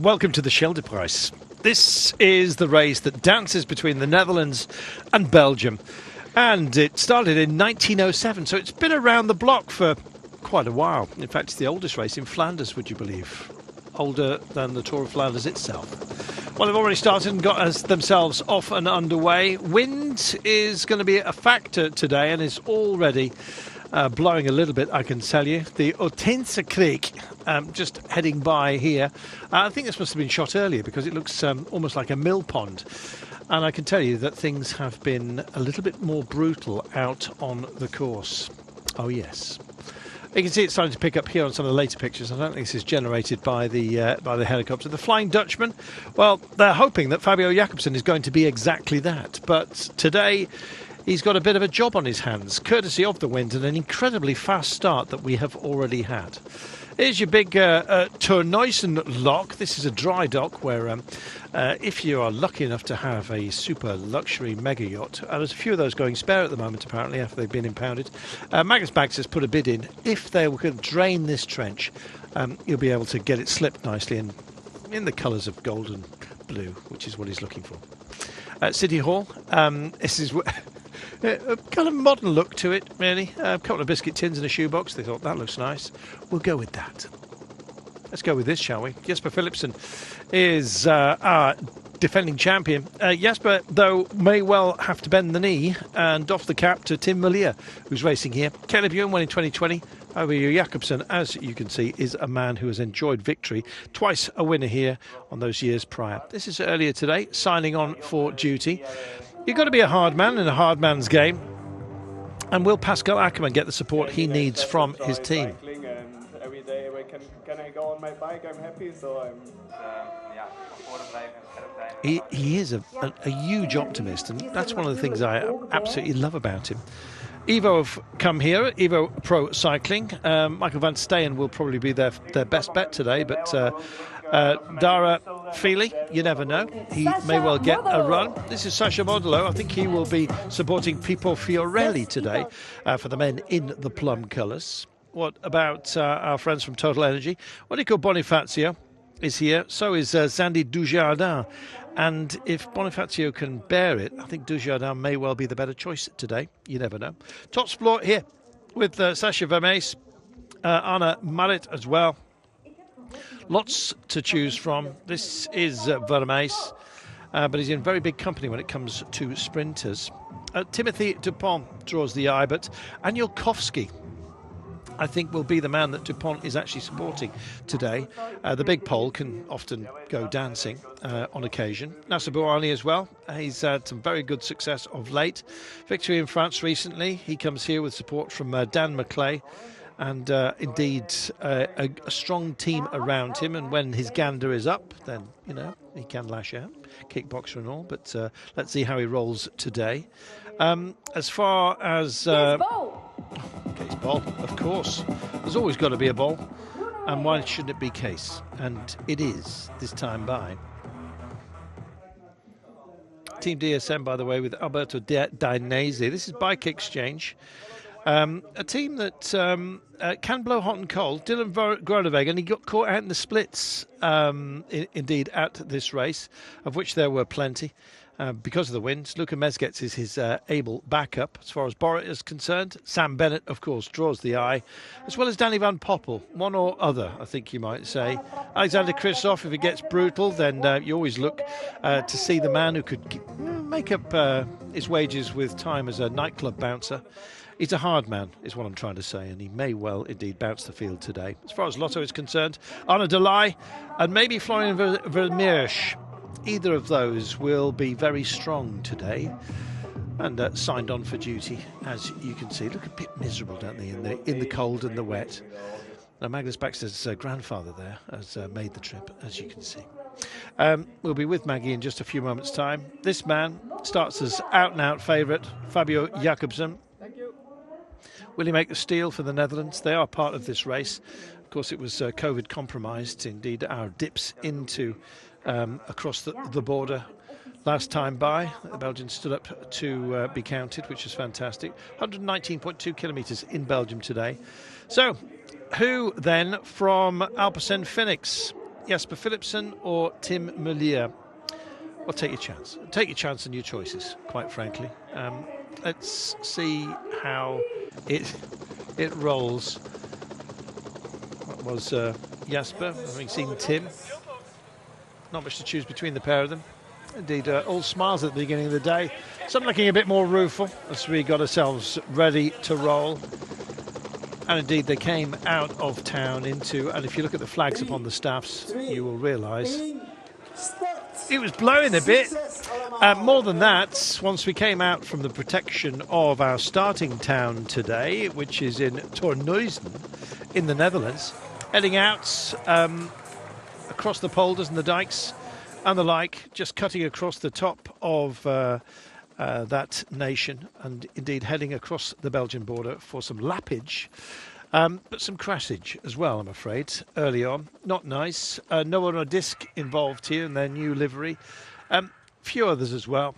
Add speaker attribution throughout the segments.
Speaker 1: welcome to the Scheldprijs. This is the race that dances between the Netherlands and Belgium. And it started in 1907, so it's been around the block for quite a while. In fact, it's the oldest race in Flanders, would you believe? Older than the Tour of Flanders itself. Well, they've already started and got themselves off and underway. Wind is going to be a factor today and is already blowing a little bit, I can tell you. The Otense Creek, just heading by here. I think this must have been shot earlier because it looks almost like a mill pond. And I can tell you that things have been a little bit more brutal out on the course. Oh, yes. You can see it's starting to pick up here on some of the later pictures. I don't think this is generated by the helicopter. The Flying Dutchman, well, they're hoping that Fabio Jakobsen is going to be exactly that. But today, he's got a bit of a job on his hands, courtesy of the wind and an incredibly fast start that we have already had. Here's your big Terneuzen lock. This is a dry dock where if you are lucky enough to have a super luxury mega yacht, there's a few of those going spare at the moment apparently after they've been impounded. Magnus Bax has put a bid in. If they could drain this trench, you'll be able to get it slipped nicely in the colours of gold and blue, which is what he's looking for. City Hall, this is a kind of modern look to it, really. A couple of biscuit tins and a shoebox. They thought that looks nice. We'll go with that. Let's go with this, shall we? Jesper Philipsen is our defending champion. Jesper, though, may well have to bend the knee and doff the cap to Tim Merlier, who's racing here. Caleb Ewan won in 2020. Fabio Jakobsen, as you can see, is a man who has enjoyed victory. Twice a winner here on those years prior. This is earlier today, signing on for duty. You've got to be a hard man in a hard man's game. And will Pascal Ackermann get the support he needs from his team?
Speaker 2: Every day can I go on my bike, I'm happy, so I'm...
Speaker 1: He is a huge optimist, and that's one of the things I absolutely love about him. Evo have come here, Evo Pro Cycling. Michael van Steen will probably be their best bet today, but Dara Feely, you never know. He may well get a run. This is Sasha Modolo. I think he will be supporting Pippo Fiorelli today for the men in the plum colours. What about our friends from Total Energy? Enrico Bonifacio is here. So is Sandy Dujardin. And if Bonifacio can bear it, I think Dujardin may well be the better choice today. You never know. Top Sport here with Sasha Vermees, Anna Marit as well. Lots to choose from. This is Vermees, but he's in very big company when it comes to sprinters. Timothy Dupont draws the eye, but Anielkowski, I think, will be the man that Dupont is actually supporting today. The big pole can often go dancing on occasion. Nasser Bouhanni as well. He's had some very good success of late. Victory in France recently. He comes here with support from Dan McClay. And indeed, a strong team around him. And when his gander is up, then, you know, he can lash out, kickboxer and all. But let's see how he rolls today. As far as... Case Ball, of course. There's always got to be a ball. And why shouldn't it be Case? And it is, this time by. Team DSM, by the way, with Alberto Dainese. This is Bike Exchange. A team that can blow hot and cold. Dylan Groenewegen, he got caught out in the splits, indeed, at this race, of which there were plenty. Because of the wind, Luca Mezgec is his able backup. As far as Borat is concerned, Sam Bennett, of course, draws the eye, as well as Danny Van Poppel, one or other, I think you might say. Alexander Kristoff, if it gets brutal, then you always look to see the man who could make up his wages with time as a nightclub bouncer. He's a hard man, is what I'm trying to say, and he may well indeed bounce the field today. As far as Lotto is concerned, Arnaud Delay and maybe Florian Vermeersch. Either of those will be very strong today and signed on for duty, as you can see. Look a bit miserable, don't they, in the cold and the wet. Now, Magnus Baxter's grandfather there has made the trip, as you can see. We'll be with Maggie in just a few moments' time. This man starts as out-and-out favourite, Fabio Jakobsen.
Speaker 2: Thank you.
Speaker 1: Will he make the steal for the Netherlands? They are part of this race. Of course, it was COVID compromised. Indeed, our dips into... across the border last time by. The Belgians stood up to be counted, which is fantastic. 119.2 kilometres in Belgium today. So, who then from Alpecin Phoenix? Jasper Philipsen or Tim Merlier? Well, take your chance. Take your chance on your choices, quite frankly. Let's see how it rolls. That was Jasper, having seen Tim. Not much to choose between the pair of them. Indeed, all smiles at the beginning of the day. Some looking a bit more rueful as we got ourselves ready to roll. And indeed, they came out of town into, and if you look at the flags upon the staffs, you will realise it was blowing a bit. More than that, once we came out from the protection of our starting town today, which is in Terneuzen in the Netherlands, heading out across the polders and the dikes and the like, just cutting across the top of that nation, and indeed heading across the Belgian border for some lappage, but some crashage as well, I'm afraid, early on. Not nice. No one on a disc involved here in their new livery. Few others as well.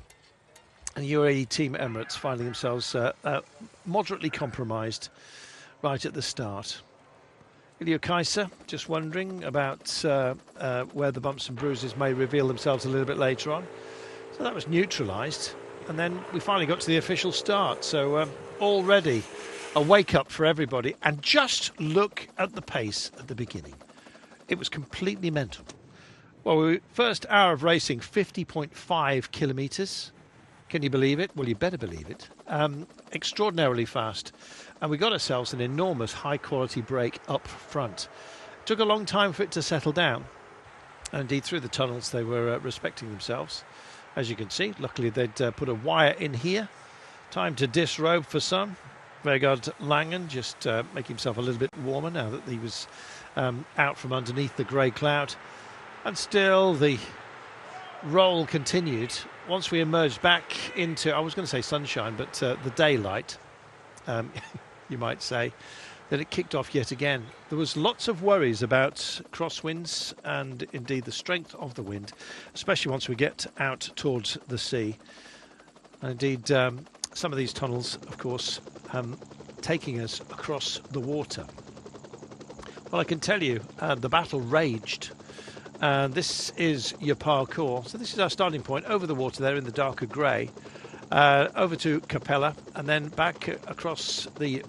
Speaker 1: And UAE Team Emirates finding themselves moderately compromised right at the start. Ilya Kaiser just wondering about where the bumps and bruises may reveal themselves a little bit later on. So that was neutralised. And then we finally got to the official start. So already a wake-up for everybody. And just look at the pace at the beginning. It was completely mental. Well, first hour of racing, 50.5 kilometres. Can you believe it? Well, you better believe it. Extraordinarily fast. And we got ourselves an enormous high-quality break up front. Took a long time for it to settle down. And indeed, through the tunnels, they were respecting themselves. As you can see, luckily they'd put a wire in here. Time to disrobe for some. Vegard Langen just making himself a little bit warmer now that he was out from underneath the grey cloud. And still the roll continued. Once we emerged back into, I was going to say sunshine, but the daylight, you might say, that it kicked off yet again. There was lots of worries about crosswinds and indeed the strength of the wind, especially once we get out towards the sea. And indeed, some of these tunnels, of course, taking us across the water. Well, I can tell you, the battle raged. And this is your parkour. So this is our starting point over the water there in the darker grey. Over to Capella and then back across the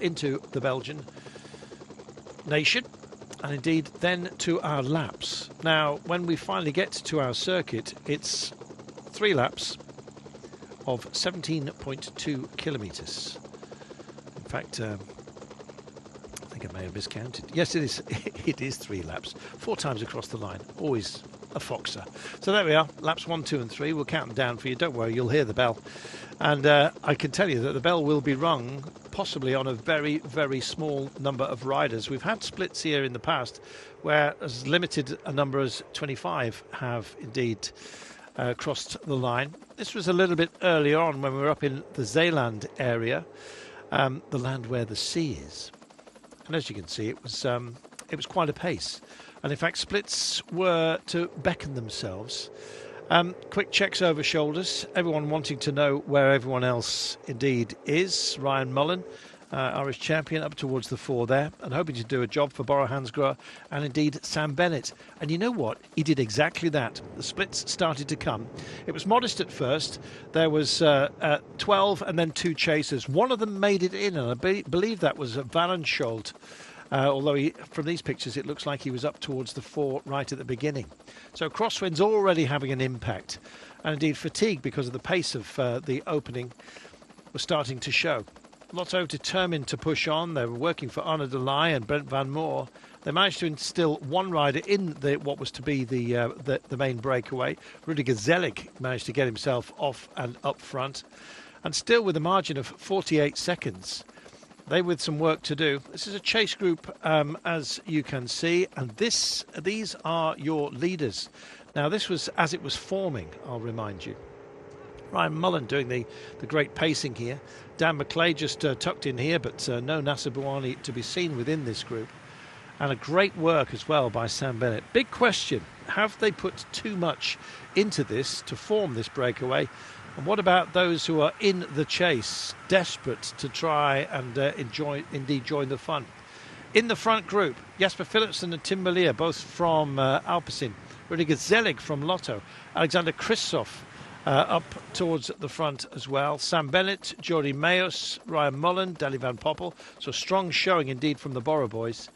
Speaker 1: into the Belgian nation, and indeed then to our laps. Now, when we finally get to our circuit, it's 3 laps of 17.2 kilometres. In fact, I think I may have miscounted. Yes, it is. It is 3 laps, 4 times across the line. Always a foxer. So there we are, laps 1, 2 and 3. We'll count them down for you. Don't worry, you'll hear the bell. And I can tell you that the bell will be rung possibly on a very, very small number of riders. We've had splits here in the past where as limited a number as 25 have indeed crossed the line. This was a little bit earlier on when we were up in the Zeeland area, the land where the sea is. And as you can see, it was quite a pace. And in fact, splits were to beckon themselves. Quick checks over shoulders. Everyone wanting to know where everyone else indeed is. Ryan Mullen, Irish champion, up towards the 4 there, and hoping to do a job for Bora Hansgrohe and indeed Sam Bennett. And you know what? He did exactly that. The splits started to come. It was modest at first. There was 12 and then 2 chasers. One of them made it in, and I believe that was Valenschold. Although from these pictures it looks like he was up towards the 4 right at the beginning. So crosswinds already having an impact, and indeed fatigue because of the pace of the opening was starting to show. Lotto determined to push on. They were working for Arne de Leij and Brent Van Moor. They managed to instill one rider in what was to be the main breakaway. Rudiger Zelig managed to get himself off and up front, and still with a margin of 48 seconds. They with some work to do. This is a chase group, as you can see, and these are your leaders. Now, this was as it was forming, I'll remind you. Ryan Mullen doing the great pacing here. Dan McClay just tucked in here, but no Nasser Bouhanni to be seen within this group. And a great work as well by Sam Bennett. Big question, have they put too much into this to form this breakaway? And what about those who are in the chase, desperate to try and join the fun? In the front group, Jasper Philipsen and Tim Merlier, both from Alpecin. Rudiger Zelig from Lotto. Alexander Kristoff up towards the front as well. Sam Bennett, Jordi Meus, Ryan Mullen, Dali van Poppel. So strong showing indeed from the Borough boys.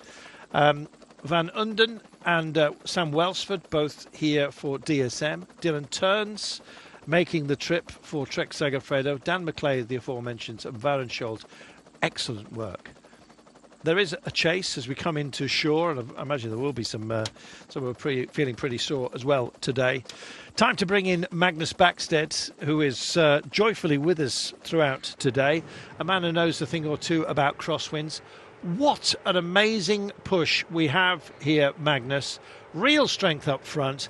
Speaker 1: Van Unden and Sam Welsford, both here for DSM. Dylan Turns making the trip for Trek Segafredo. Dan McClay, the aforementioned, and Varenschold. Excellent work. There is a chase as we come into shore, and I imagine there will be some who are feeling pretty sore as well today. Time to bring in Magnus Backstedt, who is joyfully with us throughout today. A man who knows a thing or two about crosswinds. What an amazing push we have here, Magnus. Real strength up front.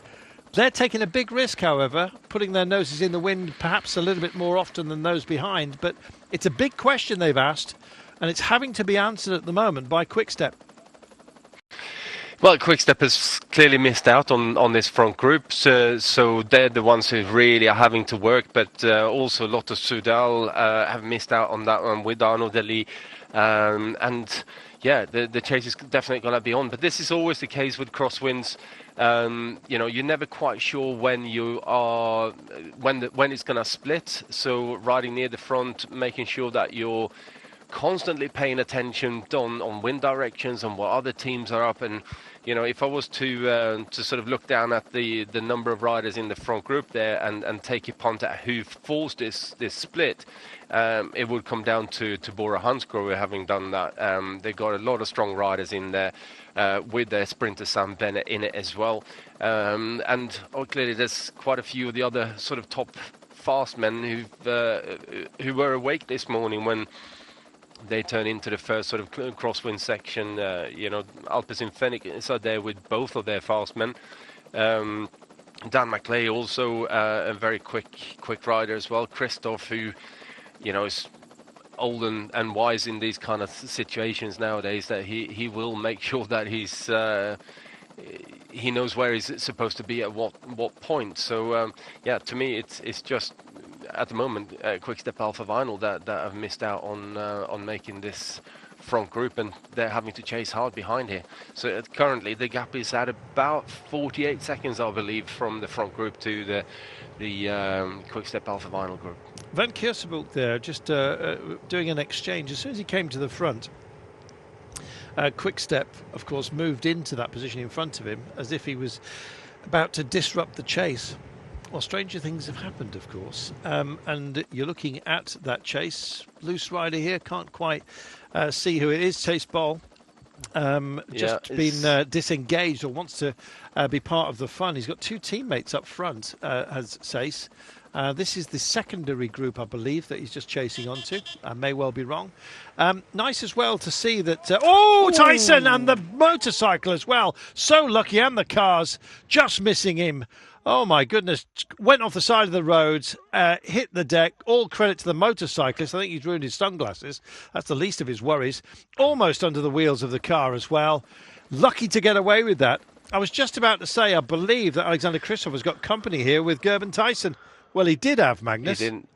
Speaker 1: They're taking a big risk, however, putting their noses in the wind perhaps a little bit more often than those behind. But it's a big question they've asked, and it's having to be answered at the moment by Quick-Step.
Speaker 3: Well, Quick-Step has clearly missed out on this front group, so they're the ones who really are having to work. But also Lotto Soudal have missed out on that one with Arnaud Dely. And yeah, the chase is definitely going to be on. But this is always the case with crosswinds. You're never quite sure when when it's going to split. So riding near the front, making sure that you're constantly paying attention on wind directions and what other teams are up. And if I was to sort of look down at the number of riders in the front group there and take a punt at who forced this split, it would come down to Bora Hansgrohe having done that. They got a lot of strong riders in there with their sprinter Sam Bennett in it as well. And clearly there's quite a few of the other sort of top fast men who were awake this morning when they turn into the first sort of crosswind section. Alpecin Fenix are there with both of their fast men. Dan McClay also a very quick rider as well. Kristoff, who is old and wise in these kind of situations nowadays, that he will make sure that he knows where he's supposed to be at what point. So to me it's just at the moment Quick-Step Alpha Vinyl that have missed out on making this front group, and they're having to chase hard behind here. So currently the gap is at about 48 seconds, I believe, from the front group to the Quick-Step Alpha Vinyl group.
Speaker 1: Van Kiersebulk there just doing an exchange. As soon as he came to the front, Quick-Step, of course, moved into that position in front of him as if he was about to disrupt the chase. Well, stranger things have happened, of course. And you're looking at that chase. Loose rider here, can't quite see who it is. Chase Boll been disengaged or wants to be part of the fun. He's got two teammates up front, has Sace. This is the secondary group, I believe, that he's just chasing onto. I may well be wrong. Nice as well to see that... Tyson and the motorcycle as well. So lucky, and the cars just missing him. Oh, my goodness. Went off the side of the road, hit the deck. All credit to the motorcyclist. I think he's ruined his sunglasses. That's the least of his worries. Almost under the wheels of the car as well. Lucky to get away with that. I was just about to say, I believe that Alexander Kristoff has got company here with Gerben Tyson. Well, he did have, Magnus.
Speaker 3: He didn't.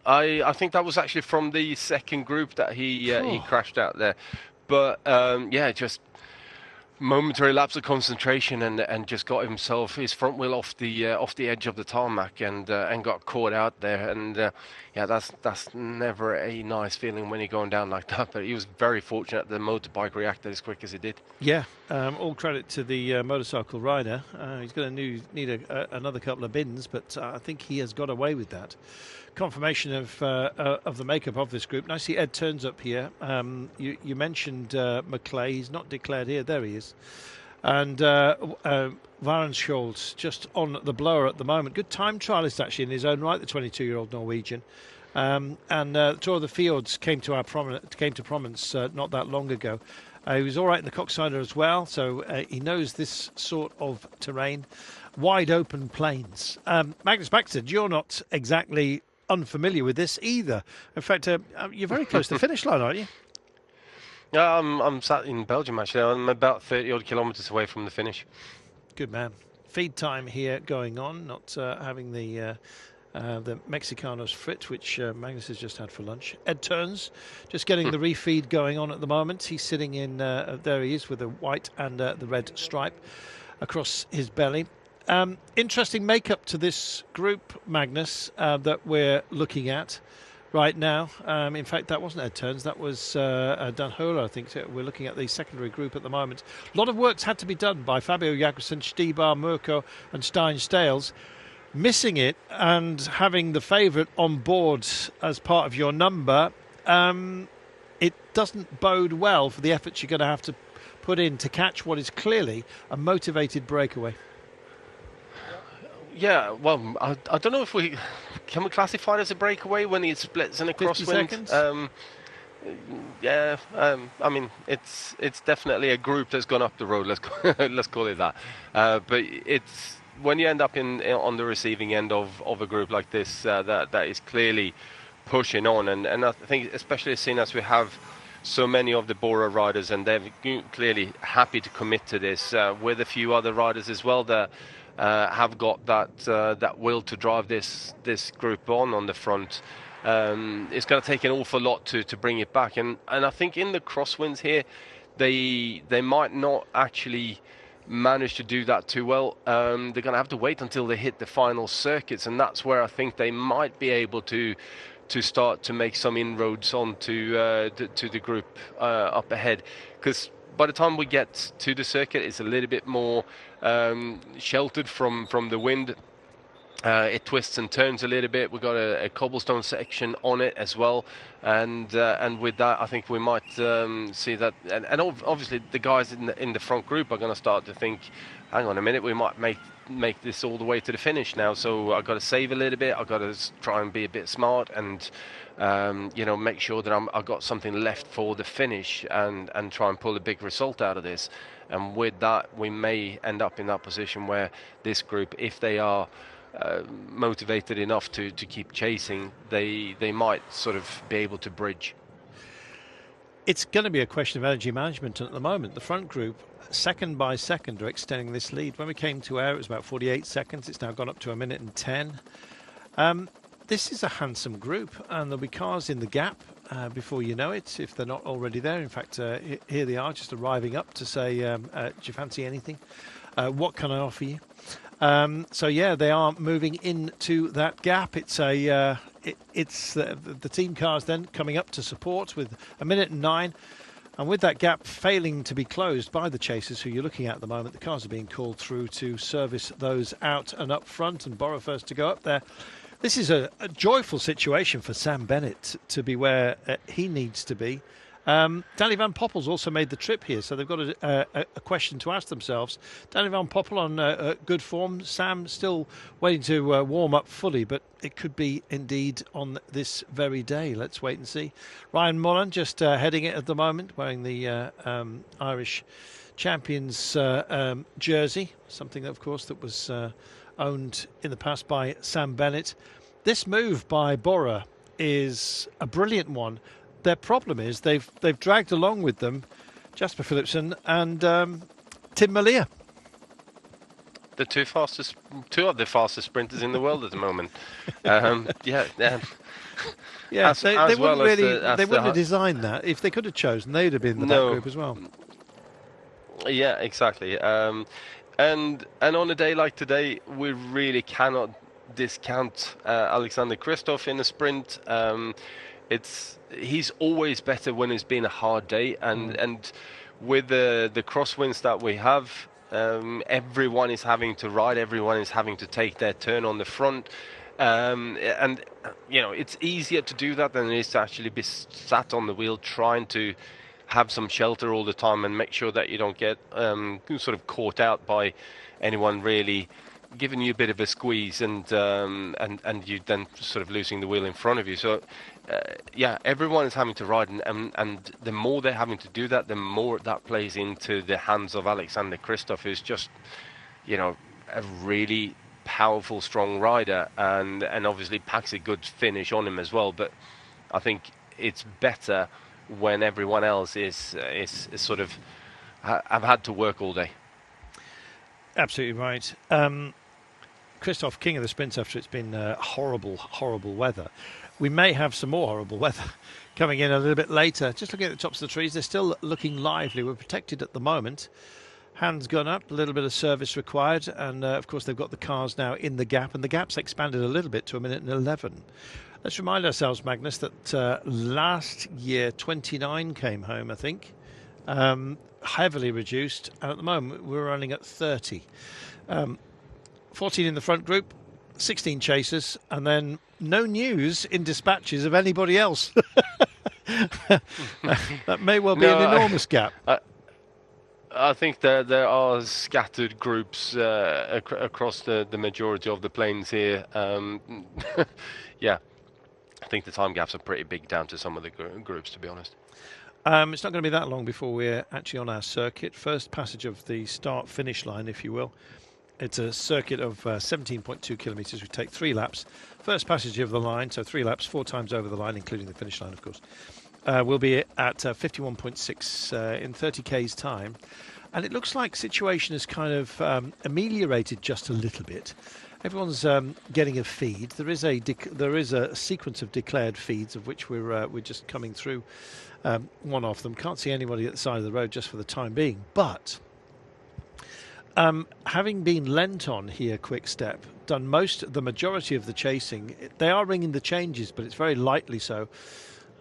Speaker 3: I think that was actually from the second group that he crashed out there. But, just momentary lapse of concentration and just got his front wheel off the edge of the tarmac and got caught out there. And that's never a nice feeling when you're going down like that. But he was very fortunate the motorbike reacted as quick as it did. Yeah,
Speaker 1: all credit to the motorcycle rider. He's going to need another couple of bins, but I think he has got away with that. Confirmation of the makeup of this group. Nicely, Ed turns up here. You mentioned McClay. He's not declared here. There he is. And Varenschold just on the blower at the moment. Good time trialist actually in his own right, the 22-year-old Norwegian. And Tour of the Fjords came to prominence not that long ago. He was all right in the Coxswainer as well, so he knows this sort of terrain. Wide open plains. Magnus Backstedt, you're not exactly unfamiliar with this either. In fact, you're very close to the finish line, aren't you?
Speaker 3: Yeah, I'm sat in Belgium actually. I'm about 30 odd kilometres away from the finish.
Speaker 1: Good man. Feed time here going on, not having the The Mexicanos Frit, which Magnus has just had for lunch. Ed Turns, just getting the refeed going on at the moment. He's sitting in, there he is with the white and the red stripe across his belly. Interesting makeup to this group, Magnus, that we're looking at right now. In fact, that wasn't Ed Turns, that was Dunhola, I think. So we're looking at the secondary group at the moment. A lot of work's had to be done by Fabio Jakobsen, Stibar, Murko and Stein Stales. Missing it and having the favourite on board as part of your number, it doesn't bode well for the efforts you're going to have to put in to catch what is clearly a motivated breakaway.
Speaker 3: Yeah, well, I don't know if we can classify it as a breakaway when it splits in a
Speaker 1: 50
Speaker 3: crosswind.
Speaker 1: seconds?
Speaker 3: I mean, it's definitely a group that's gone up the road. Let's call it that. But it's when you end up on the receiving end of a group like this, that is clearly pushing on, and I think especially seeing as we have so many of the Bora riders, and they're clearly happy to commit to this with a few other riders as well that have got that will to drive this group on the front. It's going to take an awful lot to bring it back, and I think in the crosswinds here, they might not actually manage to do that too well. They're going to have to wait until they hit the final circuits, and that's where I think they might be able to start to make some inroads onto to the group up ahead, because by the time we get to the circuit, it's a little bit more sheltered from the wind. It twists and turns a little bit. We've got a cobblestone section on it as well, and with that, I think we might see that. And obviously, the guys in the front group are going to start to think, "Hang on a minute, we might make this all the way to the finish now. So I've got to save a little bit. I've got to try and be a bit smart and make sure that I've got something left for the finish and try and pull a big result out of this." And with that, we may end up in that position where this group, if they are motivated enough to keep chasing, they might sort of be able to bridge.
Speaker 1: It's going to be a question of energy management at the moment. The front group, second by second, are extending this lead. When we came to air, it was about 48 seconds. It's now gone up to 1 minute and 10. This is a handsome group, and there'll be cars in the gap before you know it, if they're not already there. In fact, here they are, just arriving up to say, do you fancy anything? What can I offer you? So yeah, they are moving into that gap. It's the team cars then coming up to support with 1 minute and 9, and with that gap failing to be closed by the chasers who you're looking at the moment, the cars are being called through to service those out and up front, and Bora first to go up there. This is a joyful situation for Sam Bennett to be where he needs to be. Danny Van Poppel's also made the trip here, so they've got a question to ask themselves. Danny Van Poppel on good form. Sam still waiting to warm up fully, but it could be indeed on this very day. Let's wait and see. Ryan Mullen just heading it at the moment, wearing the Irish champions jersey, something, of course, that was owned in the past by Sam Bennett. This move by Bora is a brilliant one. Their problem is they've dragged along with them Jasper Philipsen and Tim Malia.
Speaker 3: The two of the fastest sprinters in the world at the moment. Yeah,
Speaker 1: they wouldn't have designed that. If they could have chosen, they'd have been in that group as well.
Speaker 3: Yeah, exactly. And on a day like today, we really cannot discount Alexander Kristoff in a sprint. He's always better when it's been a hard day, and with the crosswinds that we have, everyone is having to ride, everyone is having to take their turn on the front, and it's easier to do that than it is to actually be sat on the wheel trying to have some shelter all the time and make sure that you don't get sort of caught out by anyone really giving you a bit of a squeeze and you then sort of losing the wheel in front of you. So everyone is having to ride, and the more they're having to do that, the more that plays into the hands of Alexander Kristoff, who's just a really powerful, strong rider, and obviously packs a good finish on him as well. But I think it's better when everyone else is sort of have had to work all day.
Speaker 1: Absolutely right. Christoph, king of the sprint after it's been horrible, horrible weather. We may have some more horrible weather coming in a little bit later. Just looking at the tops of the trees, they're still looking lively. We're protected at the moment. Hands gone up, a little bit of service required, and of course they've got the cars now in the gap, and the gap's expanded a little bit to 1:11. Let's remind ourselves, Magnus, that last year 29 came home, I think, heavily reduced, and at the moment we're running at 30. 14 in the front group, 16 chasers, and then no news in dispatches of anybody else. That may well be an enormous gap.
Speaker 3: I think there are scattered groups across the majority of the planes here. Yeah, I think the time gaps are pretty big down to some of the groups, to be honest.
Speaker 1: It's not going to be that long before we're actually on our circuit. First passage of the start-finish line, if you will. It's a circuit of 17.2 kilometres. We take 3 laps. First passage of the line, so 3 laps, 4 times over the line, including the finish line, of course. We'll be at 51.6 in 30 k's time. And it looks like situation has kind of ameliorated just a little bit. Everyone's getting a feed. There is a sequence of declared feeds, of which we're just coming through one of them. Can't see anybody at the side of the road just for the time being. But having been lent on here, Quick Step, done the majority of the chasing. They are ringing the changes, but it's very lightly so.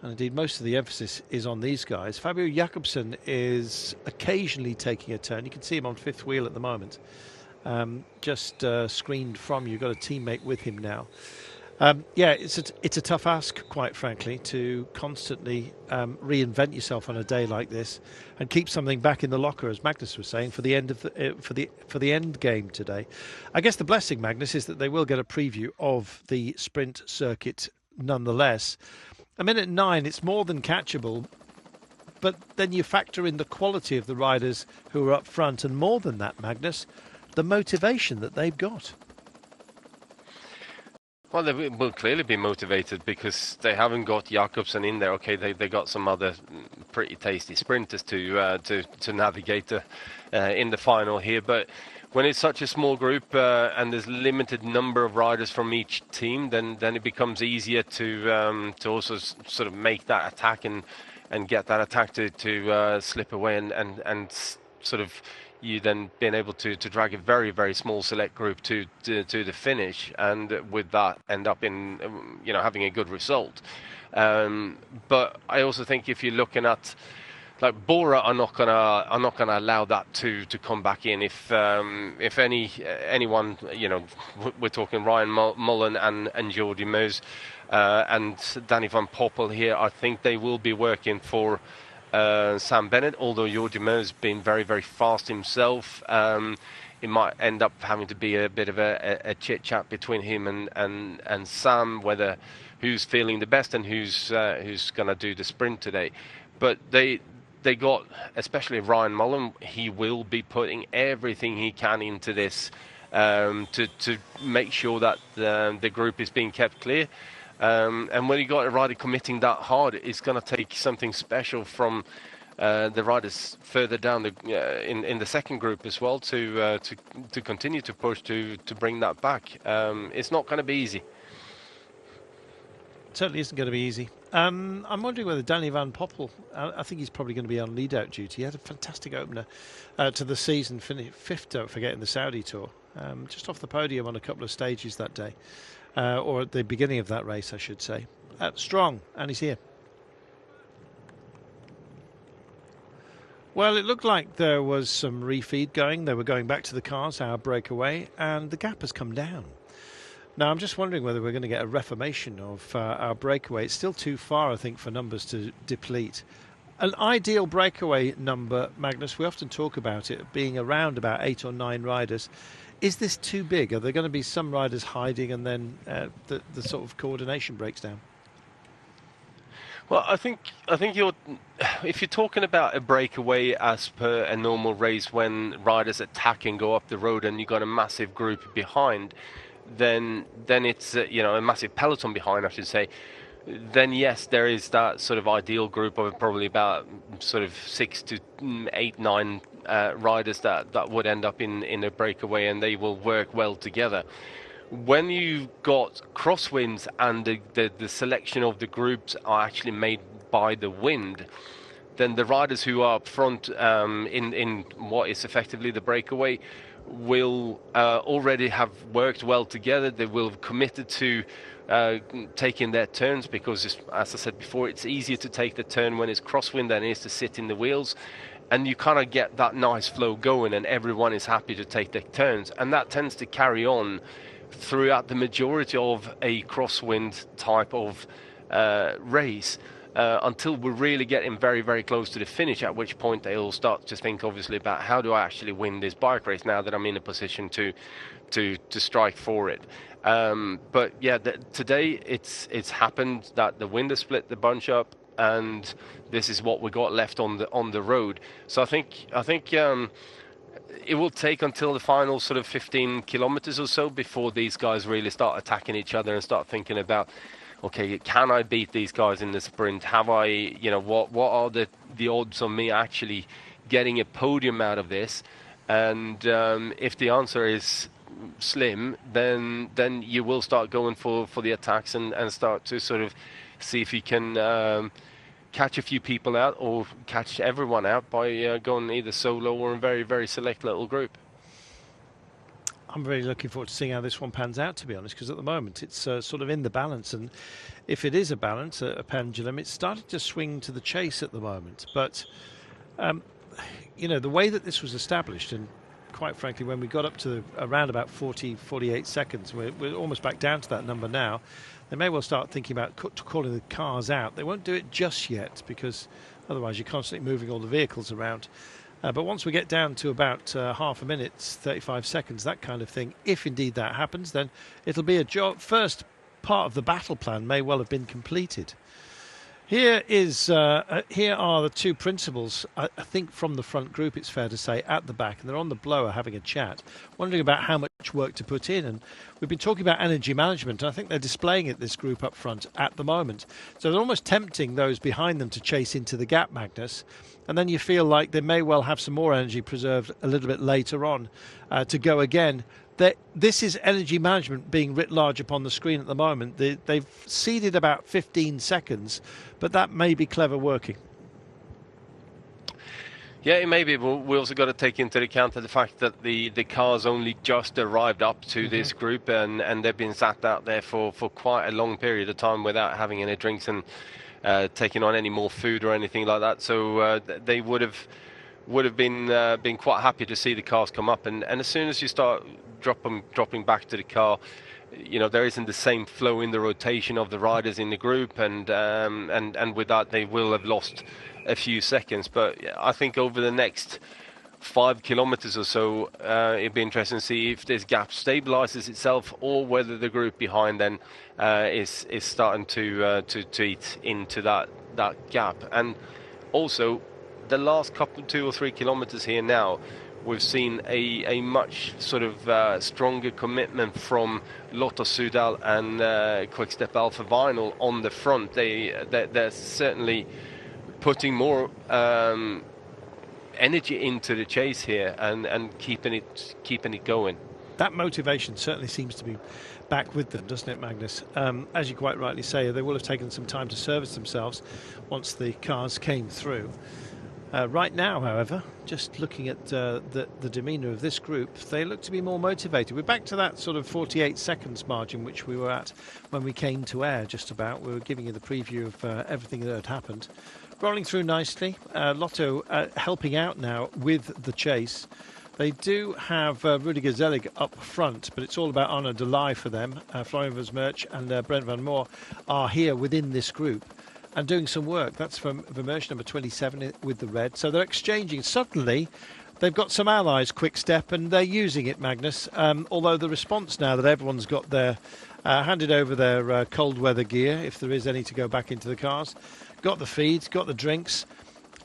Speaker 1: And indeed, most of the emphasis is on these guys. Fabio Jakobsen is occasionally taking a turn. You can see him on 5th wheel at the moment. Just screened from you. Got a teammate with him now. Yeah, it's a tough ask, quite frankly, to constantly reinvent yourself on a day like this and keep something back in the locker, as Magnus was saying, for the end of for the end game today. I guess the blessing, Magnus, is that they will get a preview of the sprint circuit nonetheless. 1:09, it's more than catchable, but then you factor in the quality of the riders who are up front, and more than that, Magnus, the motivation that they've got.
Speaker 3: Well, they will clearly be motivated because they haven't got Jakobsen in there. Okay, they got some other pretty tasty sprinters to navigate in the final here, but when it's such a small group and there's limited number of riders from each team, then it becomes easier to also sort of make that attack and get that attack to slip away and sort of you then being able to drag a very, very small select group to the finish, and with that end up in having a good result. But I also think if you're looking at like Bora are not gonna allow that to come back in. If anyone, we're talking Ryan Mullen and Jordi Meus and Danny van Poppel here, I think they will be working for Sam Bennett, although Jordi Meus being very, very fast himself. It might end up having to be a bit of a chit chat between him and Sam, whether who's feeling the best and who's gonna do the sprint today. But they got, especially Ryan Mullen, he will be putting everything he can into this to make sure that the group is being kept clear. And when you got a rider committing that hard, it's going to take something special from the riders further down in the second group as well to continue to push to bring that back. It's not going to be easy.
Speaker 1: It certainly isn't going to be easy. I'm wondering whether Danny van Poppel, I think he's probably going to be on lead-out duty. He had a fantastic opener to the season, finished 5th, don't forget, in the Saudi Tour. Just off the podium on a couple of stages that day. Or at the beginning of that race, I should say. Strong, and he's here. Well, it looked like there was some refeed going. They were going back to the cars, our breakaway, and the gap has come down. Now, I'm just wondering whether we're going to get a reformation of our breakaway. It's still too far, I think, for numbers to deplete. An ideal breakaway number, Magnus, we often talk about it being around about 8 or 9 riders. Is this too big? Are there going to be some riders hiding and then the sort of coordination breaks down?
Speaker 3: Well, I think if you're talking about a breakaway as per a normal race when riders attack and go up the road and you've got a massive group behind, then it's a massive peloton behind, I should say. Then yes, there is that sort of ideal group of probably about sort of 6 to 8, 9 riders that would end up in a breakaway, and they will work well together. when you got crosswinds and the selection of the groups are actually made by the wind, then the riders who are up front in what is effectively the breakaway will already have worked well together. They will have committed to taking their turns, because, as I said before, it's easier to take the turn when it's crosswind than it is to sit in the wheels. And you kind of get that nice flow going, and everyone is happy to take their turns. And that tends to carry on throughout the majority of a crosswind type of race. Until we're really getting very, very close to the finish, at which point they'll start to think, obviously, about how do I actually win this bike race now that I'm in a position to strike for it. But yeah, today it's happened that the wind has split the bunch up, and this is what we got left on the road. So I think it will take until the final sort of 15 kilometers or so before these guys really start attacking each other and start thinking about, okay, can I beat these guys in the sprint? Have I, what are the odds on me actually getting a podium out of this? And if the answer is slim, then you will start going for the attacks and start to sort of see if you can catch a few people out or catch everyone out by going either solo or in a very, very select little group.
Speaker 1: I'm really looking forward to seeing how this one pans out, to be honest, because at the moment it's sort of in the balance, and if it is a balance, a pendulum, it's started to swing to the chase at the moment. But the way that this was established, and quite frankly, when we got up to around about 48 seconds, we're almost back down to that number now. They may well start thinking about calling the cars out. They won't do it just yet, because otherwise you're constantly moving all the vehicles around. But once we get down to about half a minute, 35 seconds, that kind of thing, if indeed that happens, then it'll be a job. First part of the battle plan may well have been completed. Here are the two principals, I think, from the front group, it's fair to say, at the back, and they're on the blower having a chat, wondering about how much work to put in. And we've been talking about energy management, and I think they're displaying it, this group up front, at the moment. So they're almost tempting those behind them to chase into the gap, Magnus. And then you feel like they may well have some more energy preserved a little bit later on to go again. This is energy management being writ large upon the screen at the moment. They've ceded about 15 seconds, but that may be clever working.
Speaker 3: Yeah, it may be, but we also got to take into account the fact that the cars only just arrived up to this group, and they've been sat out there for quite a long period of time without having any drinks and taking on any more food or anything like that. So they would have been quite happy to see the cars come up, and as soon as you start dropping back to the car, there isn't the same flow in the rotation of the riders in the group, and with that they will have lost a few seconds. But I think over the next 5 kilometers or so, it'd be interesting to see if this gap stabilizes itself, or whether the group behind then is starting to eat into that gap. And also, the last 2 or 3 kilometers here now, we've seen a much sort of stronger commitment from Lotto Soudal and Quick-Step Alpha Vinyl on the front. They're certainly putting more energy into the chase here and keeping it going.
Speaker 1: That motivation certainly seems to be back with them, doesn't it, Magnus? As you quite rightly say, they will have taken some time to service themselves once the cars came through. Right now, however, just looking at the demeanour of this group, they look to be more motivated. We're back to that sort of 48 seconds margin which we were at when we came to air, just about. We were giving you the preview of everything that had happened. Rolling through nicely. Lotto helping out now with the chase. They do have Rudiger Zelig up front, but it's all about Arnaud Delay for them. Florian Versmerch and Brent Van Moor are here within this group and doing some work. That's from Vermersch, number 27, with the red. So they're exchanging. Suddenly, they've got some allies, Quick-Step, and they're using it, Magnus. Although the response now that everyone's got their handed over their cold weather gear, if there is any to go back into the cars, got the feeds, got the drinks,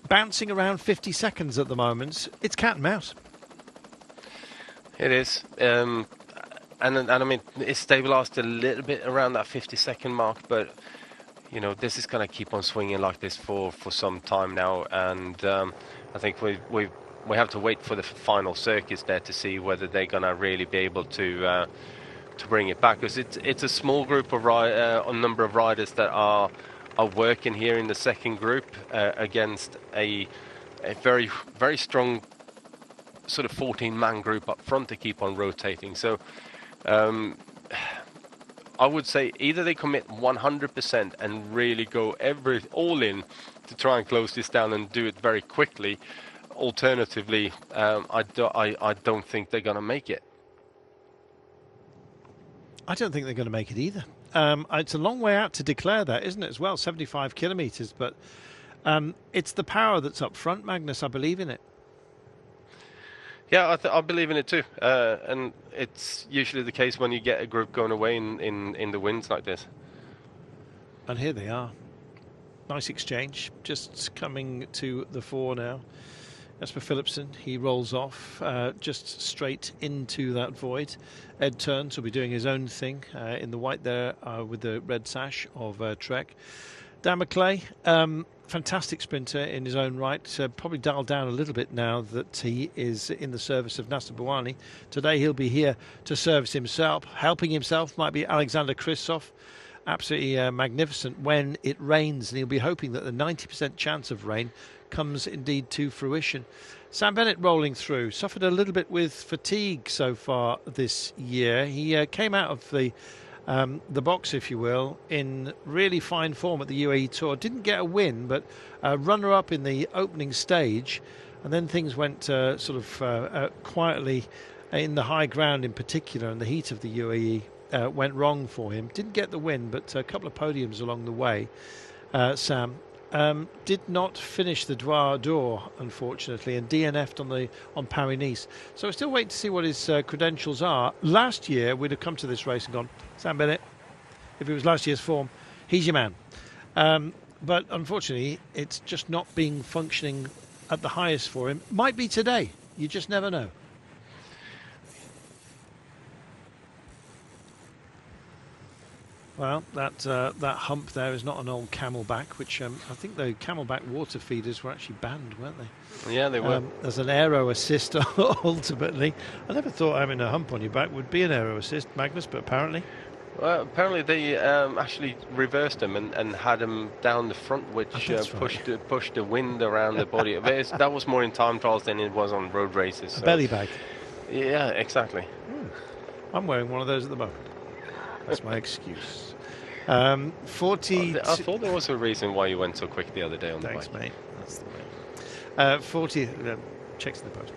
Speaker 1: bouncing around 50 seconds at the moment. It's cat and mouse.
Speaker 3: It is. And I mean, it's stabilised a little bit around that 50-second mark, but this is going to keep on swinging like this for some time now, and I think we have to wait for the final circuits there to see whether they're going to really be able to bring it back, because it's a small group of a number of riders that are working here in the second group against a very very strong sort of 14-man group up front to keep on rotating. So I would say either they commit 100% and really go all in to try and close this down and do it very quickly. Alternatively, I don't think they're going to make it.
Speaker 1: I don't think they're going to make it either. It's a long way out to declare that, isn't it, as well? 75 kilometres, but it's the power that's up front, Magnus. I believe in it.
Speaker 3: Yeah, I believe in it too. And it's usually the case when you get a group going away in the winds like this.
Speaker 1: And here they are. Nice exchange. Just coming to the fore now. Jasper Philipsen, he rolls off just straight into that void. Ed Turns will be doing his own thing in the white there with the red sash of Trek. Dan McClay, fantastic sprinter in his own right. Probably dialed down a little bit now that he is in the service of Nasser Bouhanni. Today he'll be here to service himself. Helping himself might be Alexander Kristov. Absolutely magnificent when it rains, and he'll be hoping that the 90% chance of rain comes indeed to fruition. Sam Bennett rolling through, suffered a little bit with fatigue so far this year. He came out of the box, if you will, in really fine form at the UAE Tour. Didn't get a win, but runner-up in the opening stage, and then things went sort of quietly in the high ground in particular, and the heat of the UAE went wrong for him. Didn't get the win, but a couple of podiums along the way. Sam did not finish the Droit d'Or, unfortunately, and DNF'd on Paris-Nice. So we're still waiting to see what his credentials are. Last year, we'd have come to this race and gone, Sam Bennett, if it was last year's form, he's your man. But unfortunately, it's just not being functioning at the highest for him. Might be today. You just never know. Well, that hump there is not an old Camelback, which I think the Camelback water feeders were actually banned, weren't they?
Speaker 3: Yeah, they were.
Speaker 1: There's an aero assist ultimately. I never thought having a hump on your back would be an aero assist, Magnus, but apparently.
Speaker 3: Well, apparently they actually reversed them and had them down the front, which pushed the wind around the body. That was more in time trials than it was on road races. So.
Speaker 1: A belly bag.
Speaker 3: Yeah, exactly.
Speaker 1: I'm wearing one of those at the moment. That's my excuse. 40.
Speaker 3: I thought there was a reason why you went so quick the other day on the bike.
Speaker 1: Thanks, mate. That's the way. 40. Checks in the post.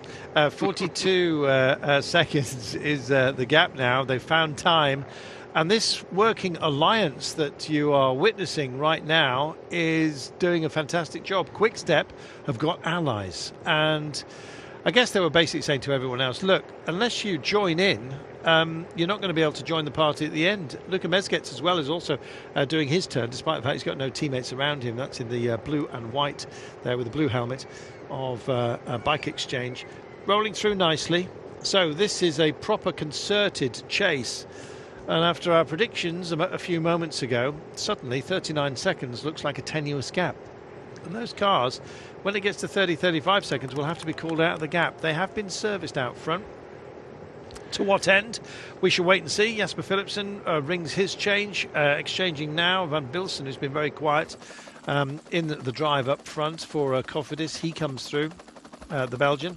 Speaker 1: 42 seconds is the gap now. They've found time. And this working alliance that you are witnessing right now is doing a fantastic job. Quick Step have got allies. And I guess they were basically saying to everyone else, look, unless you join in, you're not going to be able to join the party at the end. Luka Mezgec as well is also doing his turn, despite the fact he's got no teammates around him. That's in the blue and white there with the blue helmet of a Bike Exchange. Rolling through nicely. So this is a proper concerted chase. And after our predictions a few moments ago, suddenly 39 seconds looks like a tenuous gap. And those cars, when it gets to 30, 35 seconds, will have to be called out of the gap. They have been serviced out front. To what end? We shall wait and see. Jasper Philipsen rings his change, exchanging now. Van Bilsen, who's been very quiet in the drive up front for Cofidis. He comes through, the Belgian.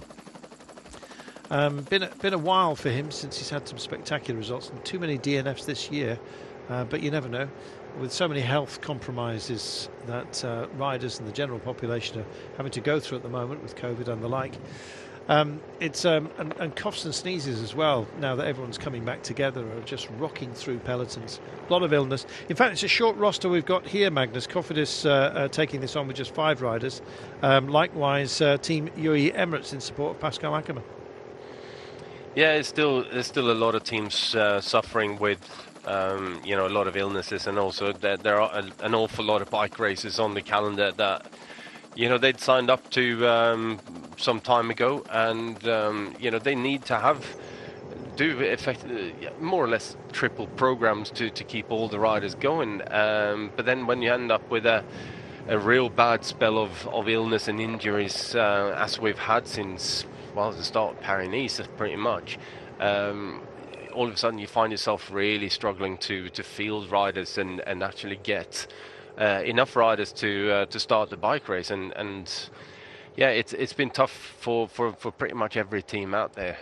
Speaker 1: Been a while for him since he's had some spectacular results and too many DNFs this year, but you never know. With so many health compromises that riders and the general population are having to go through at the moment with COVID and the like. It's and coughs and sneezes as well, now that everyone's coming back together, are just rocking through pelotons. A lot of illness. In fact, it's a short roster we've got here, Magnus. Cofidis taking this on with just 5 riders. Likewise, Team UAE Emirates in support of Pascal Ackermann.
Speaker 3: Yeah, there's still a lot of teams suffering with a lot of illnesses, and also that there are an awful lot of bike races on the calendar that they'd signed up to some time ago, and they need to do more or less triple programs to keep all the riders going. But then when you end up with a real bad spell of illness and injuries, as we've had since the start of Paris-Nice, pretty much, all of a sudden you find yourself really struggling to field riders and actually get enough riders to start the bike race. And yeah, it's been tough for pretty much every team out there.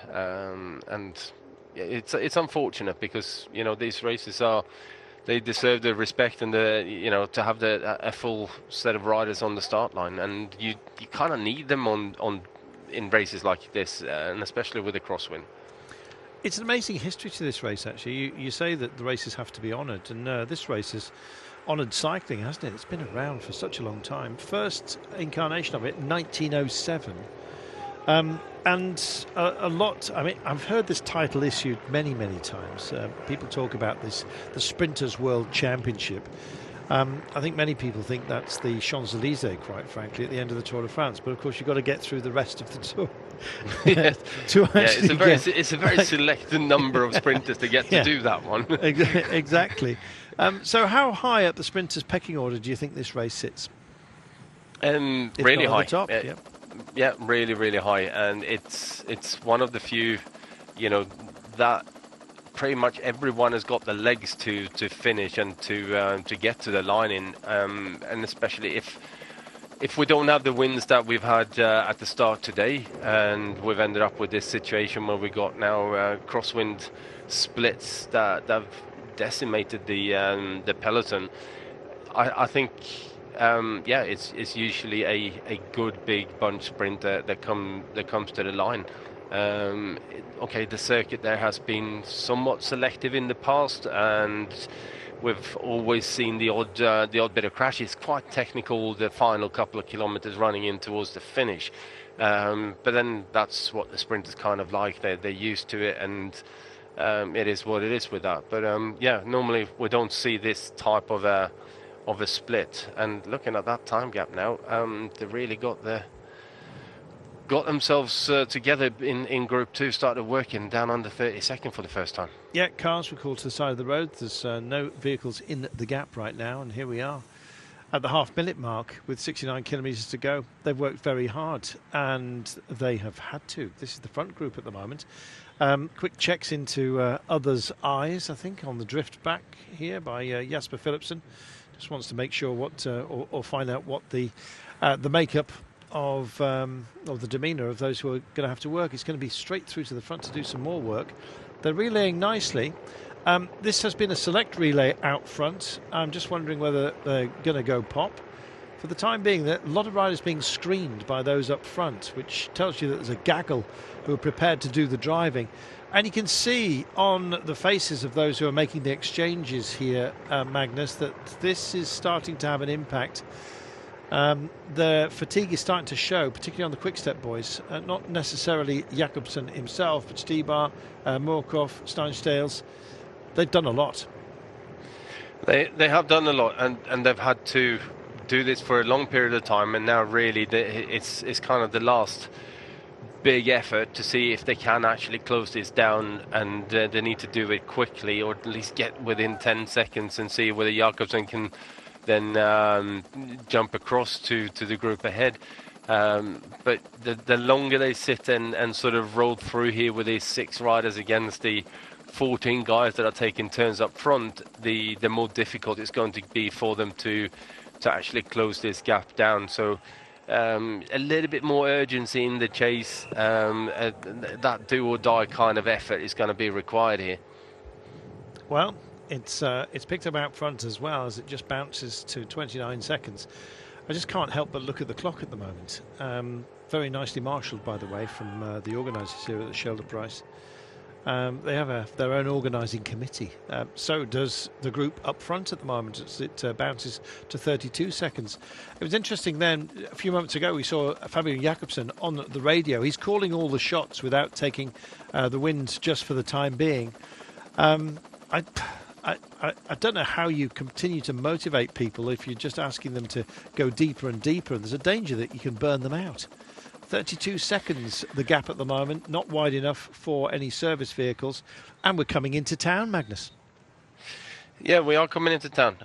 Speaker 3: And it's unfortunate because, you know, these races they deserve the respect and to have a full set of riders on the start line, and you kind of need them in races like this, and especially with a crosswind.
Speaker 1: It's an amazing history to this race, actually. You say that the races have to be honoured, and this race has honoured cycling, hasn't it? It's been around for such a long time. First incarnation of it, 1907. And a lot, I mean, I've heard this title issued many, many times. People talk about this, the Sprinters World Championship. I think many people think that's the Champs-Élysées, quite frankly, at the end of the Tour de France. But of course, you've got to get through the rest of the Tour.
Speaker 3: It's a very selected number of sprinters to get to do that one.
Speaker 1: Exactly. So how high up the sprinters' pecking order do you think this race sits?
Speaker 3: Really high.
Speaker 1: Top,
Speaker 3: yeah, really, really high. And it's one of the few, that pretty much everyone has got the legs to finish and to get to the line in, and especially if we don't have the wins that we've had at the start today, and we've ended up with this situation where we got now crosswind splits that have decimated the peloton. I think it's usually a good big bunch sprint that comes to the line. Okay, the circuit there has been somewhat selective in the past, and we've always seen the odd bit of crash. It's quite technical, the final couple of kilometers running in towards the finish, but then that's what the sprint is kind of like. They're used to it, and it is what it is with that. But normally we don't see this type of a split. And looking at that time gap now, they really got themselves together in Group 2, started working down under 30 seconds for the first time.
Speaker 1: Yeah, cars were called to the side of the road. There's no vehicles in the gap right now, and here we are at the half-minute mark with 69 kilometres to go. They've worked very hard, and they have had to. This is the front group at the moment. Quick checks into others' eyes, I think, on the drift back here by Jasper Philipsen. Just wants to make sure or find out what the makeup of the demeanour of those who are going to have to work. It's going to be straight through to the front to do some more work. They're relaying nicely. This has been a select relay out front. I'm just wondering whether they're going to go pop. For the time being, a lot of riders being screened by those up front, which tells you that there's a gaggle who are prepared to do the driving. And you can see on the faces of those who are making the exchanges here, Magnus, that this is starting to have an impact. The fatigue is starting to show, particularly on the quick-step boys. Not necessarily Jakobsen himself, but Stibar, Morkov, Steinstales. They've done a lot.
Speaker 3: They have done a lot, and they've had to do this for a long period of time, and now really it's kind of the last big effort to see if they can actually close this down, and they need to do it quickly, or at least get within 10 seconds and see whether Jakobsen can then jump across to the group ahead. But the longer they sit and sort of roll through here with these 6 riders against the 14 guys that are taking turns up front, the more difficult it's going to be for them to actually close this gap down. So a little bit more urgency in the chase, that do or die kind of effort is going to be required here.
Speaker 1: Well, it's picked up out front as well, as it just bounces to 29 seconds. I just can't help but look at the clock at the moment. Very nicely marshalled, by the way, from the organisers here at the Scheldprijs. They have their own organising committee. So does the group up front at the moment as it bounces to 32 seconds. It was interesting then, a few moments ago, we saw Fabian Jakobsen on the radio. He's calling all the shots without taking the wind just for the time being. I don't know how you continue to motivate people if you're just asking them to go deeper and deeper, and there's a danger that you can burn them out. 32 seconds the gap at the moment, not wide enough for any service vehicles, and we're coming into town, Magnus.
Speaker 3: Yeah, we are coming into town.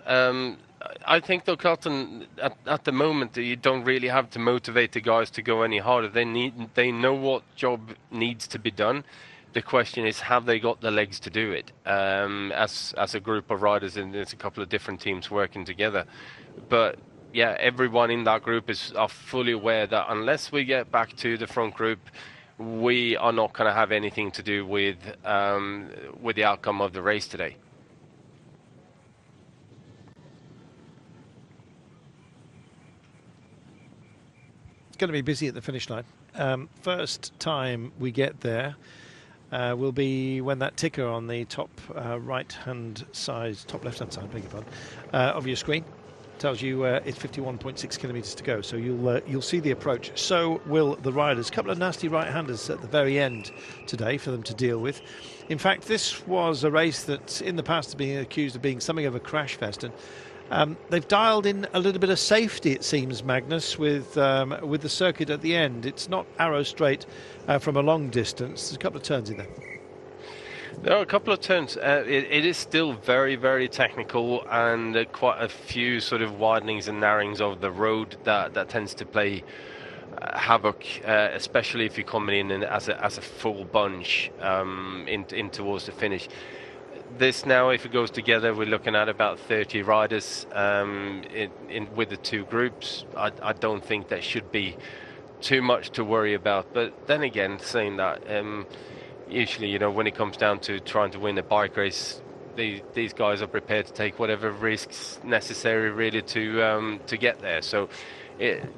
Speaker 3: I think though, Carlton, at the moment you don't really have to motivate the guys to go any harder. They know what job needs to be done. The question is, have they got the legs to do it? As a group of riders, and there's a couple of different teams working together. But yeah, everyone in that group are fully aware that unless we get back to the front group, we are not going to have anything to do with the outcome of the race today.
Speaker 1: It's going to be busy at the finish line. First time we get there will be when that ticker on the top right-hand side, top left-hand side, beg your pardon, of your screen tells you it's 51.6 kilometres to go. So you'll see the approach. So will the riders. A couple of nasty right-handers at the very end today for them to deal with. In fact, this was a race that in the past has been accused of being something of a crash fest, and they've dialed in a little bit of safety, it seems, Magnus, with the circuit at the end. It's not arrow straight from a long distance. There's a couple of turns in there.
Speaker 3: There are a couple of turns. It is still very, very technical, and quite a few sort of widenings and narrowings of the road that tends to play havoc, especially if you're coming in as a full bunch in towards the finish. This now, if it goes together, we're looking at about 30 riders with the two groups. I don't think that should be too much to worry about. But then again, saying that, usually, when it comes down to trying to win a bike race, these guys are prepared to take whatever risks necessary, really, to get there. So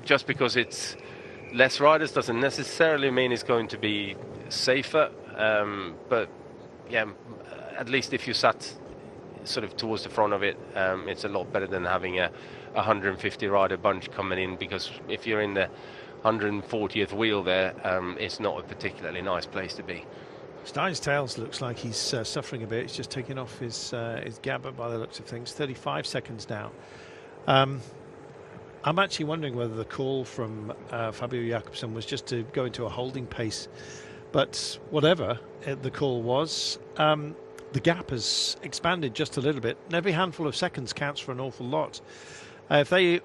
Speaker 3: just because it's less riders doesn't necessarily mean it's going to be safer. But yeah, at least if you sat sort of towards the front of it, it's a lot better than having a 150 rider bunch coming in, because if you're in the 140th wheel there, it's not a particularly nice place to be.
Speaker 1: Stein's Tails looks like he's suffering a bit. He's just taking off his gabber by the looks of things. 35 seconds now. I'm actually wondering whether the call from Fabio Jakobsen was just to go into a holding pace. But whatever the call was, the gap has expanded just a little bit. And every handful of seconds counts for an awful lot. If they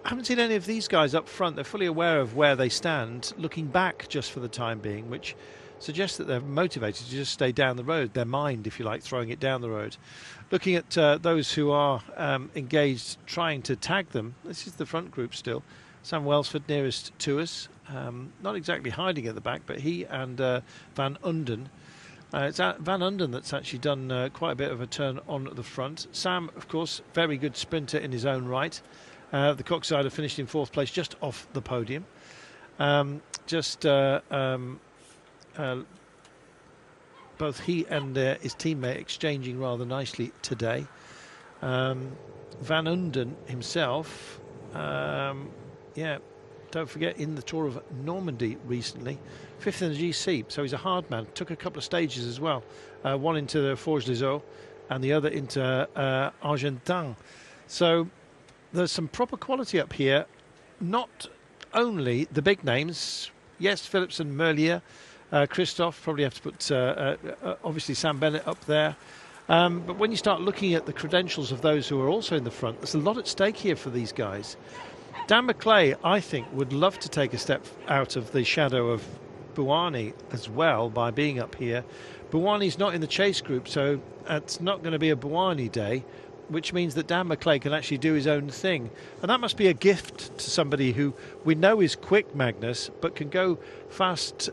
Speaker 1: haven't seen any of these guys up front, they're fully aware of where they stand, looking back just for the time being, which suggests that they're motivated to just stay down the road, their mind, if you like, throwing it down the road. Looking at those who are engaged, trying to tag them, this is the front group still. Sam Welsford nearest to us, not exactly hiding at the back, but he and Van Unden. It's Van Unden that's actually done quite a bit of a turn on the front. Sam, of course, very good sprinter in his own right. The Cocksider finished in fourth place, just off the podium. Both he and his teammate exchanging rather nicely today. Van Unden himself, don't forget, in the Tour of Normandy recently, fifth in the GC, so he's a hard man. Took a couple of stages as well, one into the Forges-les-Eaux and the other into Argentan. So there's some proper quality up here, not only the big names. Yes, Philipsen, Merlier, Christophe, probably have to put obviously Sam Bennett up there. But when you start looking at the credentials of those who are also in the front, there's a lot at stake here for these guys. Dan McClay, I think, would love to take a step out of the shadow of Buani as well by being up here. Buani's not in the chase group, so it's not going to be a Buani day, which means that Dan McClay can actually do his own thing. And that must be a gift to somebody who we know is quick, Magnus, but can go fast,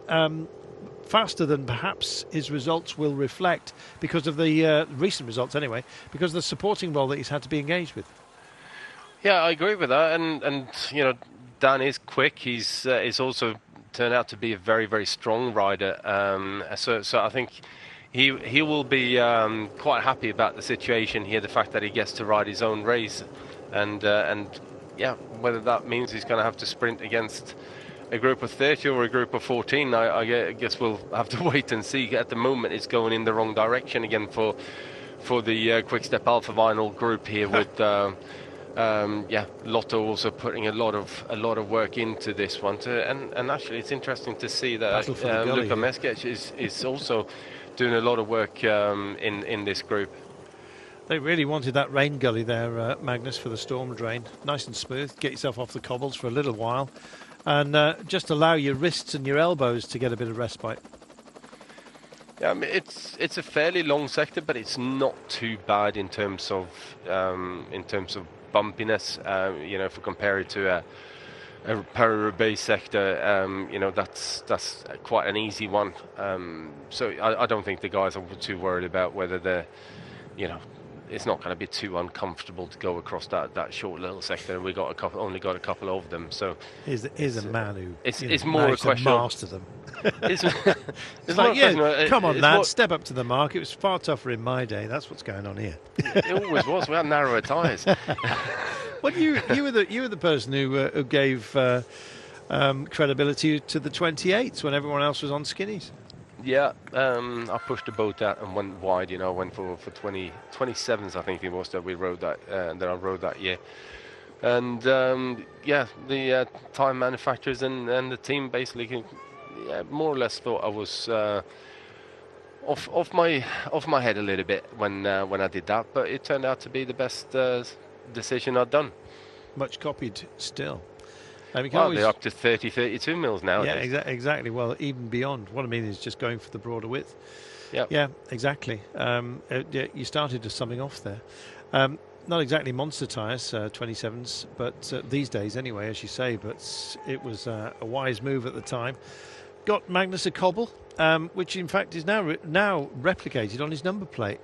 Speaker 1: faster than perhaps his results will reflect, because of the recent results anyway, because of the supporting role that he's had to be engaged with.
Speaker 3: Yeah, I agree with that, and Dan is quick. He's also turned out to be a very, very strong rider. So I think he will be quite happy about the situation here, the fact that he gets to ride his own race, and yeah, whether that means he's going to have to sprint against a group of 30 or a group of 14, I guess we'll have to wait and see. At the moment, it's going in the wrong direction again for the Quick Step Alpha Vinyl group here with. Lotto also putting a lot of work into this one and actually it's interesting to see that Luka Meskec is also doing a lot of work in this group.
Speaker 1: They really wanted that rain gully there, Magnus, for the storm drain. Nice and smooth. Get yourself off the cobbles for a little while and just allow your wrists and your elbows to get a bit of respite.
Speaker 3: Yeah, I mean, it's a fairly long sector, but it's not too bad in terms of bumpiness. If we compare it to a Paris sector, that's quite an easy one. So I don't think the guys are too worried about whether they're, it's not going to be too uncomfortable to go across that short little sector. And we only got a couple of them. So
Speaker 1: here's a man who
Speaker 3: it's more a
Speaker 1: managed to
Speaker 3: question
Speaker 1: master them.
Speaker 3: It's
Speaker 1: like, yeah, come on, lad, step up to the mark. It was far tougher in my day. That's what's going on here.
Speaker 3: It always was. We had narrower tyres.
Speaker 1: Well, you were the person who gave credibility to the 28s when everyone else was on skinnies.
Speaker 3: Yeah, I pushed the boat out and went wide. I went for 27s. I think it was that we rode that I rode that year. And the tyre manufacturers and the team basically, more or less thought I was off my head a little bit when I did that. But it turned out to be the best decision I'd done.
Speaker 1: Much copied still.
Speaker 3: They're up to 32 mils now.
Speaker 1: Yeah, exactly. Well, even beyond. What I mean is just going for the broader width.
Speaker 3: Yep.
Speaker 1: Yeah, exactly. You started something off there. Not exactly monster tyres, 27s, but these days anyway, as you say. But it was a wise move at the time. Got Magnus a cobble, which in fact is now replicated on his number plate.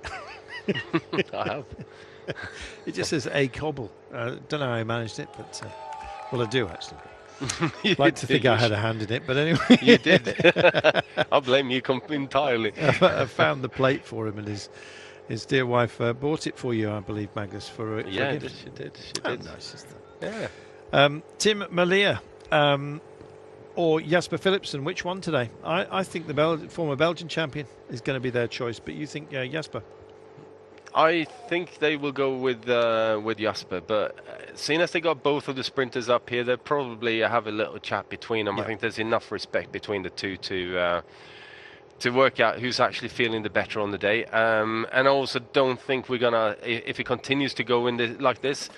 Speaker 3: I have.
Speaker 1: It just says a cobble. Don't know how I managed it, but well, I do actually. I'd like to think I had a hand in it, but anyway.
Speaker 3: You did. I blame you entirely.
Speaker 1: I found the plate for him, and his dear wife bought it for you, I believe, Magnus, for a gift.
Speaker 3: She did.
Speaker 1: Nice.
Speaker 3: Yeah.
Speaker 1: Tim Malia or Jasper Philipsen, which one today? I think the former Belgian champion is going to be their choice, but you think Jasper?
Speaker 3: I think they will go with Jasper, but seeing as they got both of the sprinters up here, they'll probably have a little chat between them. Yeah. I think there's enough respect between the two to work out who's actually feeling the better on the day. And I also don't think we're gonna, if it continues to go like this,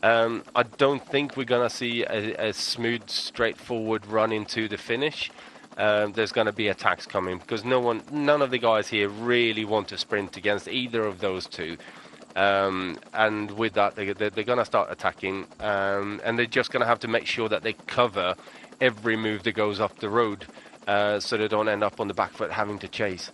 Speaker 3: I don't think we're gonna see a smooth, straightforward run into the finish. There's going to be attacks coming because none of the guys here really want to sprint against either of those two. And with that, they're going to start attacking, and they're just going to have to make sure that they cover every move that goes up the road, so they don't end up on the back foot having to chase.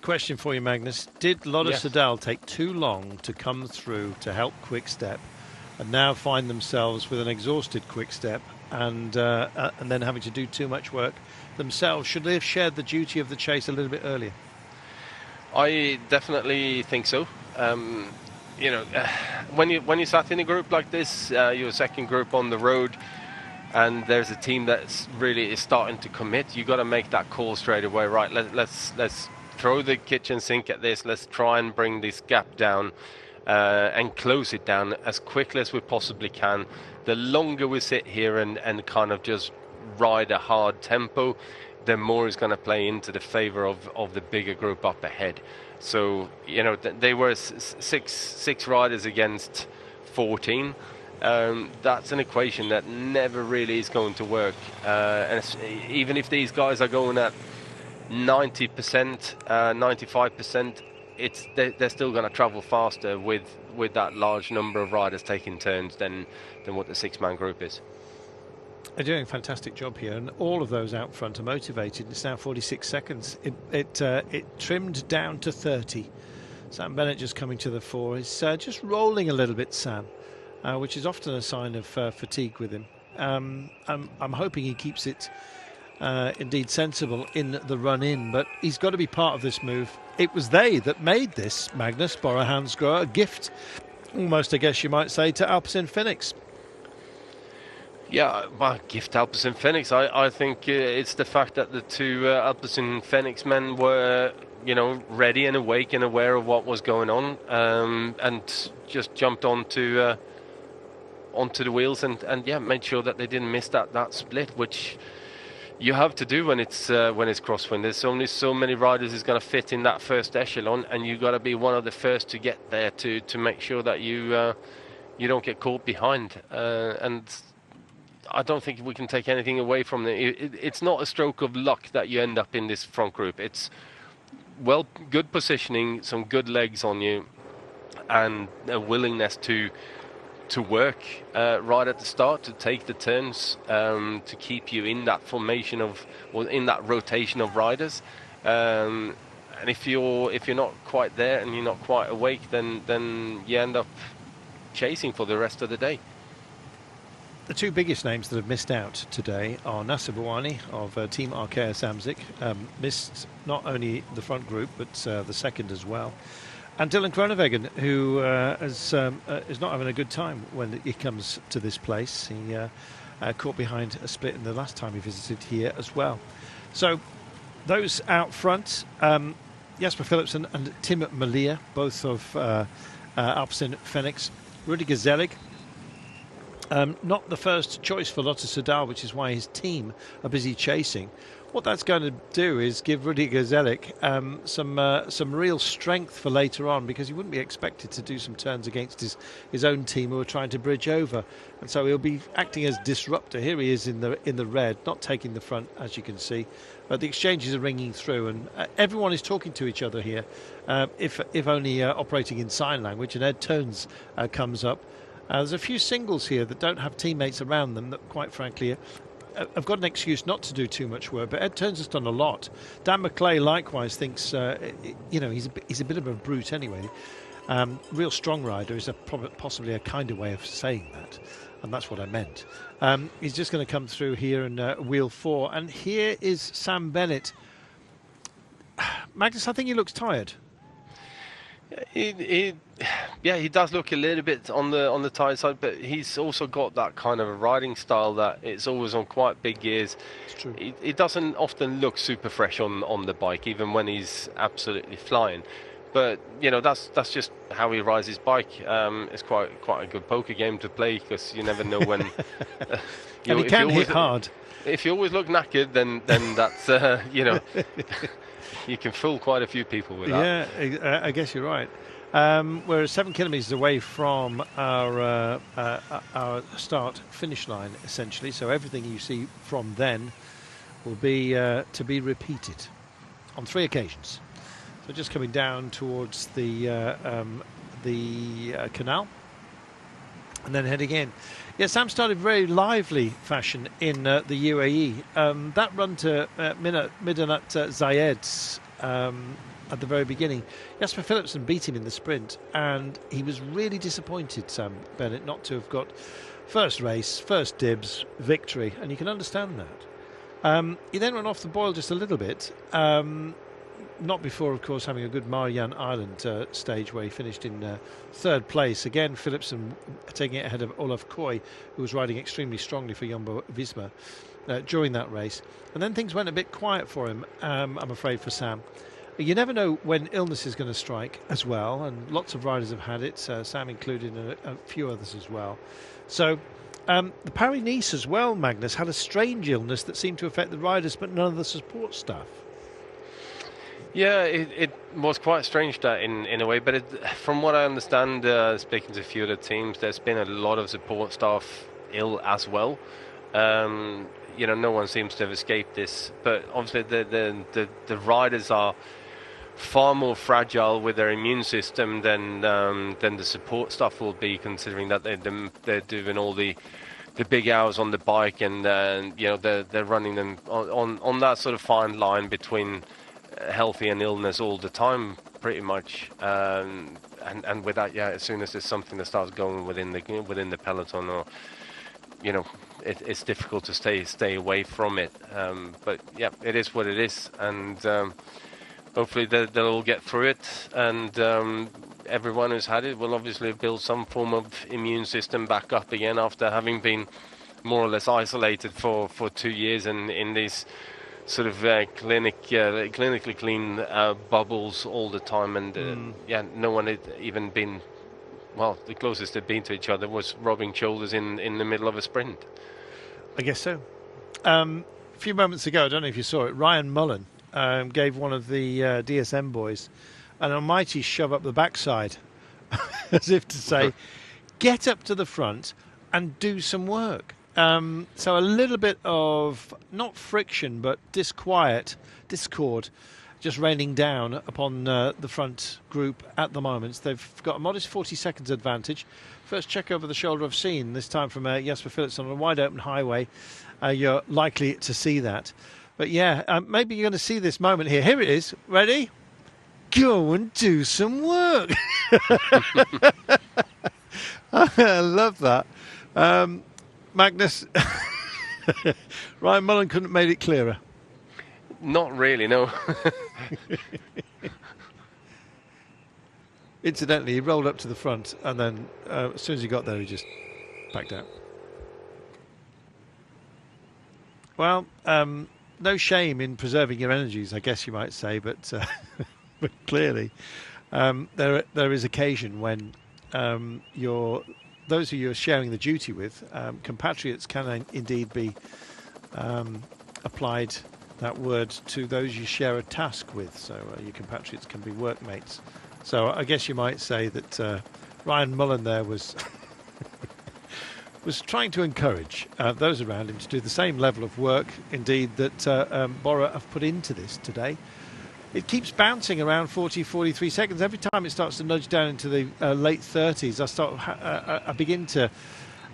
Speaker 1: Question for you, Magnus. Did Lotto Soudal take too long to come through to help Quick Step, and now find themselves with an exhausted Quick Step and then having to do too much work themselves? Should they have shared the duty of the chase a little bit earlier?
Speaker 3: I definitely think so. When you sat in a group like this, you're second group on the road, and there's a team that's really is starting to commit. You got to make that call straight away. Right? Let's throw the kitchen sink at this. Let's try and bring this gap down and close it down as quickly as we possibly can. The longer we sit here and kind of just ride a hard tempo, the more is going to play into the favor of the bigger group up ahead. So, they were six riders against 14. That's an equation that never really is going to work. And even if these guys are going at 90%, 95%, they're still going to travel faster with that large number of riders taking turns than what the six-man group is.
Speaker 1: They're doing a fantastic job here, and all of those out front are motivated. It's now 46 seconds. It trimmed down to 30. Sam Bennett just coming to the fore. He's just rolling a little bit, Sam, which is often a sign of fatigue with him. I'm hoping he keeps it indeed sensible in the run-in, but he's got to be part of this move. It was they that made this, Magnus Borough Hansgrohe, a gift, almost, I guess you might say, to Alpecin Phoenix.
Speaker 3: Yeah, well, gift Alpecin Phoenix. I think it's the fact that the two Alpecin Phoenix men were, ready and awake and aware of what was going on, and just jumped onto the wheels and made sure that they didn't miss that split, which you have to do when it's crosswind. There's only so many riders who's going to fit in that first echelon, and you've got to be one of the first to get there to make sure that you don't get caught behind. And I don't think we can take anything away from it. It's not a stroke of luck that you end up in this front group. It's good positioning, some good legs on you, and a willingness to work right at the start, to take the turns, to keep you in that formation or in that rotation of riders. And if you're not quite there and you're not quite awake, then you end up chasing for the rest of the day.
Speaker 1: The two biggest names that have missed out today are Nasser Bouhanni of Team Arkea Samsic, missed not only the front group but the second as well, and Dylan Groenewegen, who is not having a good time when he comes to this place. He caught behind a split in the last time he visited here as well. So those out front, Jasper Philipsen and Tim Malia, both of Alpecin Phoenix. Rudy Gazelig, not the first choice for Lotto Soudal, which is why his team are busy chasing. What that's going to do is give Rudy Gazelig some real strength for later on, because he wouldn't be expected to do some turns against his own team who are trying to bridge over, and so he'll be acting as disruptor. Here he is in the red, not taking the front, as you can see, but the exchanges are ringing through, and everyone is talking to each other here, if only operating in sign language. And Ed Tones comes up. There's a few singles here that don't have teammates around them that, quite frankly, I've got an excuse not to do too much work, but Ed Turns has done a lot. Dan McClay likewise thinks, he's a bit of a brute anyway. Real strong rider is possibly a kinder way of saying that, and that's what I meant. He's just going to come through here in wheel 4, and here is Sam Bennett. Magnus, I think he looks tired.
Speaker 3: He does look a little bit on the tired side, but he's also got that kind of a riding style that it's always on quite big gears.
Speaker 1: It's true.
Speaker 3: He doesn't often look super fresh on the bike, even when he's absolutely flying. But that's just how he rides his bike. It's quite a good poker game to play, because you never know when.
Speaker 1: And he can hit hard.
Speaker 3: If you always look knackered, then that's you can fool quite a few people with that.
Speaker 1: Yeah, I guess you're right. We're 7 kilometres away from our start finish line, essentially. So everything you see from then will be to be repeated on 3 occasions. So just coming down towards the canal, and then heading in. Yeah, Sam started very lively fashion in the UAE. That run to Midinat Zayed at the very beginning, Jasper Philipsen beat him in the sprint, and he was really disappointed, Sam Bennett, not to have got first race, first dibs, victory, and you can understand that. He then went off the boil just a little bit. Not before, of course, having a good Marianne Island stage where he finished in 3rd place. Again, Philipsen taking it ahead of Olaf Koy, who was riding extremely strongly for Jumbo-Visma during that race. And then things went a bit quiet for him, I'm afraid, for Sam. You never know when illness is going to strike as well, and lots of riders have had it, Sam included, and a few others as well. So the Paris-Nice as well, Magnus, had a strange illness that seemed to affect the riders, but none of the support staff.
Speaker 3: Yeah, it was quite strange that in a way, but from what I understand, speaking to a few of the teams, there's been a lot of support staff ill as well. No one seems to have escaped this, but obviously the riders are far more fragile with their immune system than the support staff will be, considering that they're doing all the big hours on the bike, and they're running them on that sort of fine line between healthy and illness all the time, pretty much, and with that, as soon as there's something that starts going within the peloton, or it's difficult to stay away from it. But yeah, it is what it is, and hopefully they'll all get through it, and everyone who's had it will obviously build some form of immune system back up again after having been more or less isolated for 2 years and in these sort of clinically clean bubbles all the time, and no one had even been, well, the closest they'd been to each other was rubbing shoulders in the middle of a sprint.
Speaker 1: I guess so. A few moments ago, I don't know if you saw it, Ryan Mullen gave one of the DSM boys an almighty shove up the backside, as if to say, get up to the front and do some work. So a little bit of, not friction, but discord, just raining down upon the front group at the moment. They've got a modest 40 seconds advantage. First check over the shoulder I've seen, this time from Jesper Phillips on a wide open highway. You're likely to see that. But yeah, maybe you're going to see this moment here. Here it is. Ready? Go and do some work. I love that. Magnus, Ryan Mullen couldn't have made it clearer.
Speaker 3: Not really, no.
Speaker 1: Incidentally, he rolled up to the front, and then as soon as he got there, he just backed out. Well, no shame in preserving your energies, I guess you might say, but, but clearly there is occasion when those who you're sharing the duty with, compatriots can indeed be applied, that word, to those you share a task with. So your compatriots can be workmates. So I guess you might say that Ryan Mullen there was was trying to encourage those around him to do the same level of work, indeed, that Bora have put into this today. It keeps bouncing around 40, 43 seconds. Every time it starts to nudge down into the late 30s, I begin to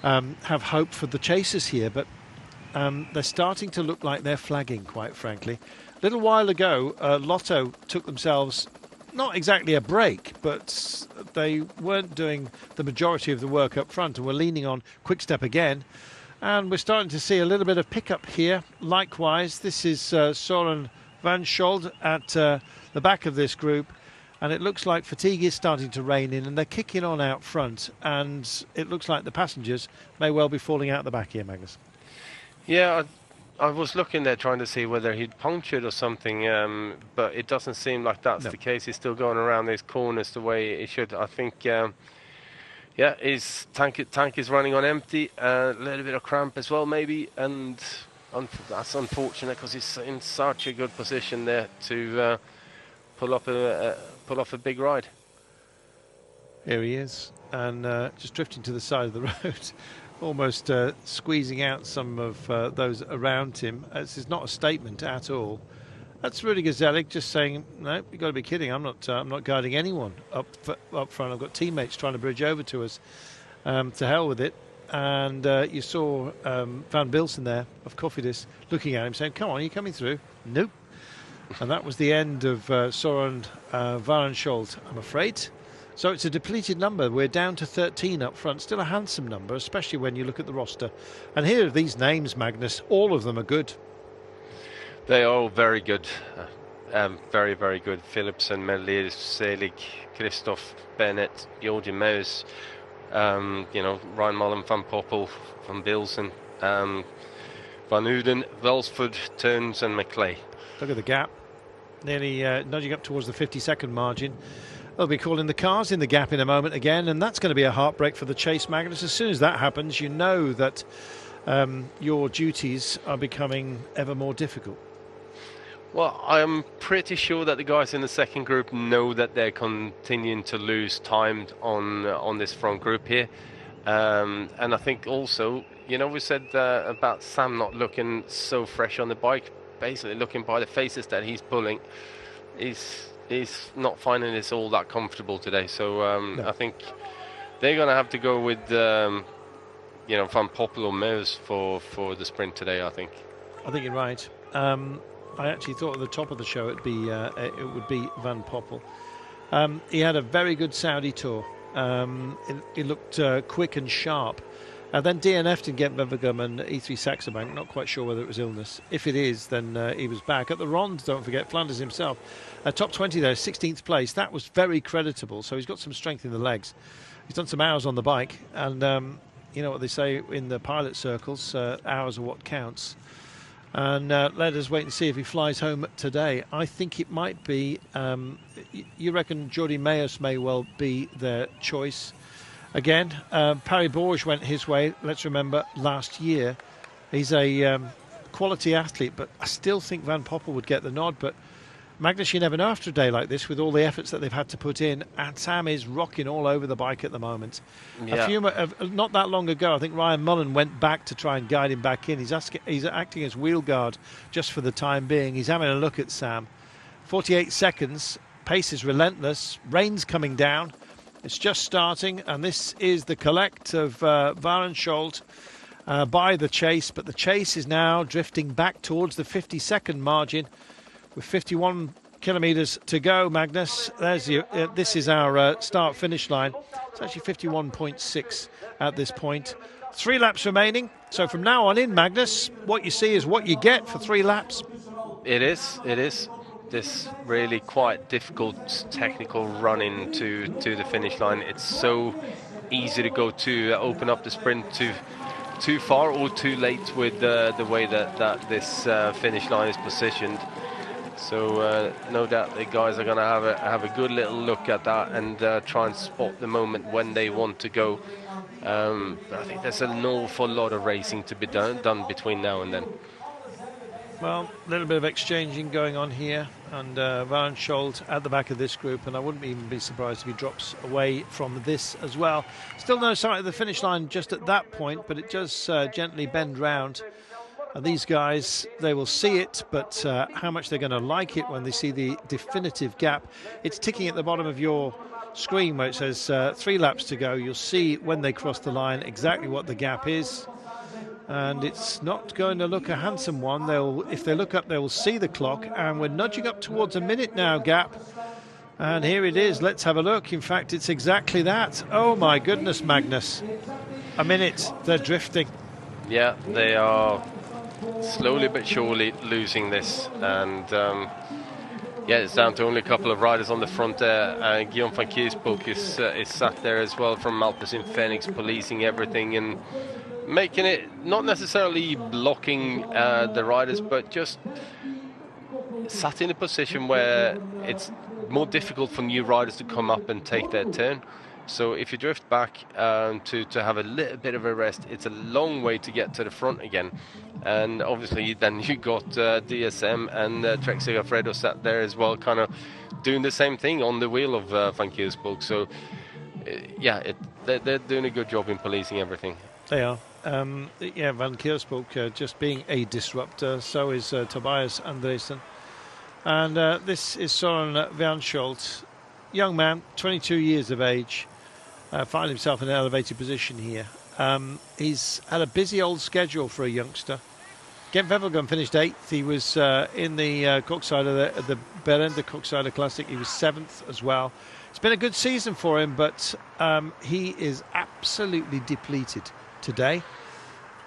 Speaker 1: have hope for the chasers here, but they're starting to look like they're flagging, quite frankly. A little while ago, Lotto took themselves not exactly a break, but they weren't doing the majority of the work up front and were leaning on Quick Step again. And we're starting to see a little bit of pickup here. Likewise, this is Søren Van Schold at the back of this group, and it looks like fatigue is starting to rein in, and they're kicking on out front, and it looks like the passengers may well be falling out the back here, Magnus.
Speaker 3: Yeah, I was looking there trying to see whether he'd punctured or something, but it doesn't seem like that's the case. He's still going around these corners the way he should. I think, yeah, his tank is running on empty, a little bit of cramp as well maybe, and that's unfortunate because he's in such a good position there to pull off a big ride.
Speaker 1: Here he is, and just drifting to the side of the road, almost squeezing out some of those around him. This is not a statement at all. That's Rudy Gazelic just saying, "No, you've got to be kidding. I'm not guiding anyone up front. I've got teammates trying to bridge over to us. To hell with it." And you saw Van Bilsen there of Cofidis looking at him saying, "Come on, are you coming through?" Nope. And that was the end of Søren Van Schold, I'm afraid. So it's a depleted number. We're down to 13 up front. Still a handsome number, especially when you look at the roster. And here are these names, Magnus. All of them are good.
Speaker 3: They are all very good. Very, very good. Philipsen, Merlier, Selig, Christoph, Bennett, Jordi Meus, Ryan Mullen, Van Poppel, Van Bilsen, Van Uden, Welsford, Turns and McClay.
Speaker 1: Look at the gap. Nearly nudging up towards the 50-second margin. They'll be calling the cars in the gap in a moment again, and that's going to be a heartbreak for the chase, Magnus. As soon as that happens, you know that your duties are becoming ever more difficult.
Speaker 3: Well, I'm pretty sure that the guys in the second group know that they're continuing to lose time on this front group here. And I think also, we said about Sam not looking so fresh on the bike, basically looking by the faces that he's pulling. He's not finding this all that comfortable today. So no. I think they're going to have to go with, Van Poppel or Meus for the sprint today, I think. I
Speaker 1: think you're right. I actually thought at the top of the show it would be Van Poppel. He had a very good Saudi tour. He looked quick and sharp. Then DNF'd in Gent-Wevelgem and E3 Saxo-Bank. Not quite sure whether it was illness. If it is, then he was back. At the Ronde, don't forget, Flanders himself. Top 20 there, 16th place. That was very creditable. So he's got some strength in the legs. He's done some hours on the bike. And you know what they say in the pilot circles, hours are what counts. And let us wait and see if he flies home today. I think it might be, you reckon Jordi Meus may well be their choice. Again, Paris-Bourges went his way, let's remember, last year. He's a quality athlete, but I still think Van Poppel would get the nod. But Magnus, you never know after a day like this with all the efforts that they've had to put in, and Sam is rocking all over the bike at the moment.
Speaker 3: Yeah.
Speaker 1: Not that long ago, I think Ryan Mullen went back to try and guide him back in. He's acting as wheel guard just for the time being. He's having a look at Sam. 48 seconds, pace is relentless, rain's coming down. It's just starting, and this is the collect of Warenschold by the chase, but the chase is now drifting back towards the 50-second margin with 51 kilometres to go. Magnus, this is our start-finish line. It's actually 51.6 at this point. 3 laps remaining, so from now on in, Magnus, what you see is what you get for 3 laps.
Speaker 3: It is. This really quite difficult technical run into the finish line. It's so easy to go to open up the sprint too far or too late with the way that this finish line is positioned. So no doubt the guys are going to have a good little look at that and try and spot the moment when they want to go. But I think there's an awful lot of racing to be done between now and then.
Speaker 1: Well, a little bit of exchanging going on here, and Warenschold at the back of this group, and I wouldn't even be surprised if he drops away from this as well. Still no sight of the finish line just at that point, but it does gently bend round. And these guys, they will see it, but how much they're going to like it when they see the definitive gap. It's ticking at the bottom of your screen where it says 3 laps to go. You'll see when they cross the line exactly what the gap is. And it's not going to look a handsome one. If they look up, they will see the clock. And we're nudging up towards a minute now gap. And here it is. Let's have a look. In fact, it's exactly that. Oh, my goodness, Magnus. A minute. They're drifting.
Speaker 3: Yeah, they are slowly but surely losing this. And, yeah, it's down to only a couple of riders on the front there. Guillaume van Kiersbroek is sat there as well from Alpecin Phoenix, policing everything and making it not necessarily blocking the riders, but just sat in a position where it's more difficult for new riders to come up and take their turn. So if you drift back to have a little bit of a rest, it's a long way to get to the front again. And obviously then you got DSM and Trek Segafredo sat there as well, kind of doing the same thing on the wheel of Van Kiersbroek. So yeah, they're doing a good job in policing everything.
Speaker 1: They are. Yeah, Van Kiersbroek just being a disruptor. So is Tobias Andresen. And this is Søren Warenschold, young man, 22 years of age, find himself in an elevated position here. He's had a busy old schedule for a youngster. Gent-Wevelgem finished 8th. He was in the Koksijde, the Berende Koksijde Classic. He was 7th as well. It's been a good season for him, but he is absolutely depleted today.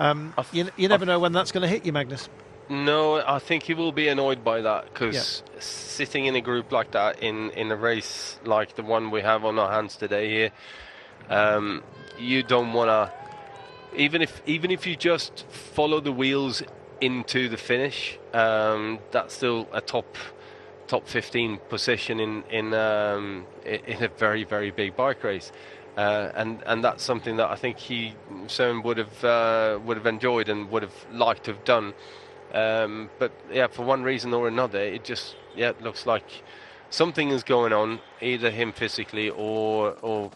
Speaker 1: You never know when that's going to hit you, Magnus.
Speaker 3: No, I think he will be annoyed by that, because sitting in a group like that in a race like the one we have on our hands today here, you don't want to, even if you just follow the wheels into the finish, that's still a top 15 position in a very, very big bike race. And that's something that I think Søren would have enjoyed and would have liked to have done. But yeah, for one reason or another, it just looks like something is going on, either him physically or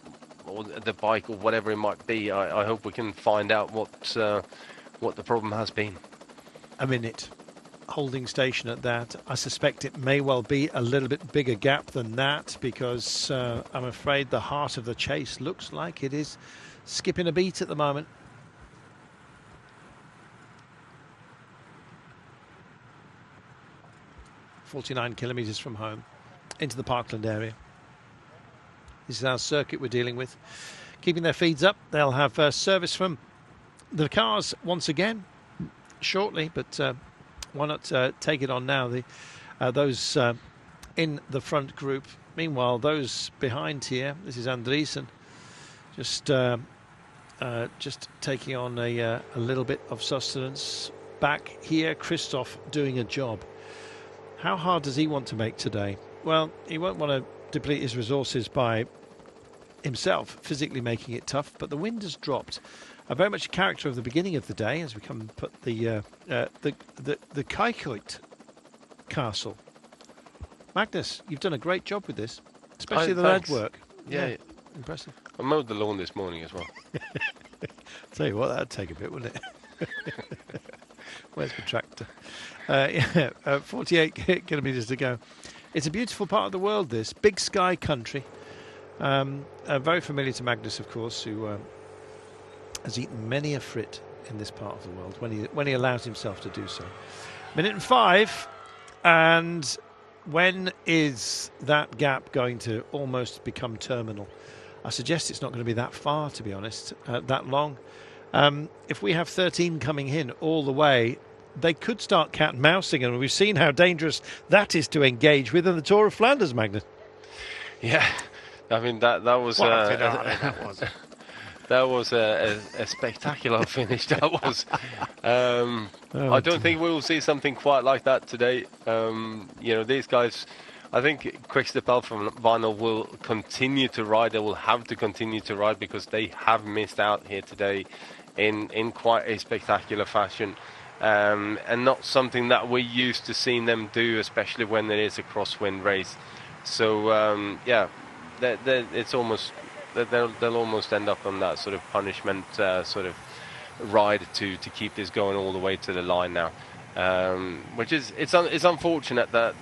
Speaker 3: the bike or whatever it might be. I hope we can find out what the problem has been.
Speaker 1: A minute holding station at that. I suspect it may well be a little bit bigger gap than that, because I'm afraid the heart of the chase looks like it is skipping a beat at the moment. "49 kilometres from home into the Parkland area." This is our circuit we're dealing with. Keeping their feeds up. They'll have service from the cars once again shortly, but why not take it on now? Those in the front group. Meanwhile, those behind here, this is Andresen, just taking on a little bit of sustenance. Back here, Christoph doing a job. How hard does he want to make today? Well, he won't want to deplete his resources by himself physically making it tough, but the wind has dropped. Very much a character of the beginning of the day, as we come and put the Kajkoit Castle Magnus, you've done a great job with this, especially the
Speaker 3: Thanks.
Speaker 1: lead work.
Speaker 3: Yeah.
Speaker 1: Impressive.
Speaker 3: I mowed the lawn this morning as well.
Speaker 1: Tell you what, that'd take a bit, wouldn't it? Where's the tractor? 48 kilometres to go. It's a beautiful part of the world, this. Big sky country. Very familiar to Magnus, of course, who has eaten many a frit in this part of the world when he allows himself to do so. 1:05, and when is that gap going to almost become terminal? I suggest it's not going to be that far, to be honest, that long. If we have 13 coming in all the way, they could start cat and mousing, and we've seen how dangerous that is to engage with in the Tour of Flanders, Magnus.
Speaker 3: Yeah, I mean that was that was a spectacular finish. That was. I don't think we will see something quite like that today. These guys. I think Quickstep Alpha and Vinyl will continue to ride. They will have to continue to ride because they have missed out here today in quite a spectacular fashion. And not something that we're used to seeing them do, especially when it is a crosswind race. So it's almost they'll almost end up on that sort of punishment sort of ride to keep this going all the way to the line now, which is it's unfortunate that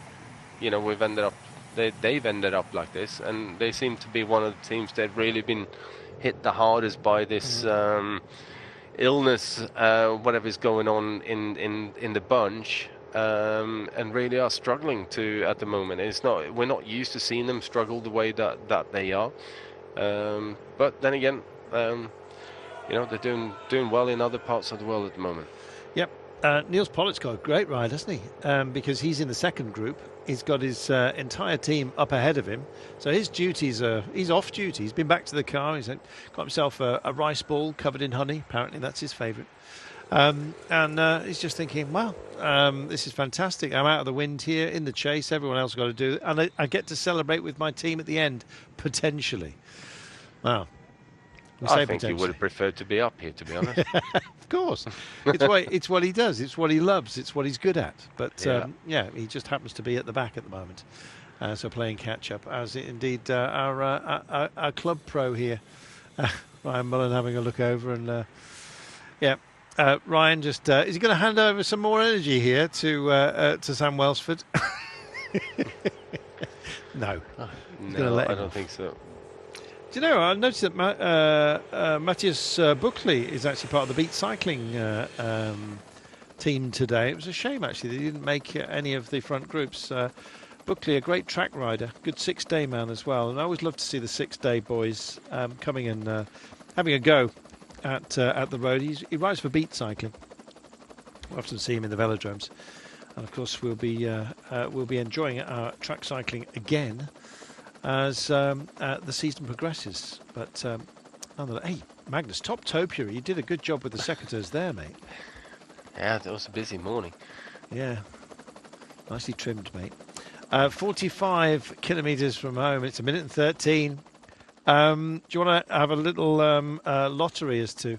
Speaker 3: we've ended up they've ended up like this, and they seem to be one of the teams that have really been hit the hardest by this. Illness, whatever's going on in the bunch, and really are struggling at the moment. We're not used to seeing them struggle the way that they are. But then again, they're doing well in other parts of the world at the moment. Yep.
Speaker 1: Niels Pollitt's got a great ride, hasn't he? Because he's in the second group. He's got his entire team up ahead of him. So his duties he's off duty. He's been back to the car. He's got himself a rice ball covered in honey. Apparently that's his favourite. And he's just thinking, wow, this is fantastic. I'm out of the wind here in the chase. Everyone else got to do it. And I get to celebrate with my team at the end, potentially. Wow.
Speaker 3: I think he would have preferred to be up here, to be honest.
Speaker 1: Of course. It's what he does. It's what he loves. It's what he's good at. But, he just happens to be at the back at the moment. So playing catch-up, as indeed our club pro here, Ryan Mullen, having a look over. And, Ryan just... is he going to hand over some more energy here to Sam Welsford? No.
Speaker 3: No, I don't think so.
Speaker 1: Do you know, I noticed that Matthias Buckley is actually part of the Beat Cycling team today. It was a shame, actually, they didn't make any of the front groups. Buckley, a great track rider, good six-day man as well. And I always love to see the six-day boys coming and having a go at the road. He rides for Beat Cycling. We often see him in the velodromes. And, of course, we'll be enjoying our track cycling again as the season progresses. But hey, Magnus, top topiary, you did a good job with the secateurs there, mate.
Speaker 3: Yeah, that was a busy morning.
Speaker 1: Yeah, nicely trimmed, mate. 45 kilometres from home. It's 1:13. Do you want to have a little lottery as to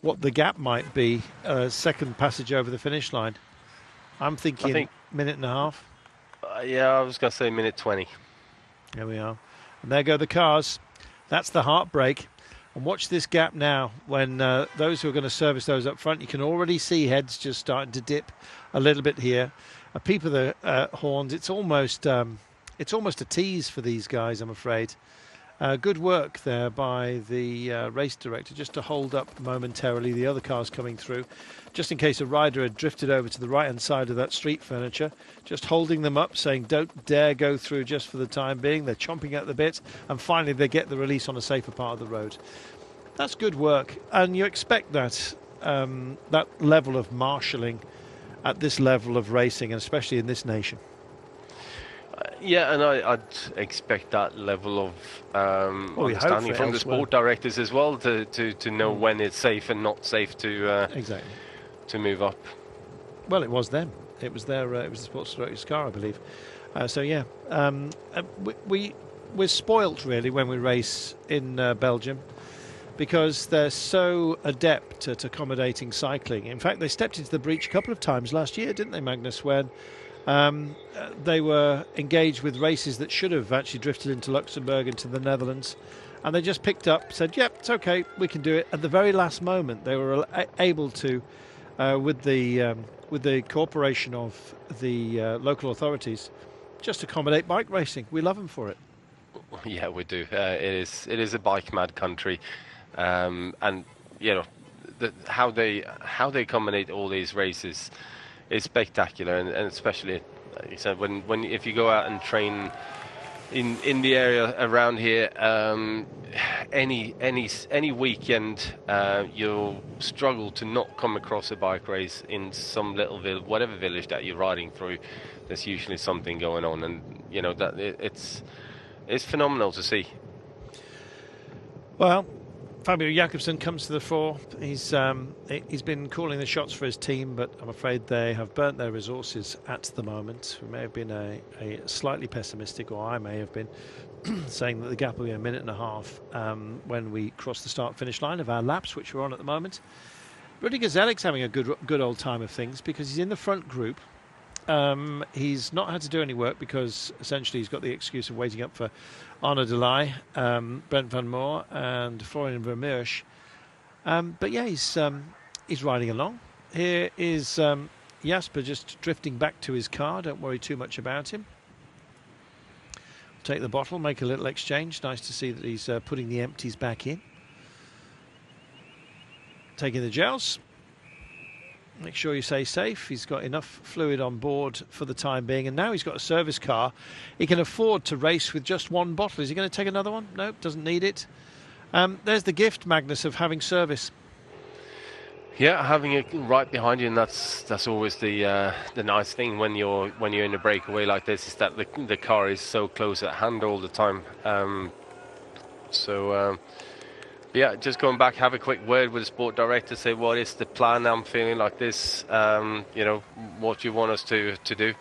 Speaker 1: what the gap might be? Second passage over the finish line. I think minute and a half.
Speaker 3: I was going to say minute 20.
Speaker 1: There we are. And there go the cars. That's the heartbreak. And watch this gap now when those who are going to service those up front, you can already see heads just starting to dip a little bit here. A peep of the horns. It's almost a tease for these guys, I'm afraid. Good work there by the race director just to hold up momentarily the other cars coming through, just in case a rider had drifted over to the right-hand side of that street furniture, just holding them up, saying don't dare go through just for the time being. They're chomping at the bit, and finally they get the release on a safer part of the road. That's good work, and you expect that level of marshalling at this level of racing, and especially in this nation.
Speaker 3: Yeah, and I'd expect that level of understanding from the sport directors as well to know when it's safe and not safe to
Speaker 1: exactly
Speaker 3: to move up.
Speaker 1: Well, it was them. It was their. It was the sports director's car, I believe. We're spoilt really when we race in Belgium, because they're so adept at accommodating cycling. In fact, they stepped into the breach a couple of times last year, didn't they, Magnus, when They were engaged with races that should have actually drifted into Luxembourg, into the Netherlands, and they just picked up, said, "Yep, it's okay, we can do it." At the very last moment, they were able to, with the cooperation of the local authorities, just accommodate bike racing. We love them for it.
Speaker 3: Yeah, we do. It is a bike mad country, and you know, how they accommodate all these races is spectacular, and especially, like you said, when if you go out and train in the area around here, any weekend, you'll struggle to not come across a bike race in some little whatever village that you're riding through. There's usually something going on, and you know that it's phenomenal to see.
Speaker 1: Well, Fabio Jakobsen comes to the fore. He's been calling the shots for his team, but I'm afraid they have burnt their resources at the moment. We may have been a slightly pessimistic, or I may have been, saying that the gap will be a minute and a half when we cross the start-finish line of our laps, which we're on at the moment. Rudy Gazelik's having a good old time of things because he's in the front group. He's not had to do any work because essentially he's got the excuse of waiting up for Arnaud Delay, Brent Van Moor and Florian Vermeersch. But yeah, he's riding along. Here is Jasper just drifting back to his car. Don't worry too much about him. Take the bottle, make a little exchange. Nice to see that he's putting the empties back in. Taking the gels. Make sure you stay safe. He's got enough fluid on board for the time being, and now he's got a service car. He can afford to race with just one bottle. Is he going to take another one? Nope, doesn't need it. There's the gift, Magnus, of having service.
Speaker 3: Yeah, having it right behind you, and that's always the nice thing when you're in a breakaway like this, is that the car is so close at hand all the time. Yeah, just going back, have a quick word with the sport director, say what is the plan. I'm feeling like this. You know, what do you want us to do?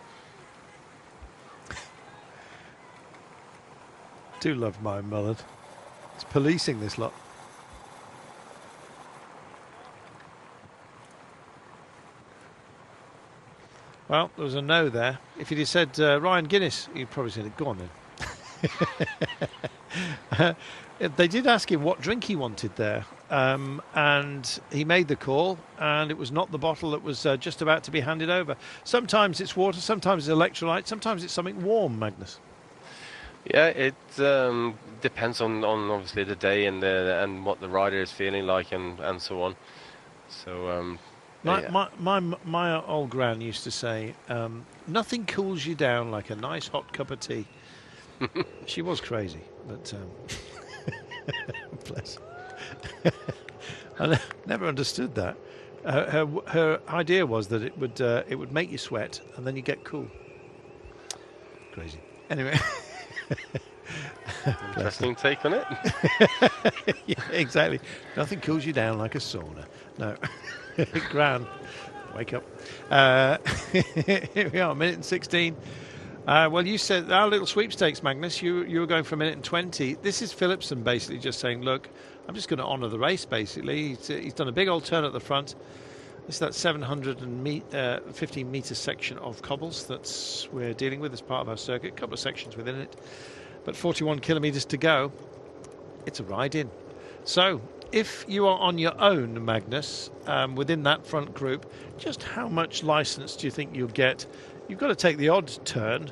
Speaker 1: Do love my mullet. It's policing this lot. Well, there was a no there. If he'd have said Ryan Guinness, he'd probably said, "Go on then." They did ask him what drink he wanted there, and he made the call, and it was not the bottle that was just about to be handed over. Sometimes it's water, sometimes it's electrolyte, sometimes it's something warm, Magnus.
Speaker 3: Yeah, it depends on obviously the day and what the rider is feeling like and so on. So
Speaker 1: my old gran used to say, nothing cools you down like a nice hot cup of tea. She was crazy, but bless. I never understood that. Her idea was that it would make you sweat and then you get cool. Crazy. Anyway.
Speaker 3: Interesting take on it.
Speaker 1: Yeah, exactly. Nothing cools you down like a sauna. No. Gran, wake up. Here we are, 1:16. Well, you said our little sweepstakes, Magnus. You were going for 1:20. This is Philipsen basically just saying, look, I'm just going to honour the race. Basically, he's done a big old turn at the front. This is that 715 metre section of cobbles that we're dealing with as part of our circuit. A couple of sections within it, but 41 kilometres to go. It's a ride in. So, if you are on your own, Magnus, within that front group, just how much licence do you think you'll get? You've got to take the odd turn,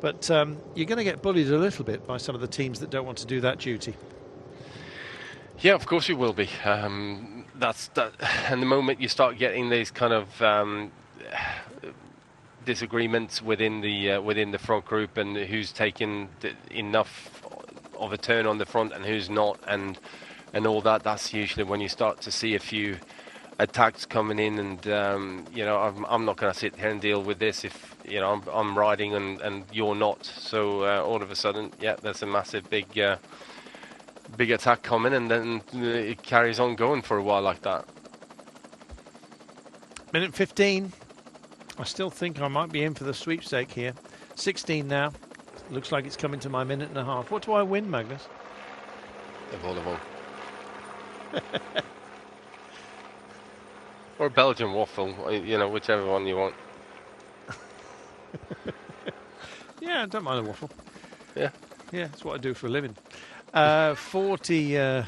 Speaker 1: but you're going to get bullied a little bit by some of the teams that don't want to do that duty.
Speaker 3: Yeah, of course you will be. That's that. And the moment you start getting these kind of disagreements within the front group, and who's taking enough of a turn on the front and who's not, and all that, that's usually when you start to see a few attacks coming in. And you know, I'm not going to sit here and deal with this if I'm riding and you're not. So all of a sudden, yeah, there's a massive big attack coming, and then it carries on going for a while like that. 1:15.
Speaker 1: I still think I might be in for the sweepstake here. 16 now. Looks like it's coming to my 1.5 minutes. What do I win, Magnus?
Speaker 3: The vol. Or Belgian waffle, whichever one you want.
Speaker 1: Yeah, I don't mind a waffle.
Speaker 3: Yeah.
Speaker 1: Yeah, that's what I do for a living. 40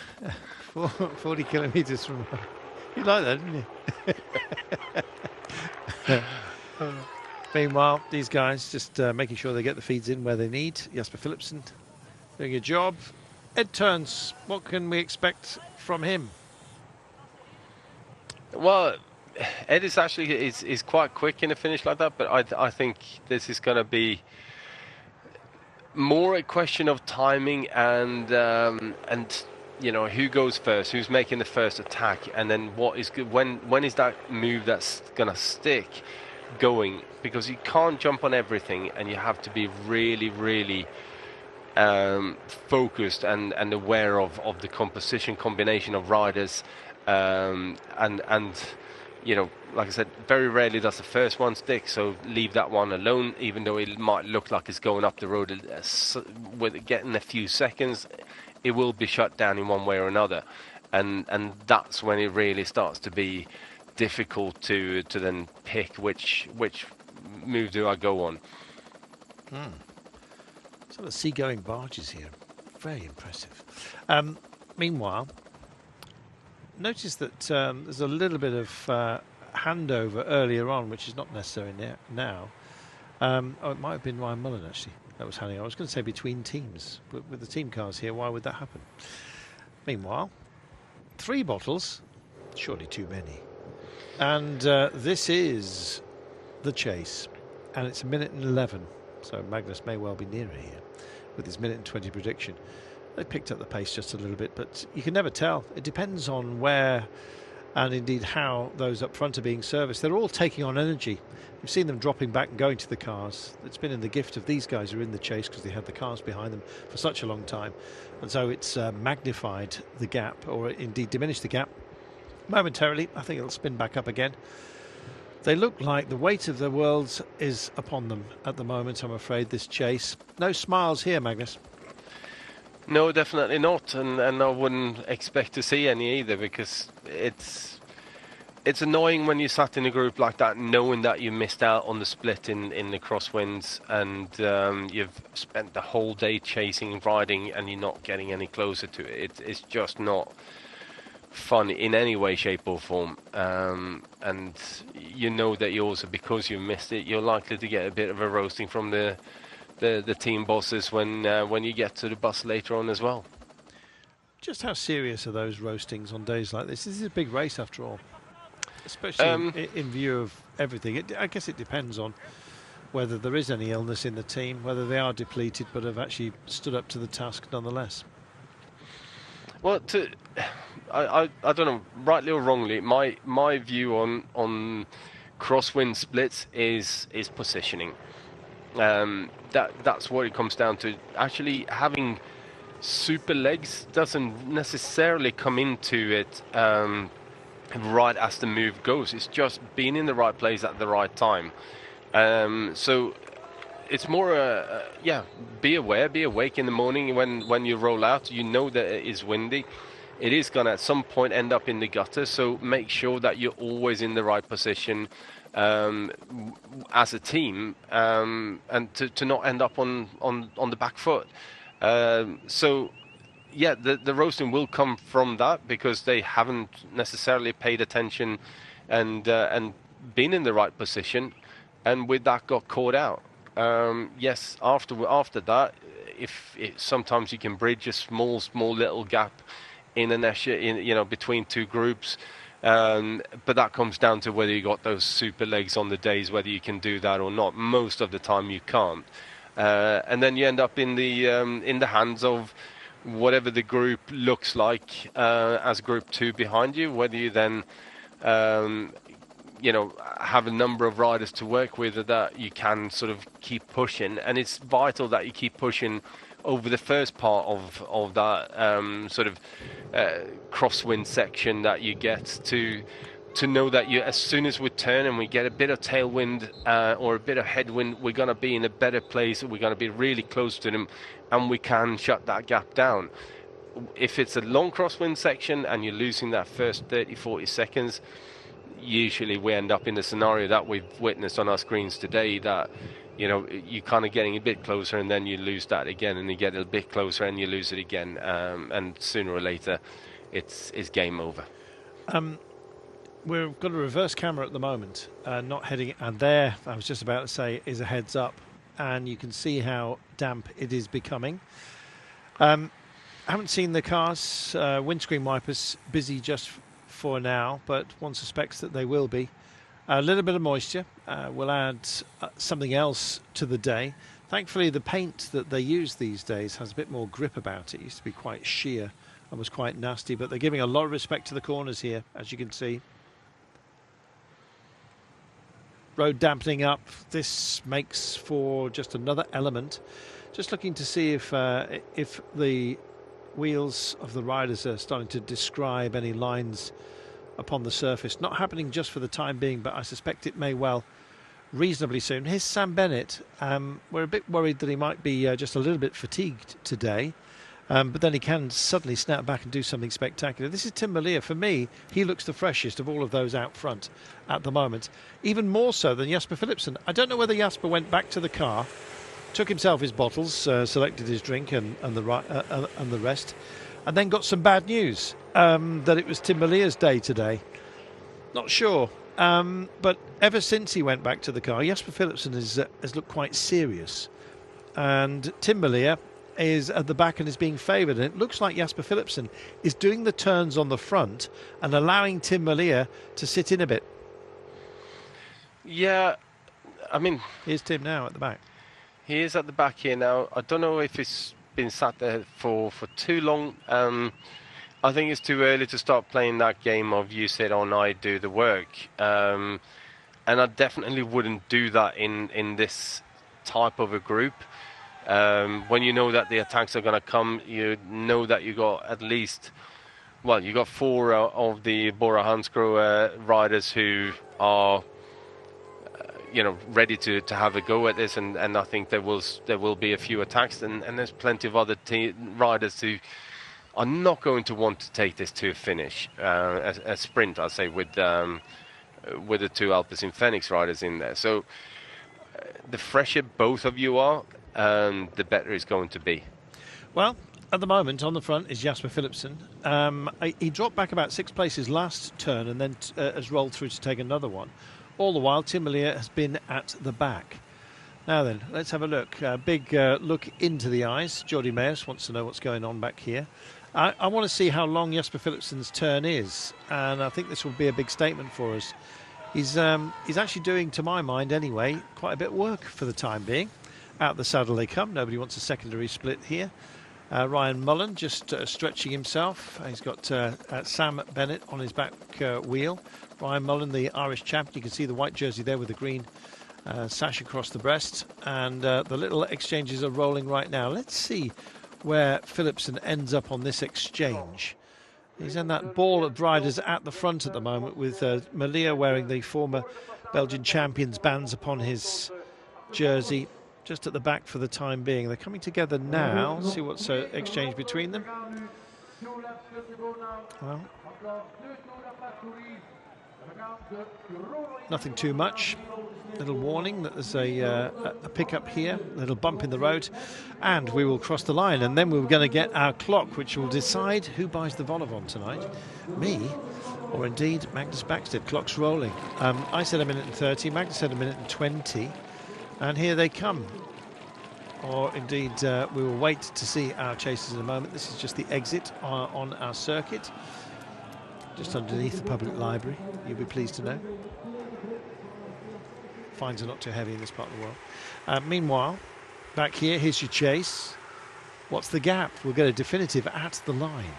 Speaker 1: kilometres from home. You like that, didn't you? Meanwhile, these guys just making sure they get the feeds in where they need. Jasper Philipsen doing a job. Ed Turns, what can we expect from him?
Speaker 3: Well, Ed is actually is quite quick in a finish like that, but I think this is going to be more a question of timing and who goes first, who's making the first attack, and then what is good, when is that move that's going to stick going, because you can't jump on everything and you have to be really focused and aware of the combination of riders, and like I said, very rarely does the first one stick, so leave that one alone, even though it might look like it's going up the road with getting a few seconds. It will be shut down in one way or another, and that's when it really starts to be difficult to then pick which move do I go on.
Speaker 1: Some of the seagoing barges here, very impressive. Meanwhile, notice that there's a little bit of handover earlier on, which is not necessary now. It might have been Ryan Mullen actually that was handing. I was going to say between teams, but with the team cars here, why would that happen? Meanwhile, 3 bottles, surely too many. And this is the chase, and it's 1:11, so Magnus may well be nearer here with his 1:20 prediction. They picked up the pace just a little bit, but you can never tell. It depends on where and indeed how those up front are being serviced. They're all taking on energy. You've seen them dropping back and going to the cars. It's been in the gift of these guys who are in the chase because they had the cars behind them for such a long time. And so it's magnified the gap, or indeed diminished the gap momentarily. I think it'll spin back up again. They look like the weight of the world is upon them at the moment, I'm afraid, this chase. No smiles here, Magnus.
Speaker 3: No, definitely not, and I wouldn't expect to see any either, because it's annoying when you sat in a group like that, knowing that you missed out on the split in the crosswinds, and you've spent the whole day chasing, riding, and you're not getting any closer to it. It's just not fun in any way, shape or form, and you know that you also, because you missed it, you're likely to get a bit of a roasting from the team bosses when you get to the bus later on as well.
Speaker 1: Just how serious are those roastings on days like this? This is a big race after all, especially in view of everything. I guess it depends on whether there is any illness in the team, whether they are depleted but have actually stood up to the task nonetheless.
Speaker 3: Well, I don't know, rightly or wrongly, my view on crosswind splits is positioning. That's what it comes down to. Actually, having super legs doesn't necessarily come into it right as the move goes. It's just being in the right place at the right time. So it's more be aware, be awake in the morning when you roll out. You know that it is windy. It is going to at some point end up in the gutter, so make sure that you're always in the right position as a team, and to not end up on the back foot. So yeah, the roasting will come from that, because they haven't necessarily paid attention and been in the right position, and with that got caught out. Yes, after that, if sometimes you can bridge a small little gap in an issue, between two groups. But that comes down to whether you got those super legs on the days, whether you can do that or not. Most of the time you can't, and then you end up in the hands of whatever the group looks like as group 2 behind you. Whether you then have a number of riders to work with that you can sort of keep pushing, and it's vital that you keep pushing over the first part of that sort of crosswind section that you get to know that as soon as we turn and we get a bit of tailwind or a bit of headwind, we're going to be in a better place, we're going to be really close to them, and we can shut that gap down. If it's a long crosswind section and you're losing that first 30-40 seconds, usually we end up in the scenario that we've witnessed on our screens today, that you kind of getting a bit closer and then you lose that again, and you get a bit closer and you lose it again, and sooner or later it's game over.
Speaker 1: We've got a reverse camera at the moment, not heading, and there, I was just about to say, is a heads up, and you can see how damp it is becoming. I haven't seen the car's windscreen wipers busy just for now, but one suspects that they will be. A little bit of moisture will add something else to the day. Thankfully, the paint that they use these days has a bit more grip about it. It used to be quite sheer and was quite nasty, but they're giving a lot of respect to the corners here, as you can see. Road dampening up. This makes for just another element. Just looking to see if the wheels of the riders are starting to describe any lines upon the surface. Not happening just for the time being, but I suspect it may well reasonably soon. Here's Sam Bennett. We're a bit worried that he might be just a little bit fatigued today, but then he can suddenly snap back and do something spectacular. This is Tim Malia. For me, he looks the freshest of all of those out front at the moment, even more so than Jasper Philipsen. I don't know whether Jasper went back to the car, took himself his bottles, selected his drink and the rest, and then got some bad news that it was Tim Malia's day today. Not sure. But ever since he went back to the car, Jasper Philipsen has looked quite serious. And Tim Malia is at the back and is being favoured. And it looks like Jasper Philipsen is doing the turns on the front and allowing Tim Malia to sit in a bit.
Speaker 3: Yeah, I mean...
Speaker 1: Here's Tim now at the back.
Speaker 3: He is at the back here now. I don't know if it's been sat there for too long. I think it's too early to start playing that game of you sit on, I do the work. And I definitely wouldn't do that in this type of a group. When you know that the attacks are going to come, you know that you got at least, well, you got 4 of the Bora Hansgrohe riders who are, ready to have a go at this, and I think there will be a few attacks, and there's plenty of other riders who are not going to want to take this to a finish, a sprint, I'd say, with the 2 Alpecin Fenix riders in there. So the fresher both of you are, the better it's going to be.
Speaker 1: Well, at the moment, on the front is Jasper Philipsen. He dropped back about 6 places last turn and then has rolled through to take another one. All the while, Tim Malia has been at the back. Now then, let's have a look. Big look into the eyes. Jordi Meus wants to know what's going on back here. I want to see how long Jasper Philipsen's turn is, and I think this will be a big statement for us. He's actually doing, to my mind anyway, quite a bit of work for the time being. Out the saddle they come. Nobody wants a secondary split here. Ryan Mullen just stretching himself. He's got Sam Bennett on his back wheel. Ryan Mullen, the Irish champion. You can see the white jersey there with the green sash across the breast. And the little exchanges are rolling right now. Let's see where Philipsen ends up on this exchange. He's in that ball of riders at the front at the moment, with Malia wearing the former Belgian champions bands upon his jersey, just at the back for the time being. They're coming together now. See what's exchanged between them. Well, nothing too much. Little warning that there's a pickup here, a little bump in the road, and we will cross the line, and then we're going to get our clock, which will decide who buys the Volivon tonight, me or indeed Magnus Backstedt. Clock's rolling. I said 1:30, Magnus said 1:20, and here they come. Or indeed, we will wait to see our chasers in a moment. This is just the exit on our circuit, just underneath the public library, you'll be pleased to know. Fines are not too heavy in this part of the world. Meanwhile, back here, here's your chase. What's the gap? We'll get a definitive at the line.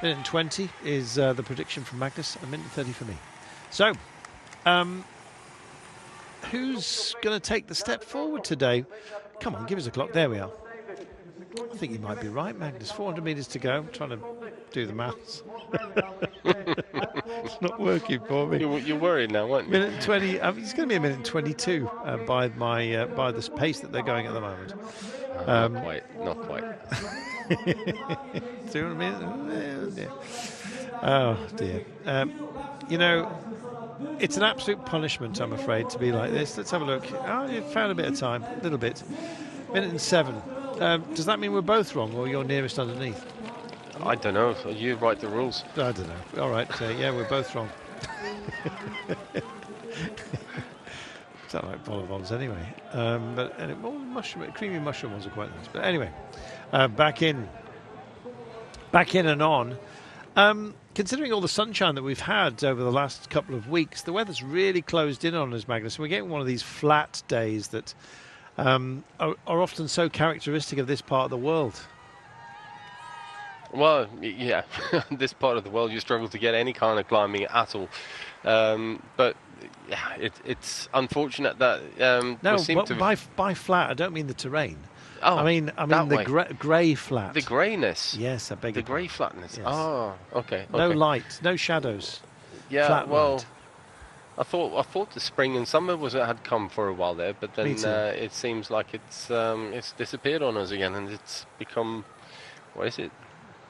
Speaker 1: 1:20 is the prediction from Magnus, 1:30 for me. So, who's going to take the step forward today? Come on, give us a clock. There we are. I think you might be right, Magnus. 400 metres to go. I'm trying to do the maths. It's not working for me.
Speaker 3: You're worried now, aren't you?
Speaker 1: 1:20. It's going to be 1:22 by this pace that they're going at the moment.
Speaker 3: Not quite.
Speaker 1: 200 minutes. Oh dear. You know, it's an absolute punishment, I'm afraid, to be like this. Let's have a look. Oh, you found a bit of time, a little bit. Minute and 7. Does that mean we're both wrong, or you're nearest underneath?
Speaker 3: I don't know. You write the rules.
Speaker 1: I don't know. All right. Yeah, we're both wrong. Sound like vol au vents anyway. But anyway, well, creamy mushroom ones are quite nice. But anyway, back in and on. Considering all the sunshine that we've had over the last couple of weeks, the weather's really closed in on us, Magnus. We're getting one of these flat days that are often so characteristic of this part of the world.
Speaker 3: Well, yeah, this part of the world you struggle to get any kind of climbing at all. But yeah, it's unfortunate that
Speaker 1: no,
Speaker 3: we seem to
Speaker 1: by flat I don't mean the terrain.
Speaker 3: Oh,
Speaker 1: I mean the grey flat.
Speaker 3: The greyness.
Speaker 1: Yes, I beg
Speaker 3: the
Speaker 1: your
Speaker 3: grey
Speaker 1: pardon.
Speaker 3: flatness.
Speaker 1: Yes.
Speaker 3: Oh, okay.
Speaker 1: No light, no shadows.
Speaker 3: Yeah.
Speaker 1: Flat
Speaker 3: well,
Speaker 1: light.
Speaker 3: I thought the spring and summer had come for a while there, but then it seems like it's disappeared on us again, and it's become, what is it?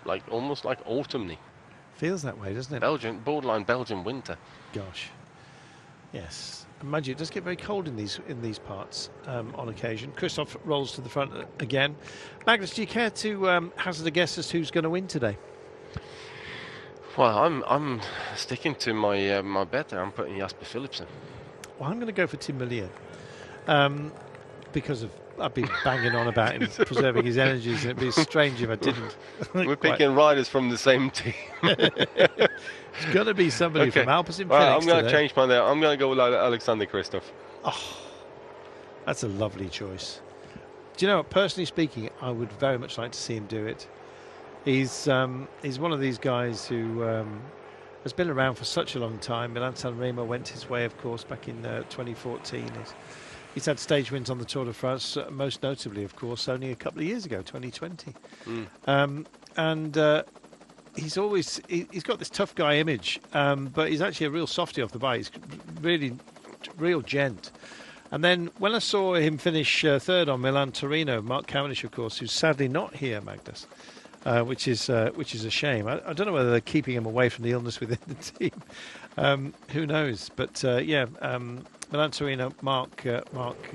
Speaker 3: Like almost like autumny.
Speaker 1: Feels that way, doesn't it?
Speaker 3: Borderline Belgian winter.
Speaker 1: Gosh. Yes. Mind you, it does get very cold in these parts on occasion. Christoph rolls to the front again. Magnus, do you care to hazard a guess as to who's going to win today?
Speaker 3: Well, I'm sticking to my my bet there. I'm putting Jasper Philipsen.
Speaker 1: Well, I'm going to go for Tim Merlier because I've been banging on about him preserving his energies, and it'd be strange if I didn't.
Speaker 3: We're picking riders from the same team.
Speaker 1: It's going to be somebody from Alpecin
Speaker 3: Well,
Speaker 1: Phoenix
Speaker 3: I'm going to
Speaker 1: today.
Speaker 3: change mine there. I'm going to go with Alexander Kristoff.
Speaker 1: Oh, that's a lovely choice. Do you know what? Personally speaking, I would very much like to see him do it. He's one of these guys who has been around for such a long time. Milan-San Remo went his way, of course, back in 2014. He's had stage wins on the Tour de France, most notably, of course, only a couple of years ago, 2020. He's got this tough guy image, but he's actually a real softy off the bike. He's really real gent. And then when I saw him finish third on Milan-Torino, Mark Cavendish, of course, who's sadly not here, Magnus, which is a shame. I don't know whether they're keeping him away from the illness within the team. Who knows? But Milan-Torino, Mark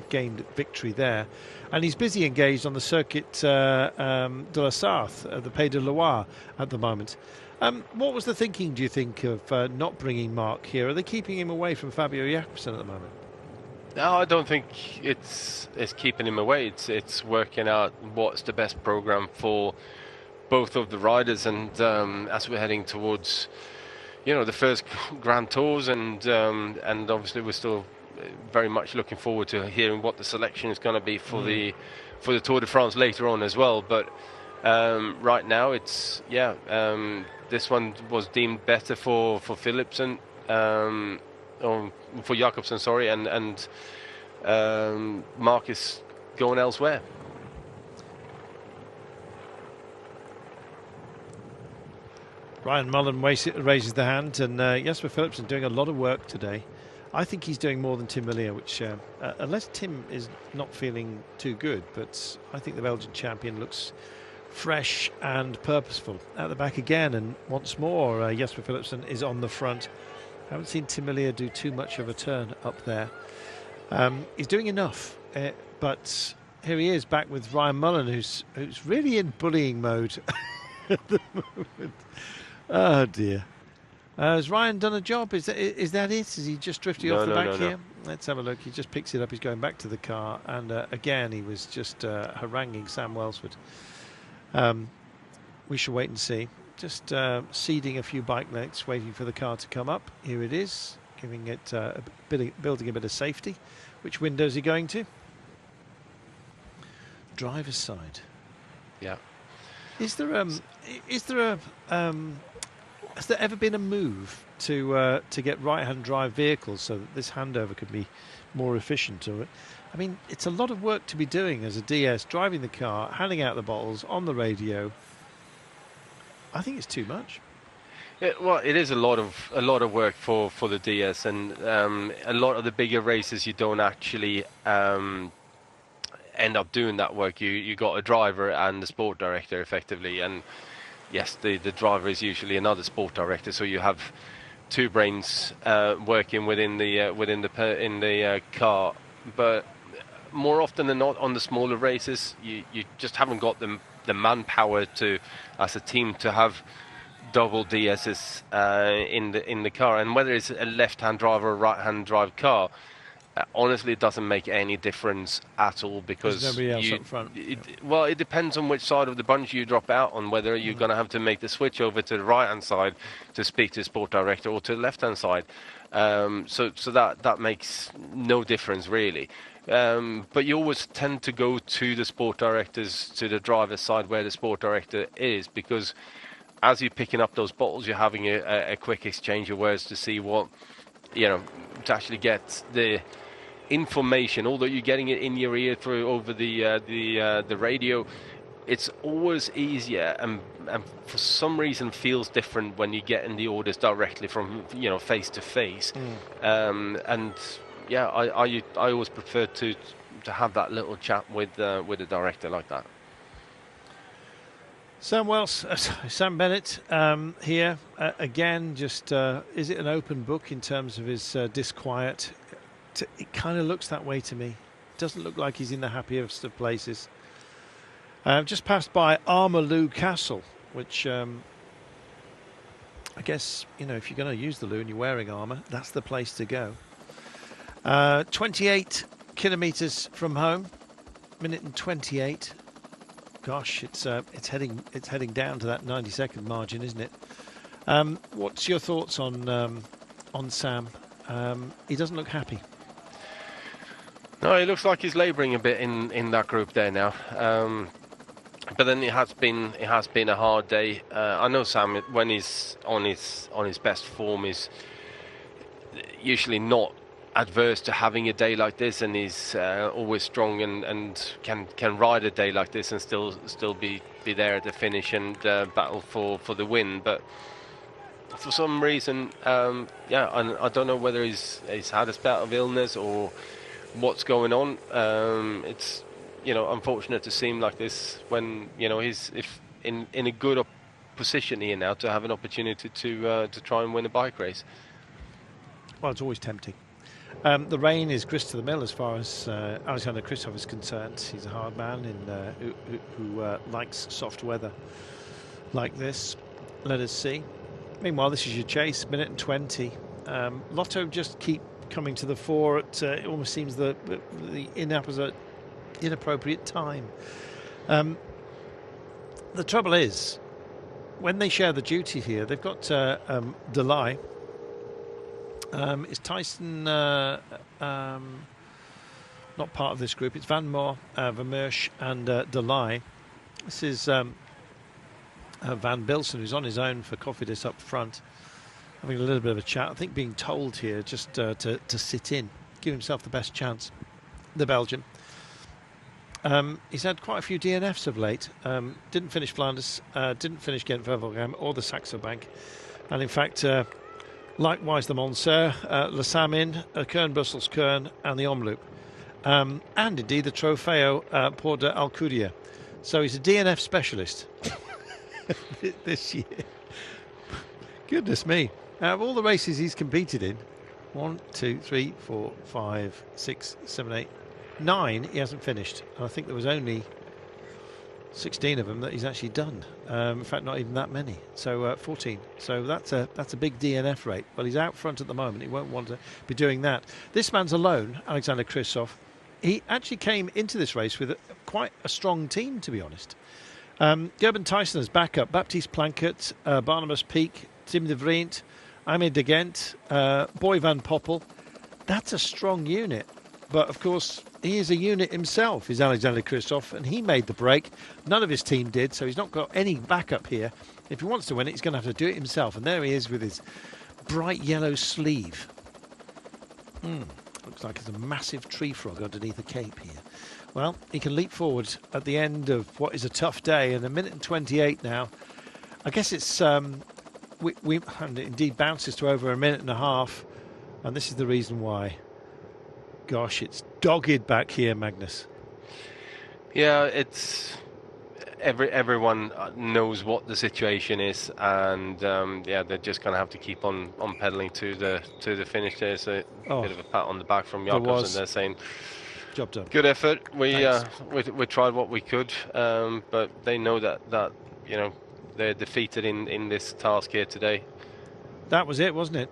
Speaker 1: gained victory there, and he's busy engaged on the circuit de la Sarthe, the Pays de Loire at the moment. What was the thinking, do you think, of not bringing Mark here? Are they keeping him away from Fabio Jakobsen at the moment?
Speaker 3: No, I don't think it's keeping him away. It's working out what's the best program for both of the riders, and as we're heading towards, the first Grand Tours, and obviously we're still very much looking forward to hearing what the selection is going to be for the Tour de France later on as well. But right now, it's this one was deemed better for Philipsen, or for Jakobsen, sorry, and Mark is going elsewhere.
Speaker 1: Ryan Mullen raises the hand, and Jasper Philipsen doing a lot of work today. I think he's doing more than Tim Merlier, which, unless Tim is not feeling too good, but I think the Belgian champion looks fresh and purposeful. At the back again, and once more, Jasper Philipsen is on the front. I haven't seen Tim Merlier do too much of a turn up there. He's doing enough, but here he is back with Ryan Mullen, who's really in bullying mode at the moment. Oh dear. Has Ryan done a job? Is that it? Is he just drifting off the back here? Let's have a look. He just picks it up. He's going back to the car, and again he was just haranguing Sam Welsford. We shall wait and see. Just seeding a few bike lengths, waiting for the car to come up. Here it is, giving it building a bit of safety. Which window is he going to? Driver's side.
Speaker 3: Yeah.
Speaker 1: Has there ever been a move to get right-hand drive vehicles so that this handover could be more efficient? Or, I mean, it's a lot of work to be doing as a DS, driving the car, handing out the bottles on the radio. I think it's too much.
Speaker 3: Well, it is a lot of work for the DS, and a lot of the bigger races you don't actually end up doing that work. You got a driver and the sport director effectively, and yes, the driver is usually another sport director, so you have two brains working within the car. But more often than not, on the smaller races, you just haven't got the manpower to, as a team, to have double DSs in the car. And whether it's a left-hand drive or a right-hand drive car, honestly, it doesn't make any difference at all, because
Speaker 1: there's nobody else up front.
Speaker 3: Well, it depends on which side of the bunch you drop out on, whether you're going to have to make the switch over to the right-hand side to speak to the sport director, or to the left-hand side. So that makes no difference really. But you always tend to go to the sport directors, to the driver's side where the sport director is, because as you're picking up those bottles, you're having a quick exchange of words to see what, to actually get the information. Although you're getting it in your ear through over the radio, it's always easier, and for some reason feels different when you get in the orders directly from face to face. And yeah, I always prefer to have that little chat with a director like that.
Speaker 1: Sam Bennett here again. Just is it an open book in terms of his disquiet? It kind of looks that way to me. Doesn't look like he's in the happiest of places. Just passed by Armaloo Castle, which I guess, if you're going to use the loo and you're wearing armour, that's the place to go. 28 kilometres from home, minute and 28. Gosh, it's heading down to that 90-second margin, isn't it? What's your thoughts on Sam? He doesn't look happy.
Speaker 3: No, it looks like he's labouring a bit in that group there now. But then it has been a hard day. I know Sam, when he's on his best form, is usually not adverse to having a day like this, and he's always strong and can ride a day like this and still be there at the finish and battle for the win. But for some reason, and I don't know whether he's had a bout of illness or what's going on. It's unfortunate to seem like this when he's in a good position here now to have an opportunity to try and win a bike race.
Speaker 1: Well, it's always tempting. The rain is grist to the mill as far as Alexander Kristoff is concerned. He's a hard man who likes soft weather like this. Let us see. Meanwhile, this is your chase, minute and 20. Lotto just keep coming to the fore at it almost seems the inappropriate time. The trouble is, when they share the duty here, they've got Delay. Is Tyson not part of this group? It's Van Moor, Vermeersch and Delay. This is Van Bilsen, who's on his own for Cofidis up front, having a little bit of a chat. I think being told here just to sit in, give himself the best chance, the Belgian. He's had quite a few DNFs of late. Didn't finish Flanders, didn't finish Ghent-Wevelgem or the Saxo Bank. And in fact, likewise the Montseur, Le Samin, Kern-Brussels-Kern and the Omloop. And indeed the Trofeo Port de Alcudia. So he's a DNF specialist this year. Goodness me. Out of all the races he's competed in, 1, 2, 3, 4, 5, 6, 7, 8, 9 he hasn't finished. And I think there was only 16 of them that he's actually done. In fact, not even that many. So 14. So that's a big DNF rate. Well, he's out front at the moment. He won't want to be doing that. This man's alone, Alexander Kristoff. He actually came into this race with quite a strong team, to be honest. Gerben Tyson as backup, Baptiste Plankett, Barnabas Peak, Tim de Vriend, Ahmed de Ghent, Boy van Poppel. That's a strong unit. But, of course, he is a unit himself, is Alexander Kristoff, and he made the break. None of his team did, so he's not got any backup here. If he wants to win it, he's going to have to do it himself. And there he is with his bright yellow sleeve. Looks like there's a massive tree frog underneath a cape here. Well, he can leap forward at the end of what is a tough day, and a minute and 28 now. I guess it's... and it indeed bounces to over a minute and a half, and this is the reason why. Gosh, it's dogged back here, Magnus.
Speaker 3: Yeah, it's everyone knows what the situation is, and yeah, they're just going to have to keep on pedaling to the finish. There's a bit of a pat on the back from Jakobsen. They're saying,
Speaker 1: "Job done.
Speaker 3: Good effort. We tried what we could, but they know that you know they're defeated in this task here today."
Speaker 1: That was it, wasn't it?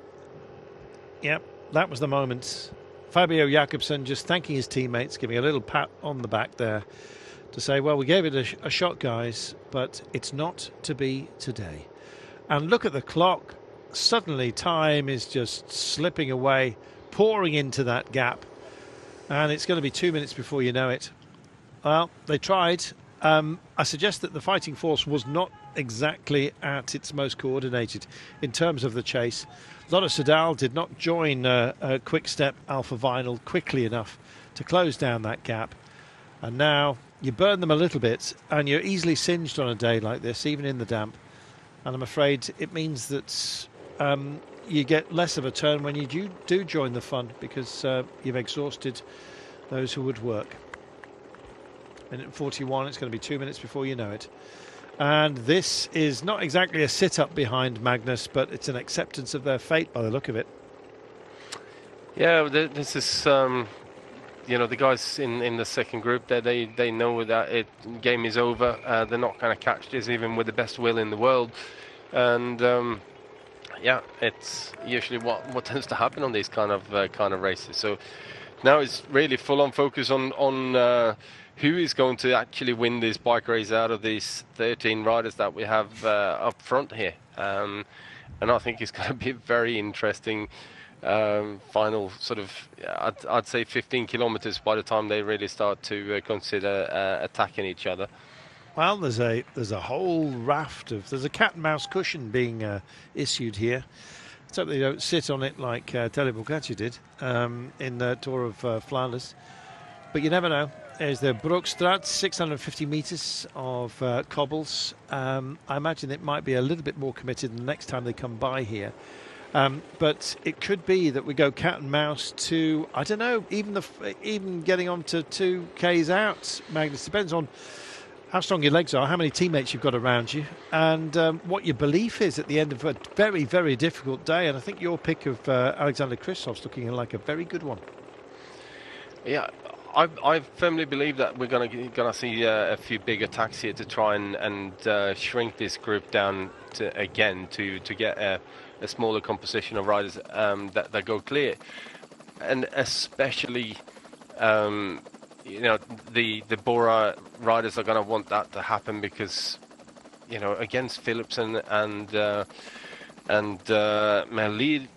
Speaker 1: Yep, that was the moment. Fabio Jakobsen just thanking his teammates, giving a little pat on the back there to say, well, we gave it a shot, guys, but it's not to be today. And look at the clock. Suddenly time is just slipping away, pouring into that gap. And it's going to be 2 minutes before you know it. Well, they tried. I suggest that the fighting force was not exactly at its most coordinated in terms of the chase. Lotto Soudal did not join Quick Step Alpha Vinyl quickly enough to close down that gap. And now you burn them a little bit, and you're easily singed on a day like this, even in the damp. And I'm afraid it means that you get less of a turn when you do join the fun, because you've exhausted those who would work. Minute 41, it's going to be 2 minutes before you know it. And this is not exactly a sit-up behind Magnus, but it's an acceptance of their fate by the look of it.
Speaker 3: Yeah, this is, you know, the guys in the second group, they know that game is over. They're not going to catch this even with the best will in the world. And yeah, it's usually what tends to happen on these kind of races. So now it's really full-on focus on who is going to actually win this bike race out of these 13 riders that we have up front here. And I think it's going to be a very interesting final sort of, I'd say 15 kilometers by the time they really start to consider attacking each other.
Speaker 1: Well, there's a whole raft of... There's a cat and mouse cushion being issued here. Let's hope they don't sit on it like Tele Bocaccia did in the Tour of Flanders. But you never know. There's the Broekstraat, 650 metres of cobbles. I imagine it might be a little bit more committed the next time they come by here. But it could be that we go cat and mouse to, I don't know, even getting on to 2Ks out, Magnus. Depends on how strong your legs are, how many teammates you've got around you, and what your belief is at the end of a very, very difficult day. And I think your pick of Alexander Kristof's looking like a very good one.
Speaker 3: Yeah, I firmly believe that we're gonna see a few big attacks here to try and shrink this group down to get a smaller composition of riders that go clear, and especially you know, the Bora riders are going to want that to happen, because you know, against Philipsen and Merlier,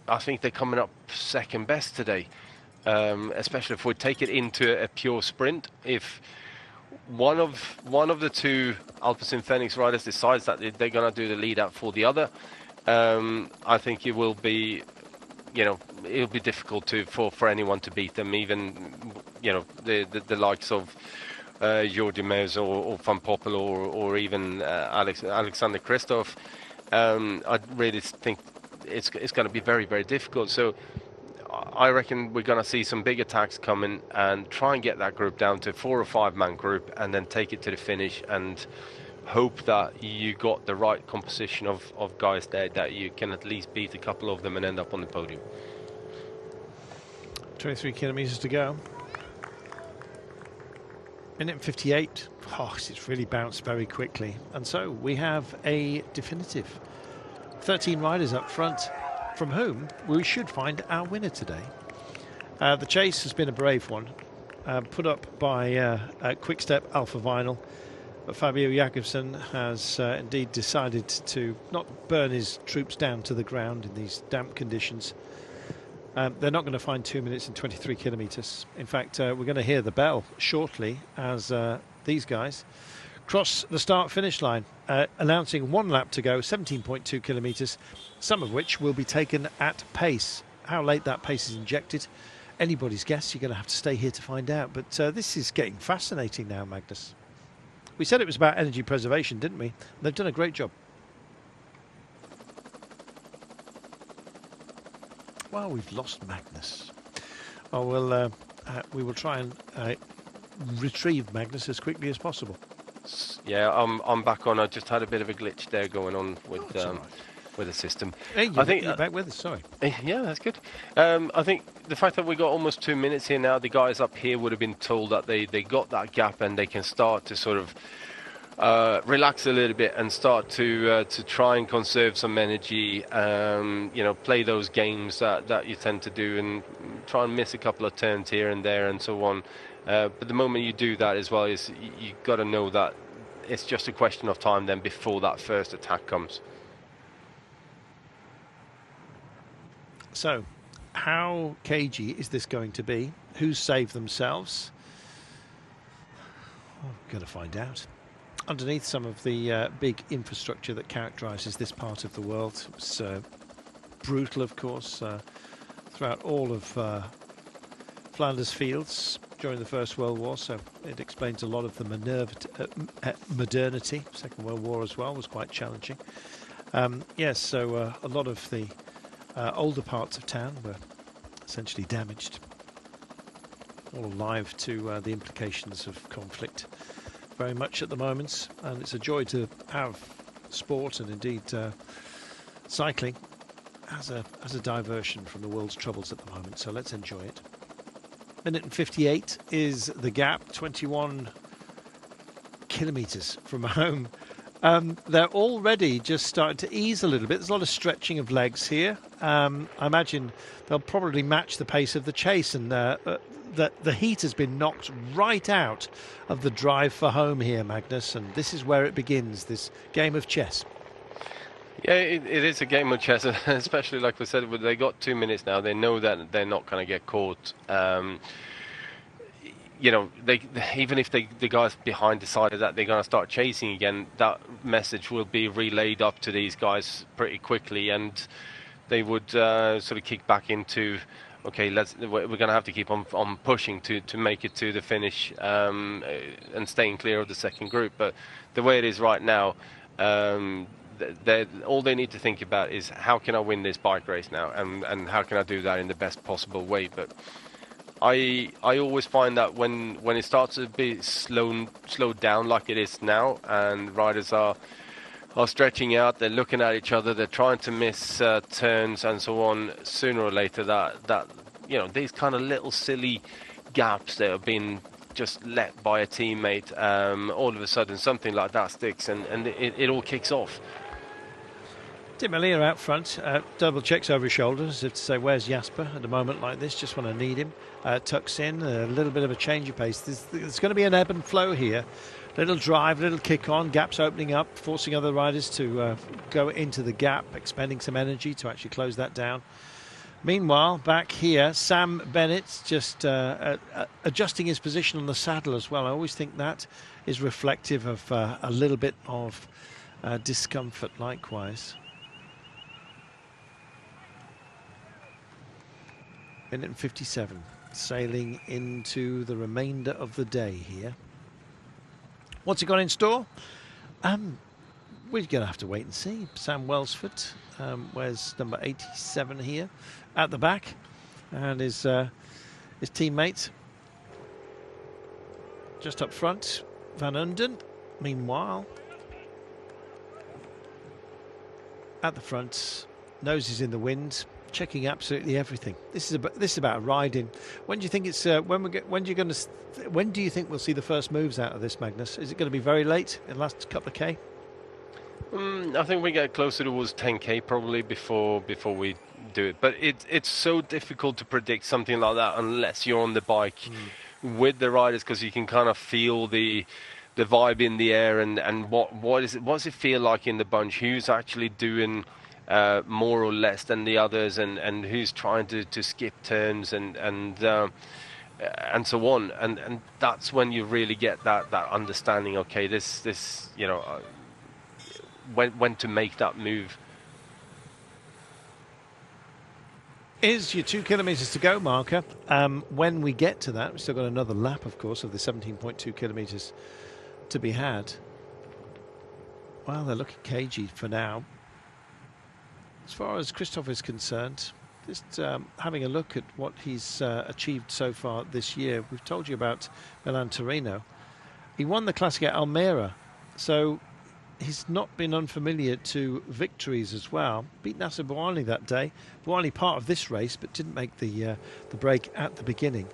Speaker 3: I think they're coming up second best today. Especially if we take it into a pure sprint. If one of the two Alpecin Phoenix riders decides that they're going to do the lead out for the other, I think it will be, you know, it'll be difficult for anyone to beat them. Even, you know, the likes of Jordi Meus or Van Poppel or even Alexander Kristoff. I really think it's going to be very, very difficult. So I reckon we're going to see some big attacks coming and try and get that group down to 4 or 5 man group, and then take it to the finish and hope that you got the right composition of guys there, that you can at least beat a couple of them and end up on the podium.
Speaker 1: 23 kilometres to go. Minute 58. Oh, it's really bounced very quickly. And so we have a definitive 13 riders up front, from whom we should find our winner today. The chase has been a brave one, put up by Quick Step Alpha Vinyl, but Fabio Jakobsen has indeed decided to not burn his troops down to the ground in these damp conditions. They're not going to find 2 minutes and 23 kilometres. In fact, we're going to hear the bell shortly as these guys cross the start-finish line, announcing 1 lap to go, 17.2 kilometres, some of which will be taken at pace. How late that pace is injected, anybody's guess. You're going to have to stay here to find out. But this is getting fascinating now, Magnus. We said it was about energy preservation, didn't we? They've done a great job. Well, we've lost Magnus. Oh, well, we will try and retrieve Magnus as quickly as possible.
Speaker 3: Yeah, I'm back on. I just had a bit of a glitch there going on with
Speaker 1: That's all right.
Speaker 3: with the system.
Speaker 1: Hey,
Speaker 3: I think
Speaker 1: you're back with us. Sorry.
Speaker 3: yeah, that's good. I think the fact that we got almost 2 minutes here now, the guys up here would have been told that they got that gap and they can start to sort of relax a little bit and start to try and conserve some energy. Play those games that you tend to do and try and miss a couple of turns here and there and so on. But the moment you do that as well, is you got to know that it's just a question of time then before that first attack comes.
Speaker 1: So, how cagey is this going to be? Who's saved themselves? Oh, we're going to find out. Underneath some of the big infrastructure that characterises this part of the world, it's brutal, of course, throughout all of Flanders Fields during the First World War, so it explains a lot of the modernity. Second World War as well was quite challenging. Yes, so a lot of the older parts of town were essentially damaged, all alive to the implications of conflict very much at the moment, and it's a joy to have sport and indeed cycling as a diversion from the world's troubles at the moment, so let's enjoy it. Minute and 58 is the gap, 21 kilometres from home. They're already just starting to ease a little bit. There's a lot of stretching of legs here. I imagine they'll probably match the pace of the chase, and the heat has been knocked right out of the drive for home here, Magnus, and this is where it begins, this game of chess.
Speaker 3: Yeah, it is a game of chess, especially like we said, they got 2 minutes now. They know that they're not going to get caught. Even if the guys behind decided that they're going to start chasing again, that message will be relayed up to these guys pretty quickly, and they would sort of kick back into, okay, we're going to have to keep on pushing to make it to the finish and staying clear of the second group. But the way it is right now, all they need to think about is how can I win this bike race now, and how can I do that in the best possible way. But I always find that when it starts to be slowed down like it is now, and riders are stretching out, they're looking at each other, they're trying to miss turns and so on, sooner or later that these kind of little silly gaps that have been just let by a teammate, all of a sudden something like that sticks and it all kicks off.
Speaker 1: Tim Elliott out front, double checks over his shoulders as if to say, where's Jasper at a moment like this, just when I need him. Tucks in, a little bit of a change of pace. There's going to be an ebb and flow here. Little drive, little kick on, gaps opening up, forcing other riders to go into the gap, expending some energy to actually close that down. Meanwhile, back here, Sam Bennett just adjusting his position on the saddle as well. I always think that is reflective of a little bit of discomfort likewise. Minute and 57, sailing into the remainder of the day here. What's he got in store? We're going to have to wait and see. Sam Welsford, where's number 87 here at the back, and his teammate just up front, Van Unden. Meanwhile, at the front, noses in the wind, checking absolutely everything. This is about riding. When do you think it's when do you think we'll see the first moves out of this, Magnus? Is it going to be very late in the last couple of K?
Speaker 3: I think we get closer towards 10K probably before we do it. But it's so difficult to predict something like that unless you're on the bike with the riders, because you can kind of feel the vibe in the air and what does it feel like in the bunch? Who's actually doing more or less than the others, and who's trying to skip turns and so on, and that's when you really get that understanding. Okay, this when to make that move.
Speaker 1: Is your 2 kilometres to go marker. When we get to that, we've still got another lap, of course, of the 17.2 kilometres to be had. Well, they're looking cagey for now. As far as Christoph is concerned, just having a look at what he's achieved so far this year, we've told you about Milan Torino. he won the Classic at Almere, so he's not been unfamiliar to victories as well. Beat Nasser Bouhanni that day. Bouhanni part of this race, but didn't make the break at the beginning.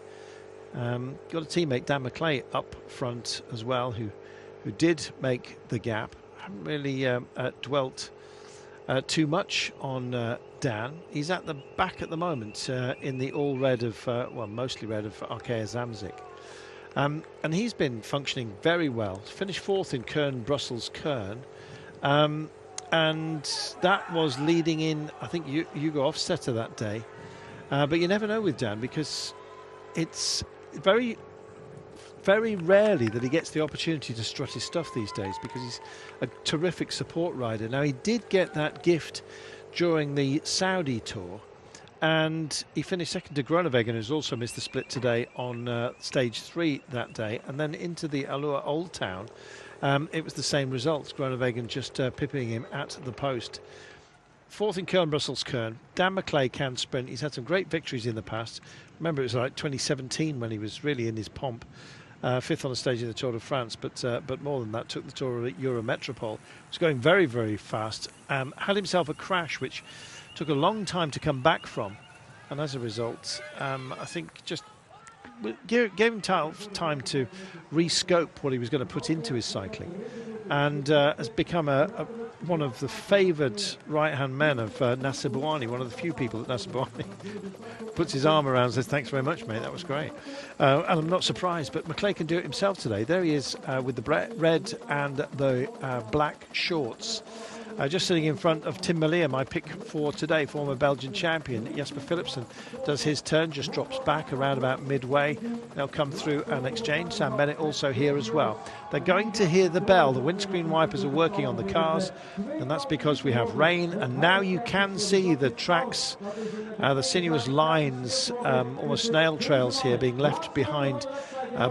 Speaker 1: Got a teammate, Dan McClay, up front as well, who did make the gap. Haven't really dwelt too much on Dan. He's at the back at the moment in the all red of, mostly red of Arkea Zamzik. And he's been functioning very well. Finished fourth in Kern, Brussels-Kern. And that was leading in, I think, Hugo Hofstetter that day. But you never know with Dan, because it's very, very rarely that he gets the opportunity to strut his stuff these days, because he's a terrific support rider. Now, he did get that gift during the Saudi tour, and he finished second to Groenewegen, who's also missed the split today on stage 3 that day, and then into the Allure Old Town. It was the same results, Groenewegen just pipping him at the post. Fourth in Kern, Brussels-Kern. Dan McClay can sprint. He's had some great victories in the past. Remember, it was like 2017 when he was really in his pomp. Fifth on the stage in the Tour de France, but more than that, took the Tour of Eurometropole. Was going very, very fast. Had himself a crash, which took a long time to come back from. And as a result, I think just gave him time to rescope what he was going to put into his cycling, and has become one of the favoured right-hand men of Nasser Bouhanni, one of the few people that Nasser Bouhanni puts his arm around and says, "Thanks very much, mate, that was great." And I'm not surprised, but McClay can do it himself today. There he is with the red and the black shorts. Just sitting in front of Tim Malia, my pick for today, former Belgian champion. Jasper Philipsen does his turn, just drops back around about midway. They'll come through an exchange. Sam Bennett also here as well. They're going to hear the bell. The windscreen wipers are working on the cars, and that's because we have rain. And now you can see the tracks, the sinuous lines, almost snail trails here being left behind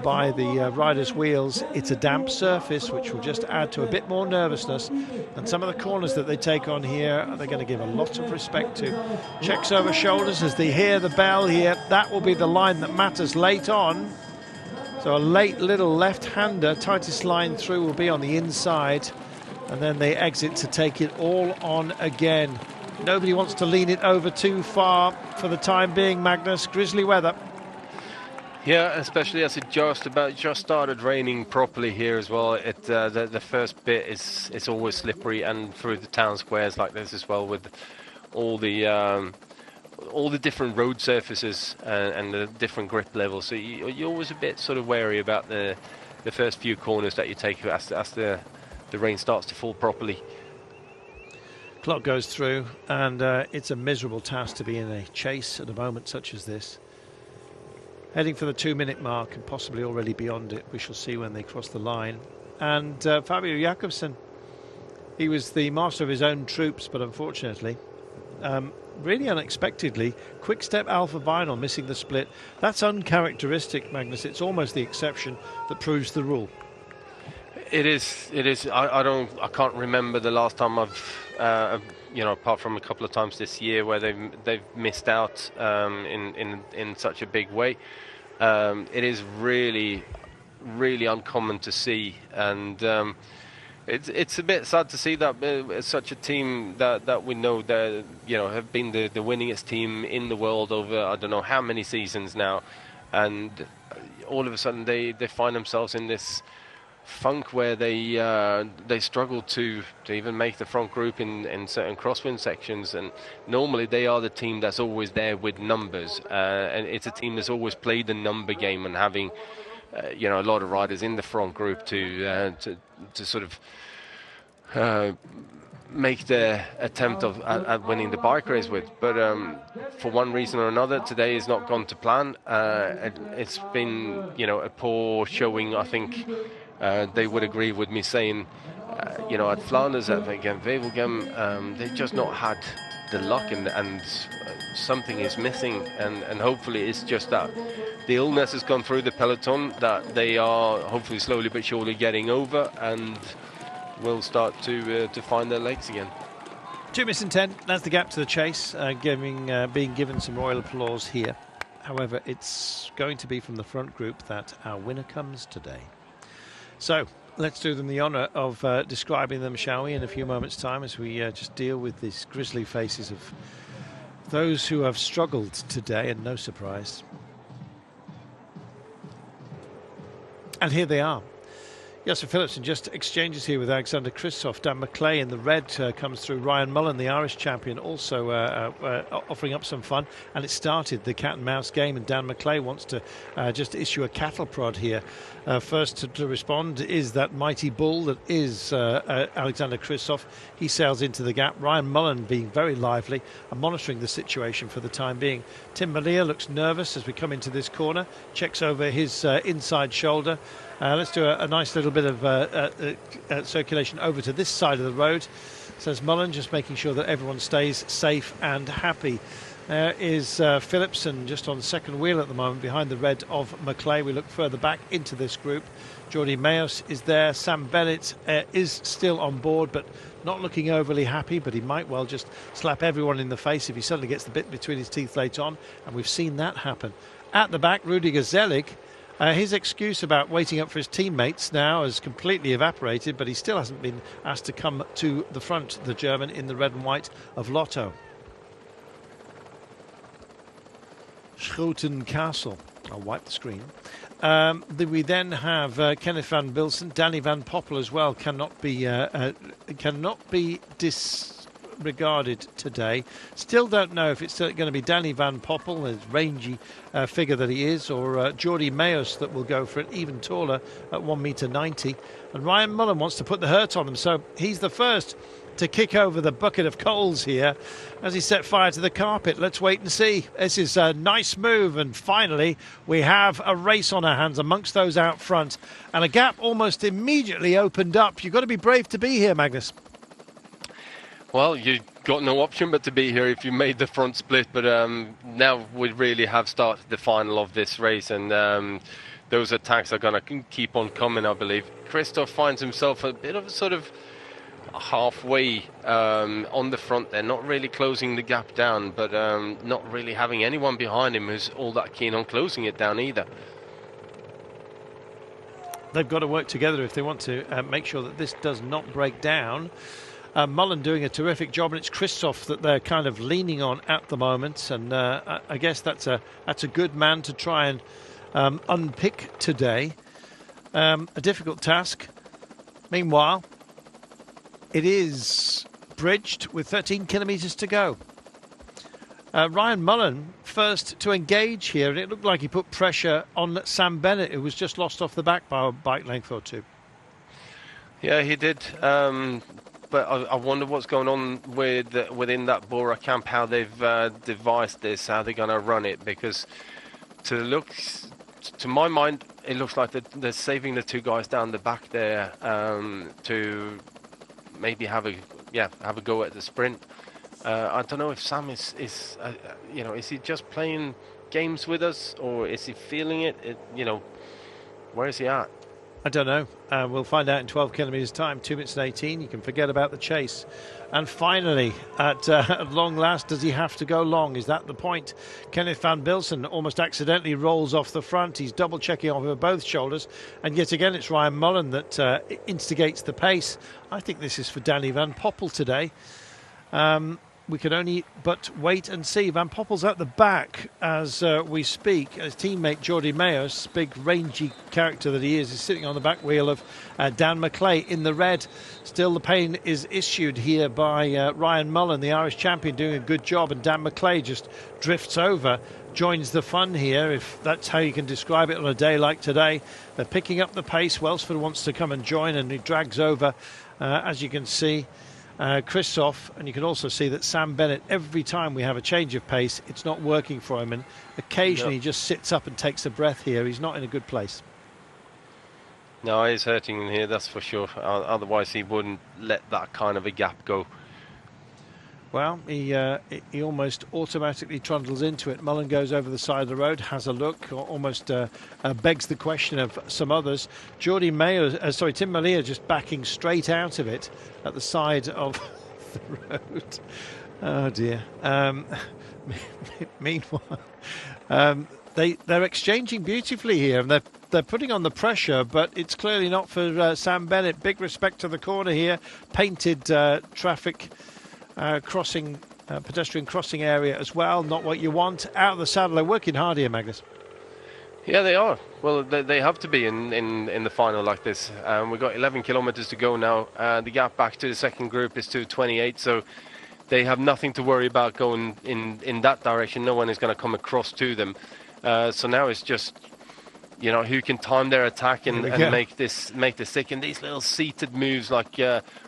Speaker 1: by the riders' wheels. It's a damp surface, which will just add to a bit more nervousness. And some of the corners that they take on here, they're going to give a lot of respect to. Checks over shoulders as they hear the bell here. That will be the line that matters late on. So a late little left-hander, tightest line through will be on the inside. And then they exit to take it all on again. Nobody wants to lean it over too far for the time being, Magnus. Grisly weather.
Speaker 3: Yeah, especially as it just started raining properly here as well. The first bit is always slippery, and through the town squares like this as well, with all the different road surfaces and the different grip levels. So you're always a bit sort of wary about the first few corners that you take as the rain starts to fall properly.
Speaker 1: Clock goes through, and it's a miserable task to be in a chase at a moment such as this. Heading for the 2-minute mark and possibly already beyond it. We shall see when they cross the line. And Fabio Jakobsen, he was the master of his own troops, but unfortunately, really unexpectedly, Quick Step Alpha Vinyl missing the split. That's uncharacteristic, Magnus. It's almost the exception that proves the rule.
Speaker 3: It is. I can't remember the last time I've apart from a couple of times this year where they've missed out in such a big way. It is really, really uncommon to see, and it's a bit sad to see that such a team that we know that have been the winningest team in the world over I don't know how many seasons now, and all of a sudden they find themselves in this funk where they struggle to even make the front group in certain crosswind sections, and normally they are the team that's always there with numbers, and it's a team that's always played the number game and having a lot of riders in the front group to sort of make their attempt at winning the bike race with. But for one reason or another, today has not gone to plan. It's been a poor showing, I think. They would agree with me saying, at Flanders, at Wevelgem, they've just not had the luck, and something is missing, and hopefully it's just that the illness has gone through the peloton, that they are hopefully slowly but surely getting over, and will start to find their legs again.
Speaker 1: 2 minutes and 10, that's the gap to the chase, being given some royal applause here. However, it's going to be from the front group that our winner comes today. So let's do them the honour of describing them, shall we, in a few moments' time, as we just deal with these grisly faces of those who have struggled today, and no surprise. And here they are. Jasper Philipsen just exchanges here with Alexander Kristoff. Dan McClay in the red comes through. Ryan Mullen, the Irish champion, also offering up some fun. And it started the cat and mouse game, and Dan McClay wants to just issue a cattle prod here. First to respond is that mighty bull that is Alexander Kristoff. He sails into the gap. Ryan Mullen being very lively and monitoring the situation for the time being. Tim Malia looks nervous as we come into this corner, checks over his inside shoulder. Let's do a nice little bit of circulation over to this side of the road, says Mullen, just making sure that everyone stays safe and happy. Is Philipsen just on second wheel at the moment behind the red of McClay. We look further back into this group. Jordi Mayos is there. Sam Bennett is still on board, but not looking overly happy, but he might well just slap everyone in the face if he suddenly gets the bit between his teeth later on, and we've seen that happen. At the back, Rudiger Zelig. His excuse about waiting up for his teammates now has completely evaporated, but he still hasn't been asked to come to the front, the German in the red and white of Lotto. Schoten Castle. I'll wipe the screen. We then have Kenneth Van Bilsen, Danny Van Poppel as well. Cannot be disregarded today. Still don't know if it's going to be Danny Van Poppel, his rangy figure that he is, or Jordi Mayos that will go for it even taller at 1.90 m. And Ryan Mullen wants to put the hurt on him, so he's the first to kick over the bucket of coals here as he set fire to the carpet. Let's wait and see. This is a nice move, and finally we have a race on our hands amongst those out front, and a gap almost immediately opened up. You've got to be brave to be here, Magnus.
Speaker 3: Well, you've got no option but to be here if you made the front split, but now we really have started the final of this race, and those attacks are going to keep on coming, I believe. Kristoff finds himself a bit of a sort of halfway on the front there, not really closing the gap down, but not really having anyone behind him who's all that keen on closing it down either.
Speaker 1: They've got to work together if they want to make sure that this does not break down. Mullen doing a terrific job, and it's Kristoff that they're kind of leaning on at the moment, and I guess that's a good man to try and unpick today. A difficult task. Meanwhile, it is bridged with 13 kilometres to go. Ryan Mullen first to engage here, and it looked like he put pressure on Sam Bennett, who was just lost off the back by a bike length or two. Yeah,
Speaker 3: he did. But I wonder what's going on within that Bora camp, how they've devised this, how they're going to run it, because to my mind, it looks like they're saving the two guys down the back there to maybe have a go at the sprint. I don't know if Sam is he just playing games with us, or is he feeling it? Where is he at?
Speaker 1: I don't know. We'll find out in 12 kilometres time. 2 minutes and 18. You can forget about the chase. And finally, at long last, does he have to go long? Is that the point? Kenneth Van Bilsen almost accidentally rolls off the front. He's double checking over both shoulders. And yet again, it's Ryan Mullen that instigates the pace. I think this is for Danny Van Poppel today. We can only but wait and see. Van Poppel's at the back as we speak. His teammate Jordi Mayos, big rangy character that he is sitting on the back wheel of Dan McClay in the red. Still the pain is issued here by Ryan Mullen, the Irish champion, doing a good job, and Dan McClay just drifts over, joins the fun here, if that's how you can describe it on a day like today. They're picking up the pace. Welsford wants to come and join, and he drags over, as you can see. Kristoff, and you can also see that Sam Bennett, every time we have a change of pace, it's not working for him, and occasionally he just sits up and takes a breath here. He's not in a good place.
Speaker 3: No, he's hurting in here, that's for sure. Otherwise he wouldn't let that kind of a gap go.
Speaker 1: Well, he almost automatically trundles into it. Mullen goes over the side of the road, has a look, almost begs the question of some others. Tim Malia just backing straight out of it at the side of the road. Oh dear. Meanwhile, they're exchanging beautifully here, and they're putting on the pressure, but it's clearly not for Sam Bennett. Big respect to the corner here. Painted traffic crossing, pedestrian crossing area as well. Not what you want. Out of the saddle. They're working hard here, Magnus.
Speaker 3: Yeah, they are. Well, they have to be in the final like this. We've got 11 kilometers to go now. The gap back to the second group is 2:28, so they have nothing to worry about going in that direction. No one is going to come across to them. So now it's just, who can time their attack and make this stick. And these little seated moves like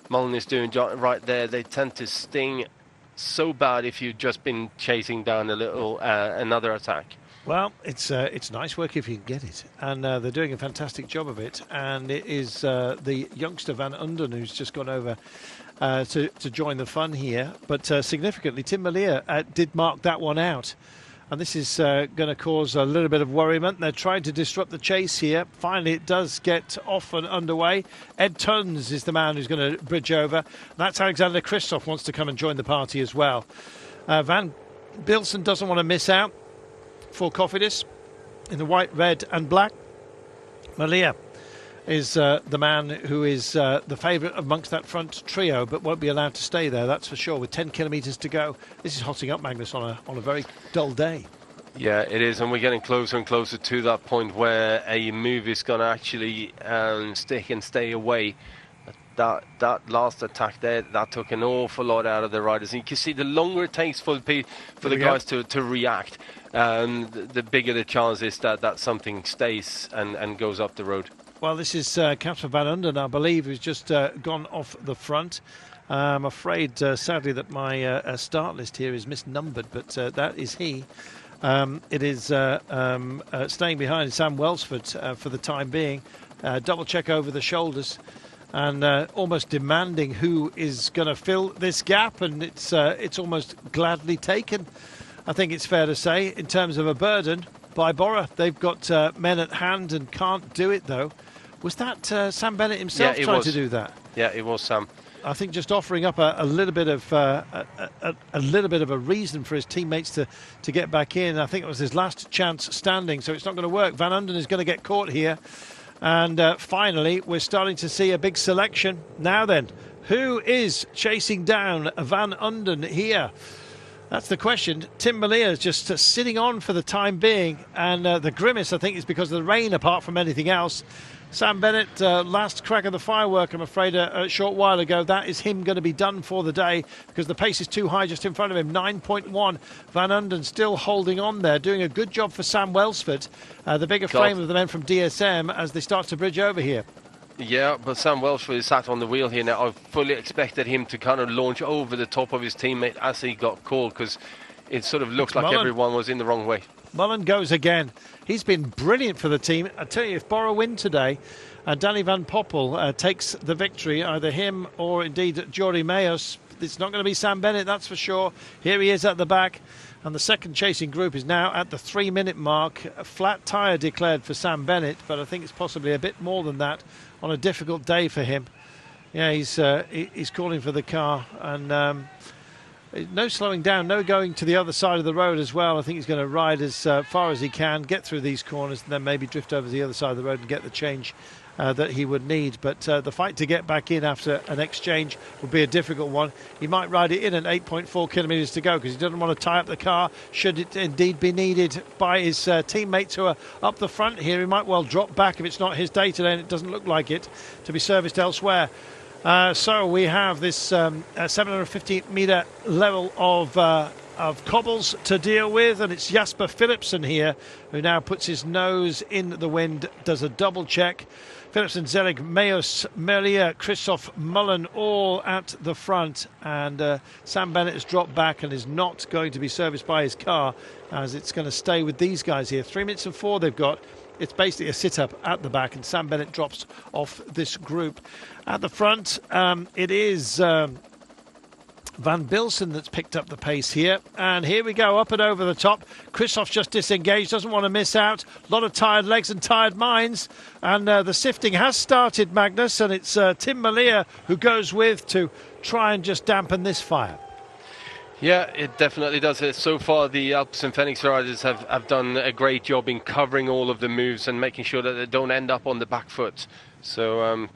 Speaker 3: Mullen is doing right there, they tend to sting so bad if you've just been chasing down a little another attack.
Speaker 1: Well, it's nice work if you can get it, and they're doing a fantastic job of it. And it is the youngster Van Unden who's just gone over to join the fun here. But significantly, Tim Melier did mark that one out, and this is going to cause a little bit of worriment. They're trying to disrupt the chase here. Finally, it does get off and underway. Ed Tuns is the man who's going to bridge over. That's Alexander Christoph wants to come and join the party as well. Van Bilson doesn't want to miss out. For Cofidis in the white, red and black. Malia is the man who is the favourite amongst that front trio, but won't be allowed to stay there, that's for sure, with 10 kilometres to go. This is hotting up, Magnus, on a very dull day.
Speaker 3: Yeah, it is, and we're getting closer and closer to that point where a move is going to actually stick and stay away. That last attack there, that took an awful lot out of the riders. And you can see the longer it takes for the guys to react, the bigger the chance is that something stays and goes up the road. Well,
Speaker 1: this is Casper Van Unden, I believe, who's just gone off the front. I'm afraid, sadly, that my start list here is misnumbered, but that is he. It is staying behind Sam Welsford for the time being. Double check over the shoulders. And almost demanding who is going to fill this gap, and it's almost gladly taken, I think it's fair to say, in terms of a burden by Bora. They've got men at hand and can't do it, though. Was that Sam Bennett himself trying to do that?
Speaker 3: Yeah, it was Sam.
Speaker 1: I think just offering up a little bit of a reason for his teammates to get back in. I think it was his last chance standing, so it's not going to work. Van Unden is going to get caught here. And finally, we're starting to see a big selection. Now then, who is chasing down Van Unden here? That's the question. Tim Melier is just sitting on for the time being. And the grimace, I think, is because of the rain, apart from anything else. Sam Bennett, last crack of the firework, I'm afraid, a short while ago. That is him going to be done for the day because the pace is too high just in front of him. 9.1. Van Unden still holding on there, doing a good job for Sam Welsford, the bigger frame of the men from DSM, as they start to bridge over here.
Speaker 3: Yeah, but Sam Welsford is sat on the wheel here now. I fully expected him to kind of launch over the top of his teammate as he got called, because it sort of looked like
Speaker 1: Mullen.
Speaker 3: Everyone was in the wrong way.
Speaker 1: Mullen goes again. He's been brilliant for the team. I tell you, if Bora win today, Danny Van Poppel takes the victory, either him or indeed Jory Mayos. It's not going to be Sam Bennett, that's for sure. Here he is at the back. And the second chasing group is now at the 3-minute mark. A flat tyre declared for Sam Bennett, but I think it's possibly a bit more than that on a difficult day for him. Yeah, he's calling for the car, and no slowing down, no going to the other side of the road as well. I think he's going to ride as far as he can, get through these corners, and then maybe drift over to the other side of the road and get the change that he would need. But the fight to get back in after an exchange would be a difficult one. He might ride it in at 8.4 kilometres to go because he doesn't want to tie up the car should it indeed be needed by his teammates who are up the front here. He might well drop back if it's not his day today, and it doesn't look like it, to be serviced elsewhere. So we have this 750 metre level of cobbles to deal with, and it's Jasper Philipsen here who now puts his nose in the wind, does a double check. Philipsen, Zelig, Mayos, Melier, Christoph, Mullen all at the front, and Sam Bennett has dropped back and is not going to be serviced by his car, as it's going to stay with these guys here. 3 minutes and 4 they've got. It's basically a sit-up at the back, and Sam Bennett drops off this group. At the front, it is Van Bilsen that's picked up the pace here. And here we go, up and over the top. Christoph's just disengaged, doesn't want to miss out. A lot of tired legs and tired minds. And the sifting has started, Magnus, and it's Tim Melier who goes with to try and just dampen this fire.
Speaker 3: Yeah, it definitely does. So far, the Alps and Phoenix riders have done a great job in covering all of the moves and making sure that they don't end up on the back foot. So,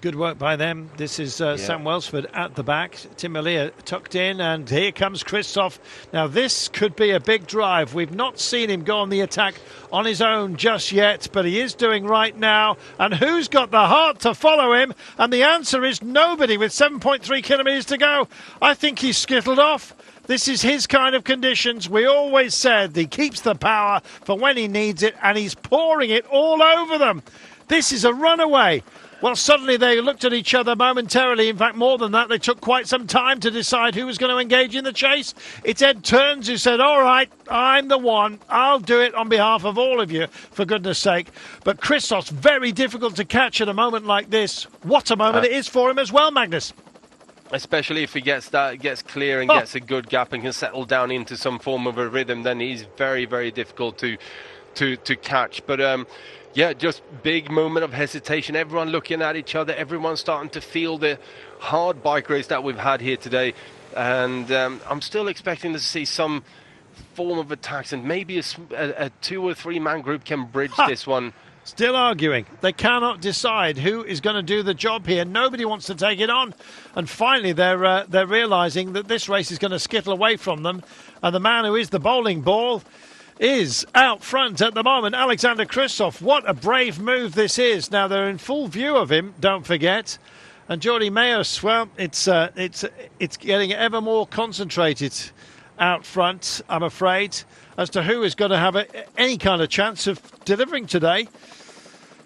Speaker 1: good work by them. This is Sam Welsford at the back. Tim Malia tucked in, and here comes Christoph. Now, this could be a big drive. We've not seen him go on the attack on his own just yet, but he is doing right now. And who's got the heart to follow him? And the answer is nobody, with 7.3 kilometres to go. I think he's skittled off. This is his kind of conditions. We always said he keeps the power for when he needs it, and he's pouring it all over them. This is a runaway. Well, suddenly they looked at each other momentarily. In fact, more than that, they took quite some time to decide who was going to engage in the chase. It's Ed Turns who said, all right, I'm the one. I'll do it on behalf of all of you, for goodness sake. But Christoph's very difficult to catch at a moment like this. What a moment it is for him as well, Magnus.
Speaker 3: Especially if he gets clear and gets a good gap and can settle down into some form of a rhythm, then he's very, very difficult to catch. But yeah, just big moment of hesitation. Everyone looking at each other. Everyone starting to feel the hard bike race that we've had here today. And I'm still expecting to see some form of attacks, and maybe a 2 or 3 man group can bridge this one.
Speaker 1: Still arguing. They cannot decide who is going to do the job here. Nobody wants to take it on. And finally, they're realising that this race is going to skittle away from them. And the man who is the bowling ball is out front at the moment, Alexander Christoph. What a brave move this is. Now, they're in full view of him, don't forget. And Jordi Meus, well, it's getting ever more concentrated out front, I'm afraid, as to who is going to have any kind of chance of delivering today.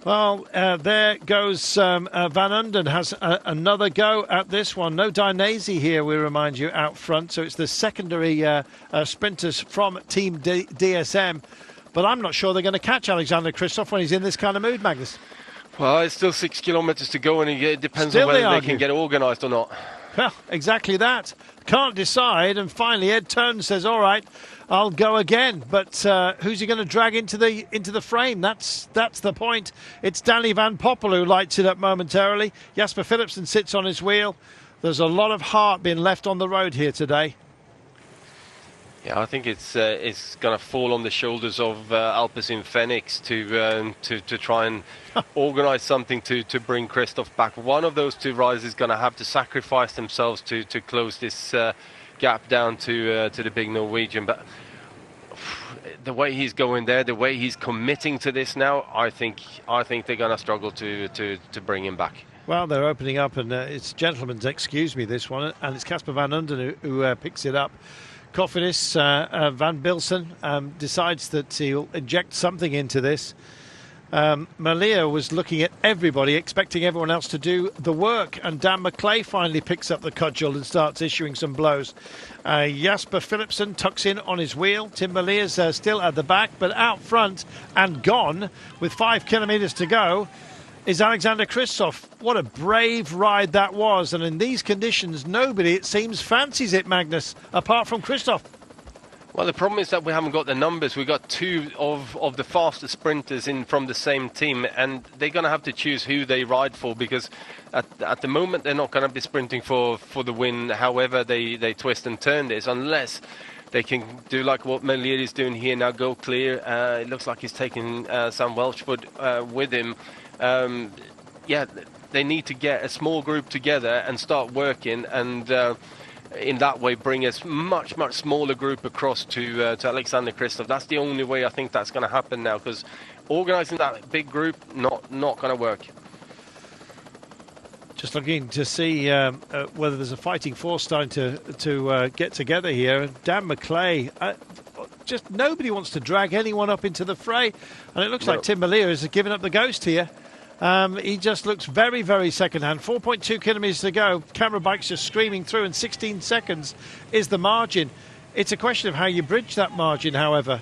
Speaker 1: Well, there goes Van Unden has another go at this one. No Dainese here, we remind you, out front. So it's the secondary sprinters from Team DSM. But I'm not sure they're going to catch Alexander Christoph when he's in this kind of mood, Magnus.
Speaker 3: Well, it's still 6 kilometres to go, and it depends on whether they can get organised or not.
Speaker 1: Well, exactly that. Can't decide. And finally, Ed Turns says, all right, I'll go again. But who's he going to drag into the frame? That's the point. It's Danny Van Poppel who lights it up momentarily. Jasper Philipsen sits on his wheel. There's a lot of heart being left on the road here today.
Speaker 3: Yeah, I think it's going to fall on the shoulders of Alpecin Phoenix to try and organise something to bring Christoph back. One of those two riders is going to have to sacrifice themselves to close this gap down to the big Norwegian. But the way he's going there, the way he's committing to this now, I think they're going to struggle to bring him back.
Speaker 1: Well, they're opening up, and it's gentlemen's excuse me, this one, and it's Casper Van Unden who picks it up. Cofidis Van Bilsen decides that he'll inject something into this. Malia was looking at everybody, expecting everyone else to do the work, and Dan McClay finally picks up the cudgel and starts issuing some blows. Jasper Philipsen tucks in on his wheel. Tim Malia's still at the back, but out front and gone with 5 kilometres to go is Alexander Christoph. What a brave ride that was, and in these conditions nobody, it seems, fancies it, Magnus, apart from Christoph.
Speaker 3: Well, the problem is that we haven't got the numbers. We've got 2 of the fastest sprinters in from the same team, and they're going to have to choose who they ride for, because at the moment they're not going to be sprinting for the win, however they twist and turn this, unless they can do like what Melier is doing here now, go clear. It looks like he's taking Sam Welchford with him. Yeah, they need to get a small group together and start working, and in that way bring a much smaller group across to Alexander Christoph. That's the only way I think that's going to happen now, because organising that big group not going to work.
Speaker 1: Just looking to see whether there's a fighting force starting to get together here. Dan McClay, just nobody wants to drag anyone up into the fray, and it looks like Tim Malia has given up the ghost here. He just looks very, very second-hand. 4.2 kilometres to go. Camera bike's just screaming through, and 16 seconds is the margin. It's a question of how you bridge that margin, however.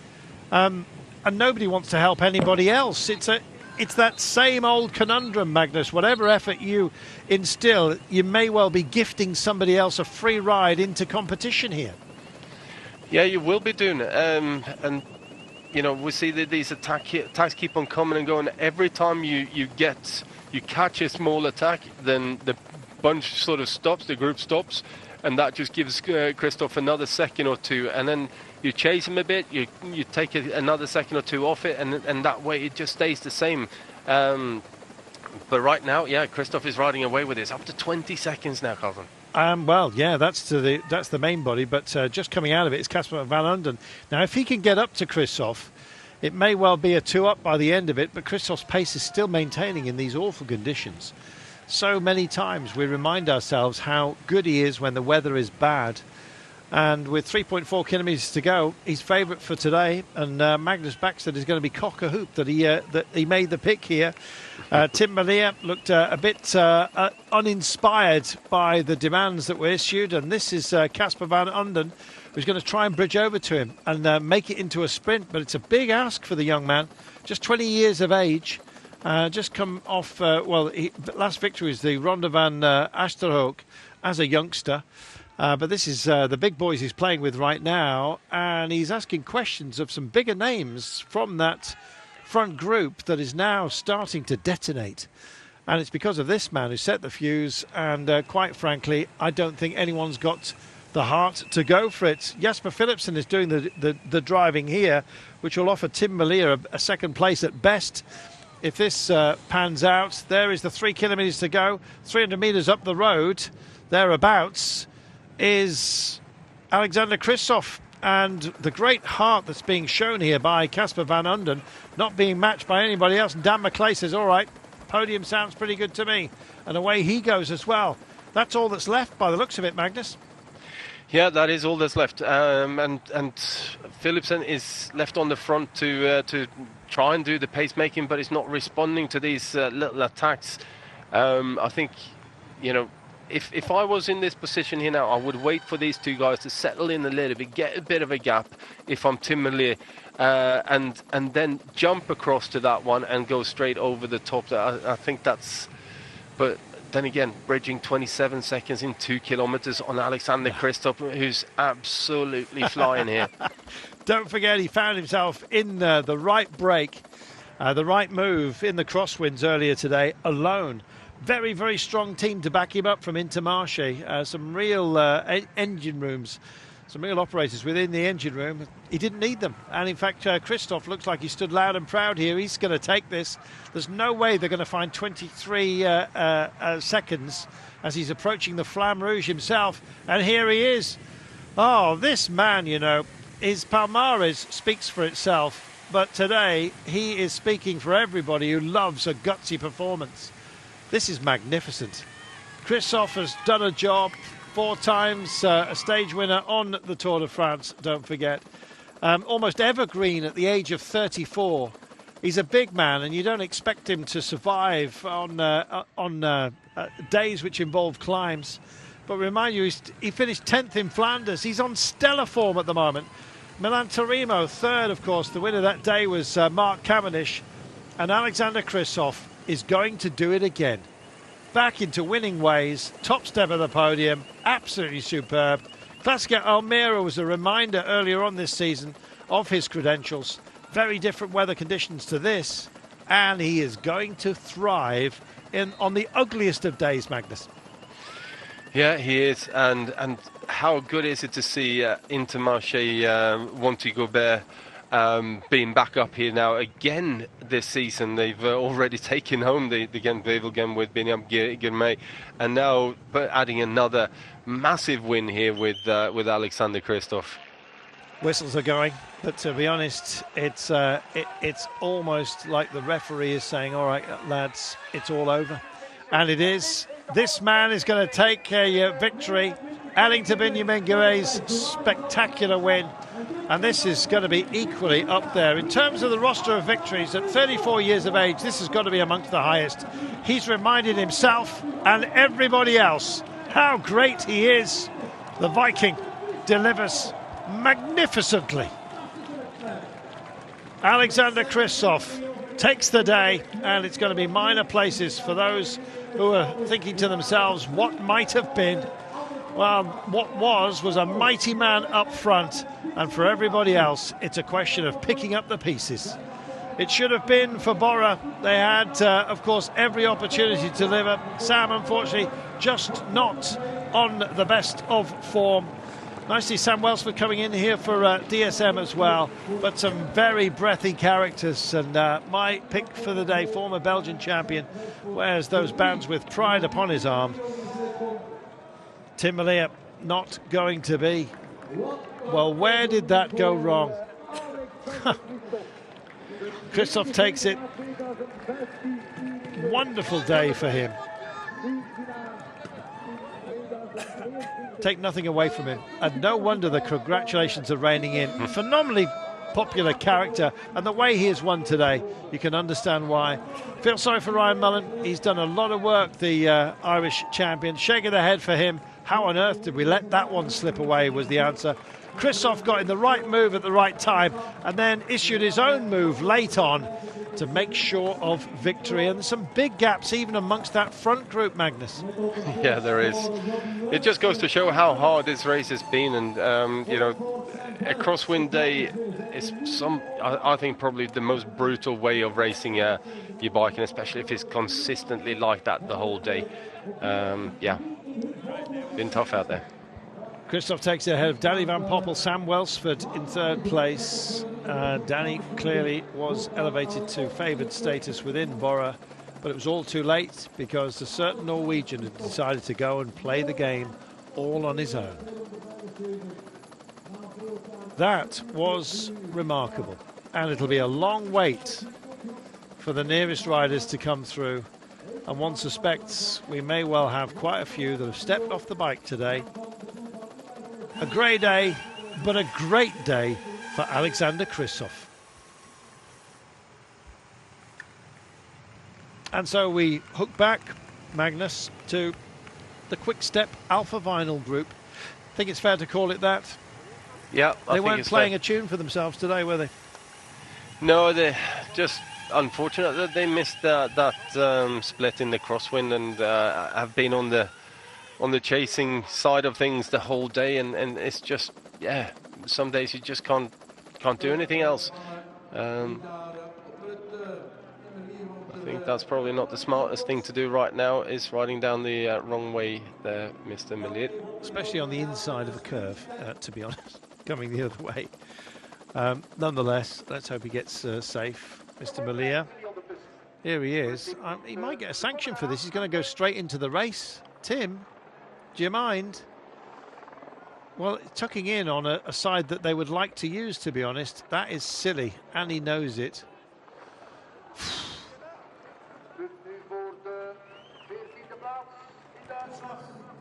Speaker 1: And nobody wants to help anybody else. It's that same old conundrum, Magnus. Whatever effort you instill, you may well be gifting somebody else a free ride into competition here.
Speaker 3: Yeah, you will be doing it. And you know, we see that these attacks keep on coming and going. Every time you catch a small attack, then the bunch sort of stops, the group stops, and that just gives Christoph another second or two, and then you chase him a bit, you take another second or two off it, and that way it just stays the same. But right now, yeah, Christoph is riding away with this, up to 20 seconds now, Carlton.
Speaker 1: Well, yeah, that's the main body, but just coming out of it is Casper van Unden. Now, if he can get up to Christoph, it may well be a 2-up by the end of it, but Christoph's pace is still maintaining in these awful conditions. So many times we remind ourselves how good he is when the weather is bad. And with 3.4 kilometres to go, he's favourite for today. And Magnus Backstedt is going to be cock-a-hoop that he made the pick here. Tim Merlier looked a bit uninspired by the demands that were issued. And this is Casper van Unden, who's going to try and bridge over to him and make it into a sprint. But it's a big ask for the young man. Just 20 years of age. Just come off, last victory was the Ronde van Achterhoek as a youngster. But this is the big boys he's playing with right now, and he's asking questions of some bigger names from that front group that is now starting to detonate. And it's because of this man who set the fuse, and quite frankly, I don't think anyone's got the heart to go for it. Jasper Philipsen is doing the driving here, which will offer Tim Merlier a second place at best. If this pans out, there is the 3 kilometres to go, 300 metres up the road, thereabouts, is Alexander Kristoff, and the great heart that's being shown here by Casper van Unden, not being matched by anybody else. And Dan McClay says, all right, podium sounds pretty good to me. And away he goes as well. That's all that's left by the looks of it, Magnus.
Speaker 3: Yeah, that is all that's left. And Philipsen is left on the front to try and do the pacemaking, but he's not responding to these little attacks. I think, if I was in this position here now, I would wait for these two guys to settle in a little bit, get a bit of a gap if I'm Tim Merlier, and then jump across to that one and go straight over the top. I think that's... But then again, bridging 27 seconds in 2 kilometres on Alexander Kristoff, who's absolutely flying here.
Speaker 1: Don't forget, he found himself in the right break, the right move in the crosswinds earlier today, alone. Very, very strong team to back him up from Intermarché. Some real engine rooms, some real operators within the engine room. He didn't need them. And in fact, Christoph looks like he stood loud and proud here. He's going to take this. There's no way they're going to find 23 seconds as he's approaching the Flamme Rouge himself. And here he is. Oh, this man, his palmares speaks for itself. But today, he is speaking for everybody who loves a gutsy performance. This is magnificent. Christoph has done a job, 4 times a stage winner on the Tour de France, don't forget. Almost evergreen at the age of 34. He's a big man, and you don't expect him to survive on days which involve climbs. But remind you, he finished 10th in Flanders. He's on stellar form at the moment. Milan-Torino, 3rd, of course. The winner that day was Mark Cavendish. And Alexander Kristoff is going to do it again. Back into winning ways, top step of the podium, absolutely superb. Classica Almere was a reminder earlier on this season of his credentials. Very different weather conditions to this, and he is going to thrive on the ugliest of days, Magnus.
Speaker 3: Yeah, he is, and how good is it to see Intermarché Wanty Gobert being back up here now again this season. They've already taken home the Gent-Wevelgem with Benyam Girmay, and now adding another massive win here with Alexander Kristoff.
Speaker 1: Whistles are going, but to be honest, it's almost like the referee is saying, all right, lads, it's all over. And it is. This man is going to take a victory. Ellington Benjamin Guerre's spectacular win. And this is going to be equally up there. In terms of the roster of victories, at 34 years of age, this has got to be amongst the highest. He's reminded himself and everybody else how great he is. The Viking delivers magnificently. Alexander Kristoff takes the day, and it's going to be minor places for those who are thinking to themselves, what might have been? Well, what was a mighty man up front, and for everybody else, it's a question of picking up the pieces. It should have been for Bora. They had, of course, every opportunity to deliver. Sam, unfortunately, just not on the best of form. Nice to see Sam Welsford coming in here for DSM as well, but some very breathy characters. And my pick for the day, former Belgian champion, wears those bands with pride upon his arm. Tim Merlier not going to be. Well, where did that go wrong? Christoph takes it. Wonderful day for him. Take nothing away from him, and no wonder the congratulations are raining in. Phenomenally popular character, and the way he has won today, you can understand why. Feel sorry for Ryan Mullen. He's done a lot of work, the Irish champion. Shaking the head for him. How on earth did we let that one slip away, was the answer. Christoph got in the right move at the right time, and then issued his own move late on to make sure of victory. And some big gaps even amongst that front group, Magnus.
Speaker 3: Yeah, there is. It just goes to show how hard this race has been, and you know, a crosswind day is I think probably the most brutal way of racing your bike, and especially if it's consistently like that the whole day. Yeah, been tough out there.
Speaker 1: Christoph takes it ahead of Danny Van Poppel, Sam Welsford in third place. Danny clearly was elevated to favoured status within Bora, but it was all too late because a certain Norwegian had decided to go and play the game all on his own. That was remarkable, and it'll be a long wait for the nearest riders to come through, and one suspects we may well have quite a few that have stepped off the bike today. A grey day, but a great day for Alexander Christoph. And so we hook back, Magnus, to the Quick Step Alpha Vinyl group. I think it's fair to call it that.
Speaker 3: Yeah,
Speaker 1: they weren't playing a tune for themselves today, were they?
Speaker 3: No, they just unfortunate that they missed that split in the crosswind, and have been on the chasing side of things the whole day, and it's just, yeah, some days you just can't do anything else. I think that's probably not the smartest thing to do right now, is riding down the wrong way there, Mr. Merlier.
Speaker 1: Especially on the inside of the curve, to be honest, coming the other way. Nonetheless, let's hope he gets safe. Mr. Merlier, here he is. He might get a sanction for this. He's going to go straight into the race. Tim, do you mind? Well, tucking in on a side that they would like to use, to be honest. That is silly, and he knows it.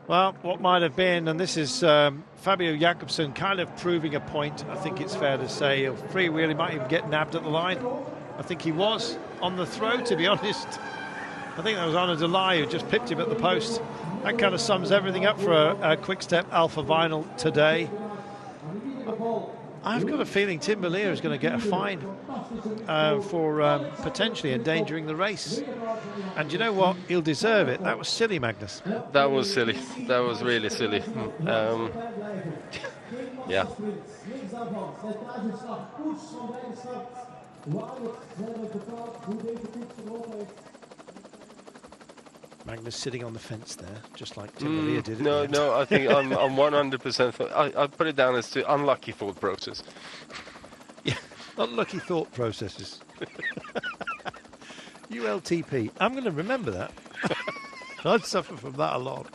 Speaker 1: Well, what might have been, and this is Fabio Jakobsen kind of proving a point, I think it's fair to say. A free wheel, he might even get nabbed at the line. I think he was on the throw, to be honest. I think that was Arnaud Delay who just pipped him at the post. That kind of sums everything up for a Quick Step Alpha Vinyl today. I've got a feeling Tim Merlier is going to get a fine for potentially endangering the race. And you know what? He'll deserve it. That was silly, Magnus.
Speaker 3: That was silly. That was really silly. Yeah.
Speaker 1: Magnus sitting on the fence there, just like Tim Merlier did.
Speaker 3: No, I think I'm 100%. I put it down as to unlucky thought process.
Speaker 1: Yeah, unlucky thought processes. ULTP. I'm going to remember that. I'd suffer from that a lot.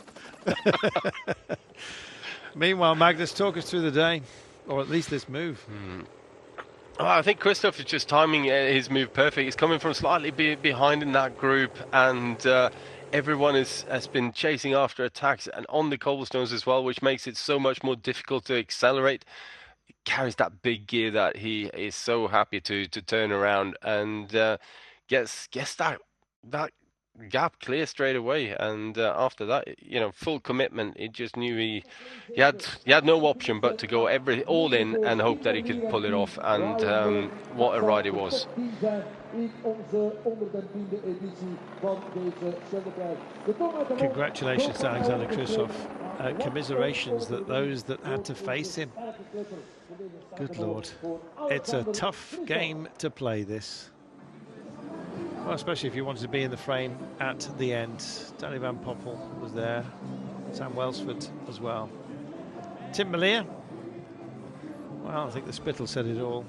Speaker 1: Meanwhile, Magnus, talk us through the day, or at least this move.
Speaker 3: Oh, I think Christoph is just timing his move perfect. He's coming from slightly behind in that group, and everyone has been chasing after attacks and on the cobblestones as well, which makes it so much more difficult to accelerate. He carries that big gear that he is so happy to turn around, and gets that gap clear straight away. And after that, full commitment. He just knew he had no option but to go all in and hope that he could pull it off. And what a ride it was.
Speaker 1: Congratulations to Alexander Christoph. Commiserations that those that had to face him. Good Lord. It's a tough game to play, this. Well, especially if you wanted to be in the frame at the end. Danny Van Poppel was there. Sam Welsford as well. Tim Melier. Well, I think the spittle said it all.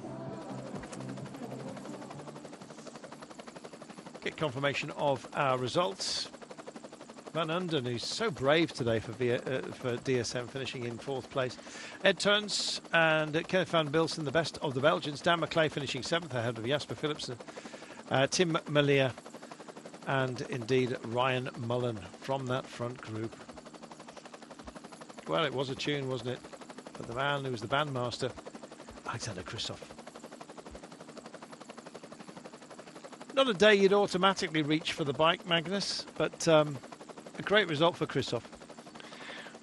Speaker 1: Get confirmation of our results. Van Unden, who's so brave today for DSM, finishing in 4th place. Ed Turns and Kenneth van Bilsen, the best of the Belgians. Dan McClay finishing 7th ahead of Jasper Philipsen. Tim Melier and indeed Ryan Mullen from that front group. Well, it was a tune, wasn't it? But the man who was the bandmaster, Alexander Christoph. Not a day you'd automatically reach for the bike, Magnus, but a great result for Christoph.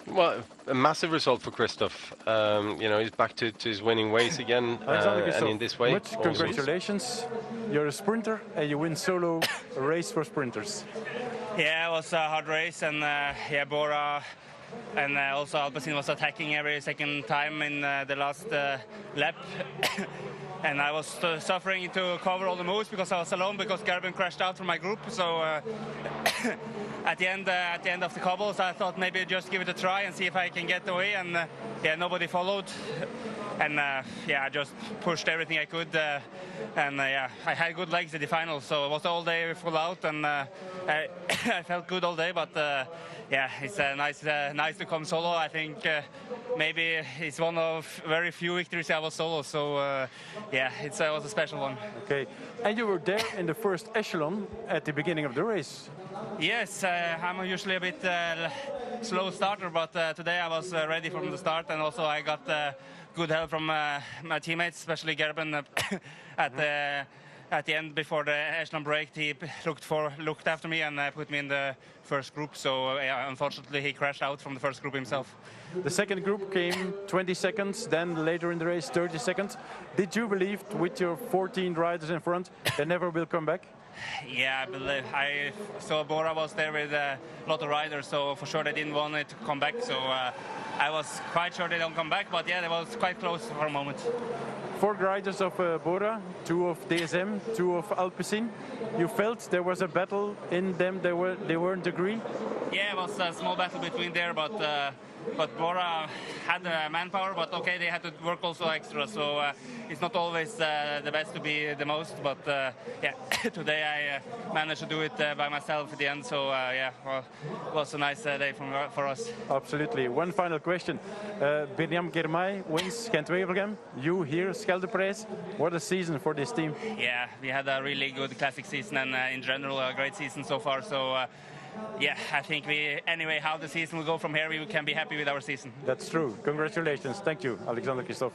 Speaker 3: Well, a massive result for Christoph. He's back to his winning ways again, and in this way.
Speaker 4: Much congratulations. You're a sprinter and you win solo a race for sprinters.
Speaker 5: Yeah, it was a hard race, and Bora and also Alpecin was attacking every second time in the last lap. And I was suffering to cover all the moves because I was alone, because Gerben crashed out from my group. So at the end of the cobbles, I thought maybe just give it a try and see if I can get away. And nobody followed. And I just pushed everything I could. I had good legs in the final, so it was all day full out, and I felt good all day. But it's nice to come solo. I think maybe it's one of very few victories I was solo. So it was a special one.
Speaker 4: Okay, and you were there in the first echelon at the beginning of the race.
Speaker 5: Yes, I'm usually a bit slow starter, but today I was ready from the start, and also I got good help from my teammates, especially Gerben at the end before the echelon break. He looked after me and put me in the first group. So unfortunately he crashed out from the first group himself.
Speaker 4: The second group came 20 seconds, then later in the race 30 seconds. Did you believe with your 14 riders in front they never will come back?
Speaker 5: Yeah, I believe. I saw Bora was there with a lot of riders, so for sure they didn't want it to come back. So I was quite sure they don't come back, but yeah, they was quite close for a moment.
Speaker 4: 4 riders of Bora, 2 of DSM, 2 of Alpecin. You felt there was a battle in them, they weren't agree?
Speaker 5: Yeah, it was a small battle between there, but Bora had manpower, but okay, they had to work also extra, so it's not always the best to be the most, but today I managed to do it by myself at the end, so it was a nice day for us.
Speaker 4: Absolutely. One final question. Birjam Girmay wins Gent-Wevelgem. You here, Scheldprijs. What a season for this team.
Speaker 5: Yeah, we had a really good classic season, and in general a great season so far, so I think how the season will go from here, we can be happy with our season.
Speaker 4: That's true. Congratulations. Thank you, Alexander Christoph.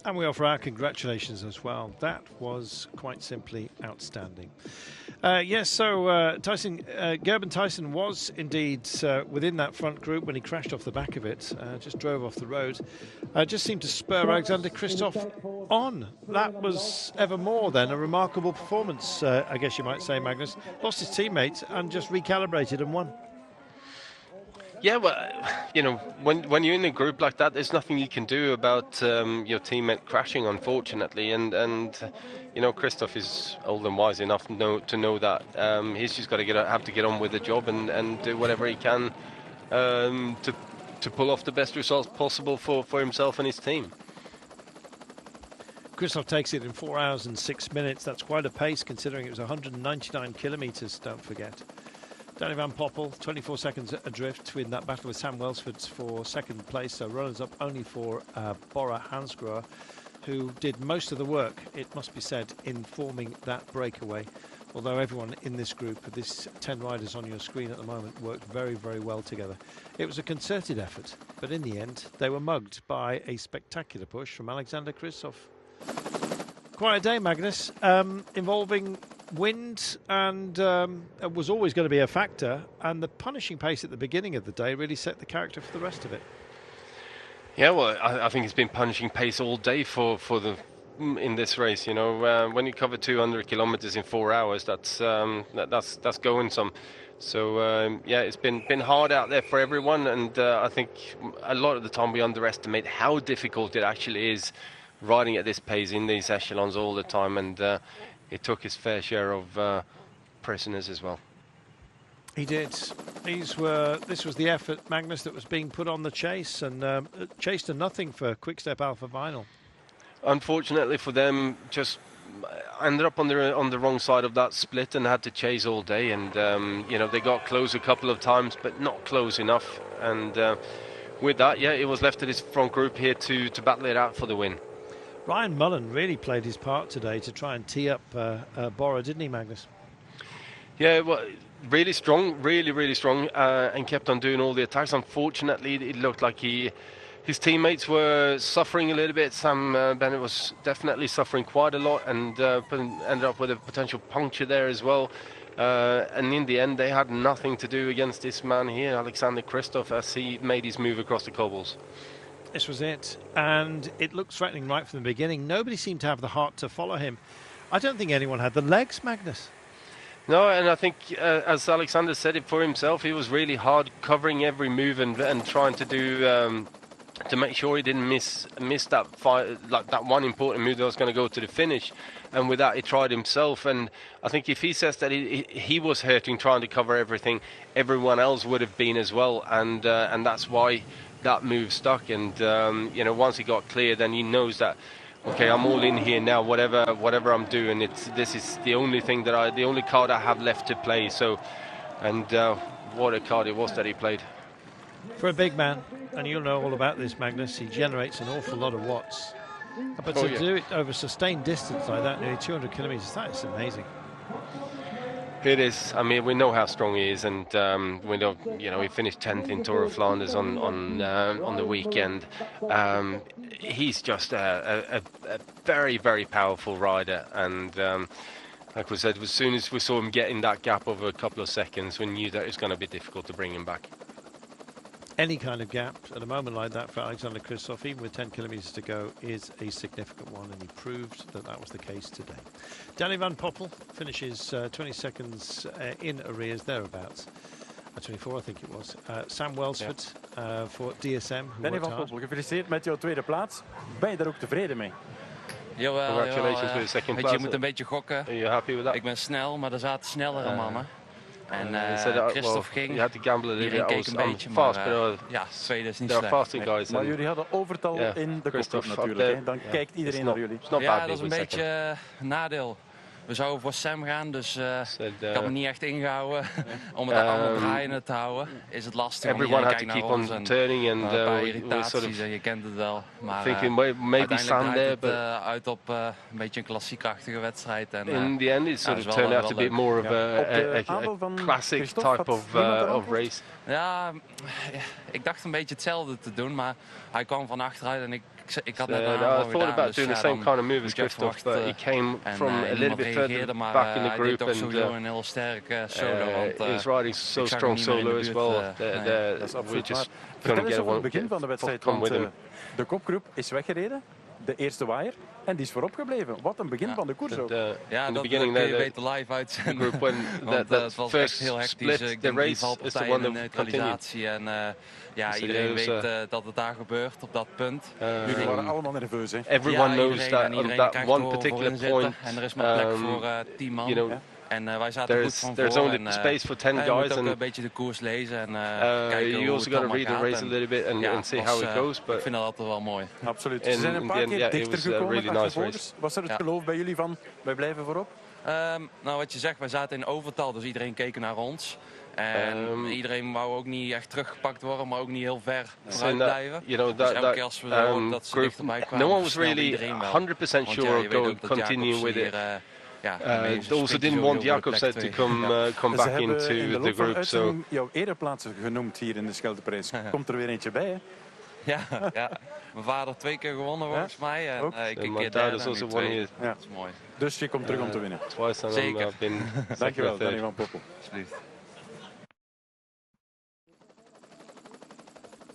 Speaker 1: And we offer our congratulations as well. That was quite simply outstanding. Gerben Tyson was indeed within that front group when he crashed off the back of it, just drove off the road. Just seemed to spur Alexander Christoph on. That was ever more then a remarkable performance, I guess you might say, Magnus. Lost his teammate and just recalibrated and won.
Speaker 3: Yeah, well, when you're in a group like that, there's nothing you can do about your teammate crashing, unfortunately. And Christoph is old and wise enough to know that he's just got to have to get on with the job and do whatever he can to pull off the best results possible for himself and his team.
Speaker 1: Christoph takes it in 4 hours and 6 minutes. That's quite a pace considering it was 199 kilometres, don't forget. Danny Van Poppel, 24 seconds adrift in that battle with Sam Welsford for second place. So runners-up only for Bora Hansgrohe, who did most of the work, it must be said, in forming that breakaway. Although everyone in this group, of these 10 riders on your screen at the moment, worked very, very well together. It was a concerted effort, but in the end, they were mugged by a spectacular push from Alexander Christoph. Quite a day, Magnus, involving wind, and it was always going to be a factor, and the punishing pace at the beginning of the day really set the character for the rest of it.
Speaker 3: Yeah, well, I think it's been punishing pace all day in this race. When you cover 200 kilometers in 4 hours, that's going some. So it's been hard out there for everyone, and I think a lot of the time we underestimate how difficult it actually is riding at this pace in these echelons all the time. And he took his fair share of prisoners as well.
Speaker 1: He did. This was the effort, Magnus, that was being put on the chase, and chase to nothing for Quick-Step Alpha Vinyl.
Speaker 3: Unfortunately for them, just ended up on the wrong side of that split and had to chase all day. And they got close a couple of times, but not close enough. And with that, it was left to this front group here to battle it out for the win.
Speaker 1: Ryan Mullen really played his part today to try and tee up Bora, didn't he, Magnus?
Speaker 3: Yeah, well, really strong, really strong, and kept on doing all the attacks. Unfortunately, it looked like his teammates were suffering a little bit. Sam Bennett was definitely suffering quite a lot, and ended up with a potential puncture there as well. And in the end, they had nothing to do against this man here, Alexander Kristoff, as he made his move across the cobbles.
Speaker 1: This was it, and it looked threatening right from the beginning. Nobody seemed to have the heart to follow him. I don't think anyone had the legs, Magnus.
Speaker 3: No, and I think, as Alexander said it for himself, he was really hard covering every move and trying to do to make sure he didn't miss that like that one important move that was going to go to the finish. And with that, he tried himself. And I think if he says that he was hurting trying to cover everything, everyone else would have been as well. And that's why that move stuck. And once he got clear, then he knows that, okay, I'm all in here now. Whatever I'm doing, this is the only thing the only card I have left to play. So, and what a card it was that he played.
Speaker 1: For a big man, and you'll know all about this, Magnus, he generates an awful lot of watts. But to do it over sustained distance like that, nearly 200 kilometers, that is amazing.
Speaker 3: It is. I mean, we know how strong he is, and we know, he finished 10th in Tour of Flanders on the weekend. He's just a very, very powerful rider, and like we said, as soon as we saw him get in that gap over a couple of seconds, we knew that it was going to be difficult to bring him back.
Speaker 1: Any kind of gap at a moment like that for Alexander Kristoff, even with 10 kilometers to go, is a significant one, and he proved that was the case today. Danny van Poppel finishes 20 seconds in arrears, thereabouts. 24, I think it was. Sam Welsford voor DSM.
Speaker 4: Danny van Poppel, gefeliciteerd met jouw tweede plaats. Ben je daar ook tevreden mee?
Speaker 6: Jawel,
Speaker 3: Congratulations with the second place.
Speaker 6: Je moet een beetje gokken.
Speaker 3: Are you happy with that?
Speaker 6: Ik ben snel, maar er zaten snellere mannen. En Christophe ging.
Speaker 3: You had to gamble a little bit.
Speaker 6: Keek een beetje,
Speaker 3: fast,
Speaker 6: maar ja, tweede is niet
Speaker 3: there are
Speaker 6: slecht.
Speaker 3: faster guys.
Speaker 4: Maar jullie hadden overtal in de kopgroep natuurlijk. Hè? Dan kijkt iedereen naar jullie.
Speaker 6: Ja, dat is een beetje een nadeel. We zouden voor Sam gaan, dus ik had me niet echt ingehouden om het allemaal draaiende te houden. Is het lastig.
Speaker 3: Everyone had to keep on turning and
Speaker 6: we sort of, je kent het wel. Maar
Speaker 3: maybe Sam there, but
Speaker 6: uit op een beetje een klassiekachtige wedstrijd. En,
Speaker 3: in the end, it sort of turned out to be more of a classic type of race.
Speaker 6: Ja, ik dacht een beetje hetzelfde te doen, maar hij kwam van achteruit en ik had net een
Speaker 3: I thought about doing the same kind of move as Christophe, but he came from a little bit further back in the group, and
Speaker 6: een heel sterke solo.
Speaker 3: He was riding so strong solo as well. We just couldn't get
Speaker 4: het begin van de wedstrijd, want de kopgroep is weggereden, de eerste waaier, en die is voorop gebleven. Wat een begin van de koers ook.
Speaker 6: Ja, dat kun je beter live uitzenden. Het was echt heel hectisch. Ik denk die valpartijen en neutralisatie. En iedereen weet dat het daar gebeurt op dat punt.
Speaker 4: Jullie waren allemaal nerveus, hè?
Speaker 3: Everyone knows that on that one particular point.
Speaker 6: En er is maar plek voor 10 man. En wij zaten goed van
Speaker 3: there's
Speaker 6: voor.
Speaker 3: Only space for 10 guys.
Speaker 6: Je moet ook een beetje de koers lezen en kijken
Speaker 3: you
Speaker 6: hoe
Speaker 3: also
Speaker 6: het
Speaker 3: got to read the
Speaker 6: gaat.
Speaker 3: race a little bit and see how it goes. But
Speaker 6: ik vind dat altijd wel mooi.
Speaker 4: Absoluut. Ze zijn een paar keer dichter gekomen achtervolgers. Was er het geloof bij jullie van, wij blijven voorop?
Speaker 6: Nou, wat je zegt, wij zaten in overtal, dus iedereen keek naar ons. En iedereen wou ook niet echt teruggepakt worden, maar ook niet heel ver vooruit blijven. Dus elke keer als we dat ze dichterbij kwamen,
Speaker 3: no one was really 100% sure of continuing with it. Also didn't want Jacobsen to come back into the group. So
Speaker 4: jouw ereplaatsen genoemd hier in de Scheldprijs. Komt er weer eentje bij, hè?
Speaker 6: Ja. Mijn vader 2 keer gewonnen volgens mij. En ik een keer
Speaker 3: derde
Speaker 6: en nu 2. Dat is mooi.
Speaker 4: Dus je komt terug om te winnen.
Speaker 6: Zeker.
Speaker 4: Dankjewel, Danny van Poppel.
Speaker 6: Alsjeblieft.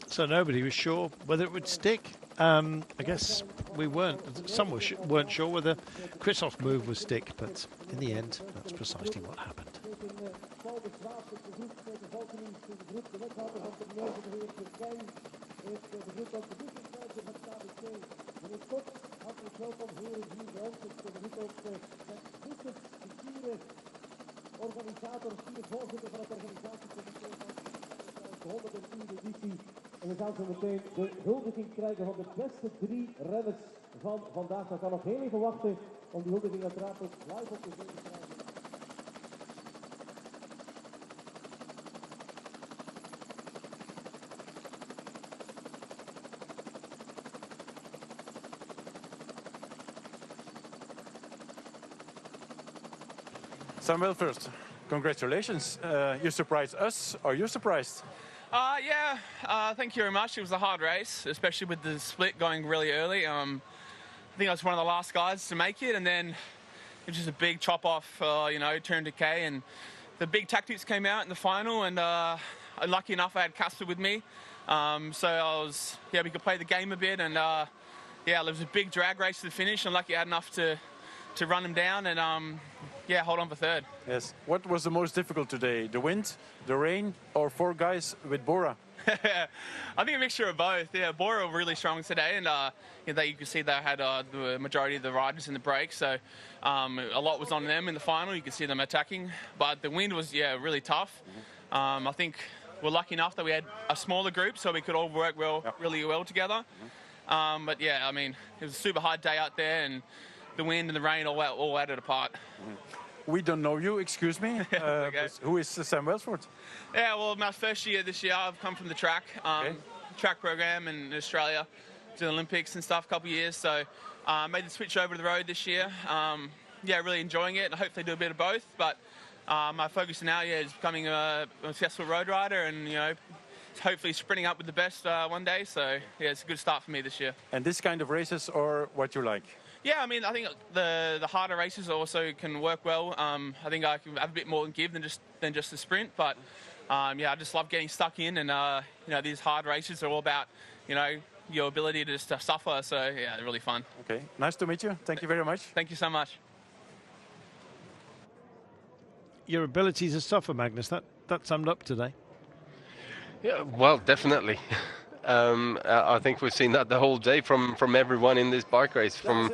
Speaker 1: So nobody was sure whether it would stick. I guess we weren't. Some weren't sure whether Kristoff's move would stick, but in the end, that's precisely what happened.
Speaker 7: organisator, voorzitter van het organisatiecomité van de 110e editie. En we gaan zo meteen de huldiging krijgen van de beste 3 renners van vandaag. We gaan nog heel even wachten om die huldiging uiteraard ook live op te zien te krijgen.
Speaker 4: Samuel, first, congratulations. You surprised us. Are you surprised?
Speaker 8: Thank you very much. It was a hard race, especially with the split going really early. I think I was one of the last guys to make it, and then it was just a big chop off, turn decay, and the big tactics came out in the final, and lucky enough I had Casper with me. So we could play the game a bit, and it was a big drag race to the finish, and lucky I had enough to run him down and hold on for third.
Speaker 4: Yes. What was the most difficult today? The wind, the rain, or 4 guys with Bora?
Speaker 8: I think a mixture of both. Yeah, Bora were really strong today, and you could see they had the majority of the riders in the break, so a lot was on them in the final. You could see them attacking, but the wind was really tough. I think we're lucky enough that we had a smaller group, so we could all work really well together. But yeah, I mean, it was a super hard day out there, and the wind and the rain all added a part.
Speaker 4: We don't know you, excuse me.
Speaker 8: Okay.
Speaker 4: Who is Sam Welsford?
Speaker 8: Yeah, well, my first year this year, I've come from the track program in Australia, to the Olympics and stuff, a couple of years. So made the switch over to the road this year. Really enjoying it, and hopefully do a bit of both. But my focus now, is becoming a successful road rider, and hopefully sprinting up with the best one day. So it's a good start for me this year.
Speaker 4: And this kind of races are what you like?
Speaker 8: Yeah, I mean, I think the harder races also can work well. I think I can have a bit more give than just the sprint, but I just love getting stuck in, and these hard races are all about your ability to just suffer. So yeah, they're really fun.
Speaker 4: Okay, nice to meet you. Thank you very much.
Speaker 8: Thank you so much.
Speaker 1: Your ability to suffer, Magnus, that summed up today.
Speaker 3: Yeah, well, definitely. I think we've seen that the whole day from everyone in this bike race. From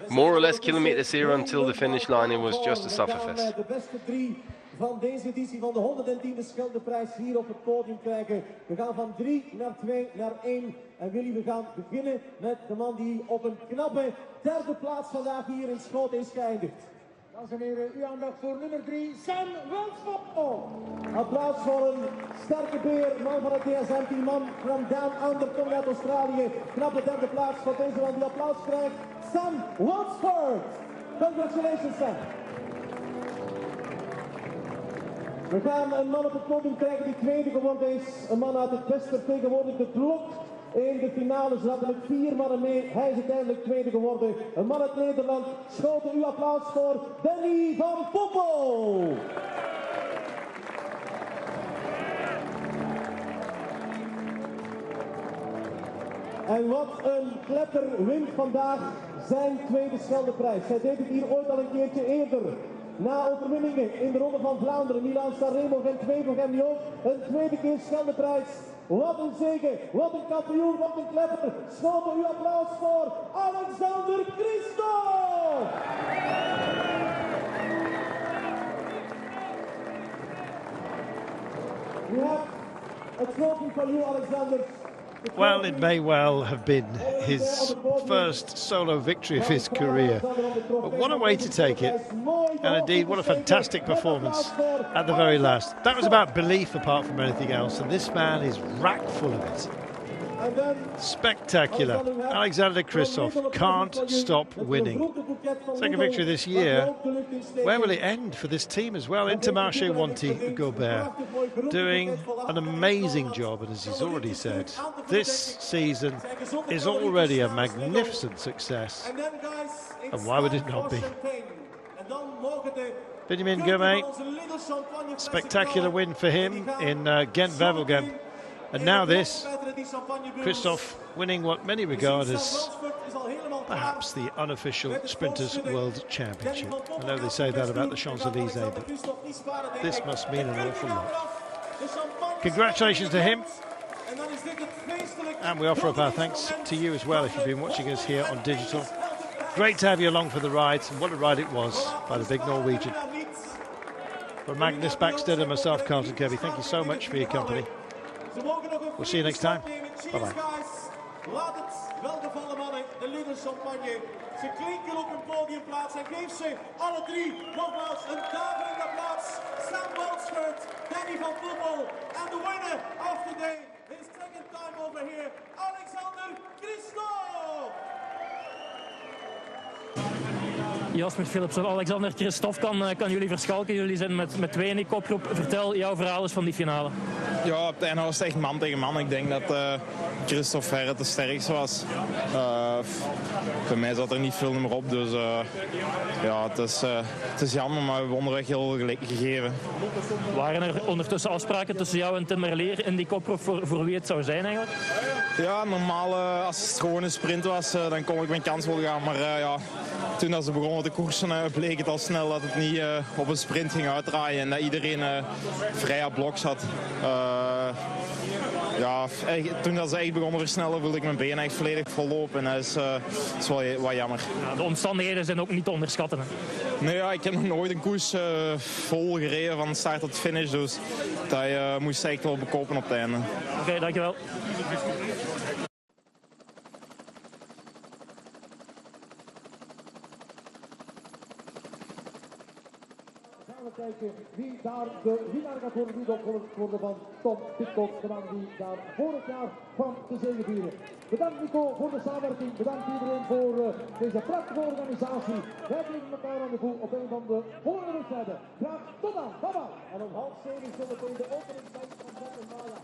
Speaker 3: more or less kilometer 0 until the finish line, it was just a sufferfest.
Speaker 7: De beste 3 van deze editie van de 110e Scheldprijs hier op het podium krijgen. We gaan van 3 naar 2 naar 1. En Willy, we gaan beginnen met de man die op een knappe 3e plaats vandaag hier in Schoten is geëindigd. Dames en heren, uw aandacht voor nummer 3, Sam Welsford. Applaus voor een sterke beer, man van het DSM-team, man van Down Under, komt uit Australië. Knappe 3e plaats voor deze man die applaus krijgt, Sam Welsford. Congratulations, Sam. We gaan een man op het podium krijgen die 2e geworden is. Een man uit het beste tegenwoordig de blok. In de finale zaten er 4 mannen mee. Hij is uiteindelijk 2e geworden. Een man uit Nederland. Schoten, uw applaus voor Danny van Poppel. En wat een klepper wint vandaag zijn 2e Scheldprijs. Hij deed het hier ooit al een keertje eerder. Na overwinningen in de Ronde van Vlaanderen, Milaan-Sanremo, Gent 2 voor hem ook. Een 2e keer Scheldprijs. Wat een zege, wat een kampioen, wat een klepper. Schoten, uw applaus voor Alexander Christophe. We have a trophy for you, Alexander.
Speaker 1: Well, it may well have been his first solo victory of his career. But what a way to take it. And indeed, what a fantastic performance at the very last. That was about belief apart from anything else. And this man is rack full of it. Spectacular. Alexander Christophe can't stop winning. Second victory this year. Where will it end for this team as well? Intermarché Wanty Gobert doing an amazing job, and as he's already said, this season is already a magnificent success. And why would it not be? Benjamin Gourmet, spectacular win for him in Ghent-Wevelgem. And now this, Christophe winning what many regard as perhaps the unofficial Sprinters World Championship. I know they say that about the Champs-Élysées, but this must mean an awful lot. Congratulations to him. And we offer up our thanks to you as well if you've been watching us here on digital. Great to have you along for the ride, and what a ride it was by the big Norwegian. For Magnus Backstead and myself, Carlton Kirby, thank you so much for your company. We'll see you next time. Bye-bye.
Speaker 7: Laat het welgevallen mannen, de Ludenchampagne. Ze klinken op een podiumplaats en geef ze alle drie nogmaals een daverende applaus. Sam Bolsford, Danny van Poppel en de winner of the day is second time over here, Alexander Christophe.
Speaker 9: Jasper Philips of Alexander Christophe kan jullie verschalken. Jullie zijn met 2 in die kopgroep. Vertel jouw verhaal eens van die finale.
Speaker 10: Ja, op het einde was het echt man tegen man. Ik denk dat Christophe verre de sterkste was. Bij mij zat er niet veel meer op, dus ja, het is jammer, maar we hebben onderweg heel veel gegeven.
Speaker 9: Waren er ondertussen afspraken tussen jou en Tim Merlier in die kopgroep voor wie het zou zijn eigenlijk?
Speaker 10: Ja, normaal als het gewoon een sprint was, dan kon ik mijn kans wel gaan. Maar ja, toen als ze begonnen te koersen, bleek het al snel dat het niet op een sprint ging uitdraaien. En dat iedereen vrij aan blok zat. Ja, toen dat ze echt begonnen te versnellen, voelde ik mijn benen echt volledig vollopen. En dat is wel wat jammer.
Speaker 9: Ja, de omstandigheden zijn ook niet te onderschatten. Hè?
Speaker 10: Nee, ja, ik heb nog nooit een koers vol gereden van start tot finish. Dus dat moest echt wel bekopen op het einde.
Speaker 9: Oké, dankjewel.
Speaker 7: Kijken wie daar de winnaar gaat worden, die opgevolgd worden van Tom Pitcock, de man die daar vorig jaar kwam te zegevieren. Bedankt Nico voor de samenwerking, bedankt iedereen voor deze prachtige organisatie. Wij blijven elkaar aan de voet op een van de volgende wedstrijden. Graag tot dan, bye bye. En om 6:30 zullen we de openingsdag van Bert en Maya.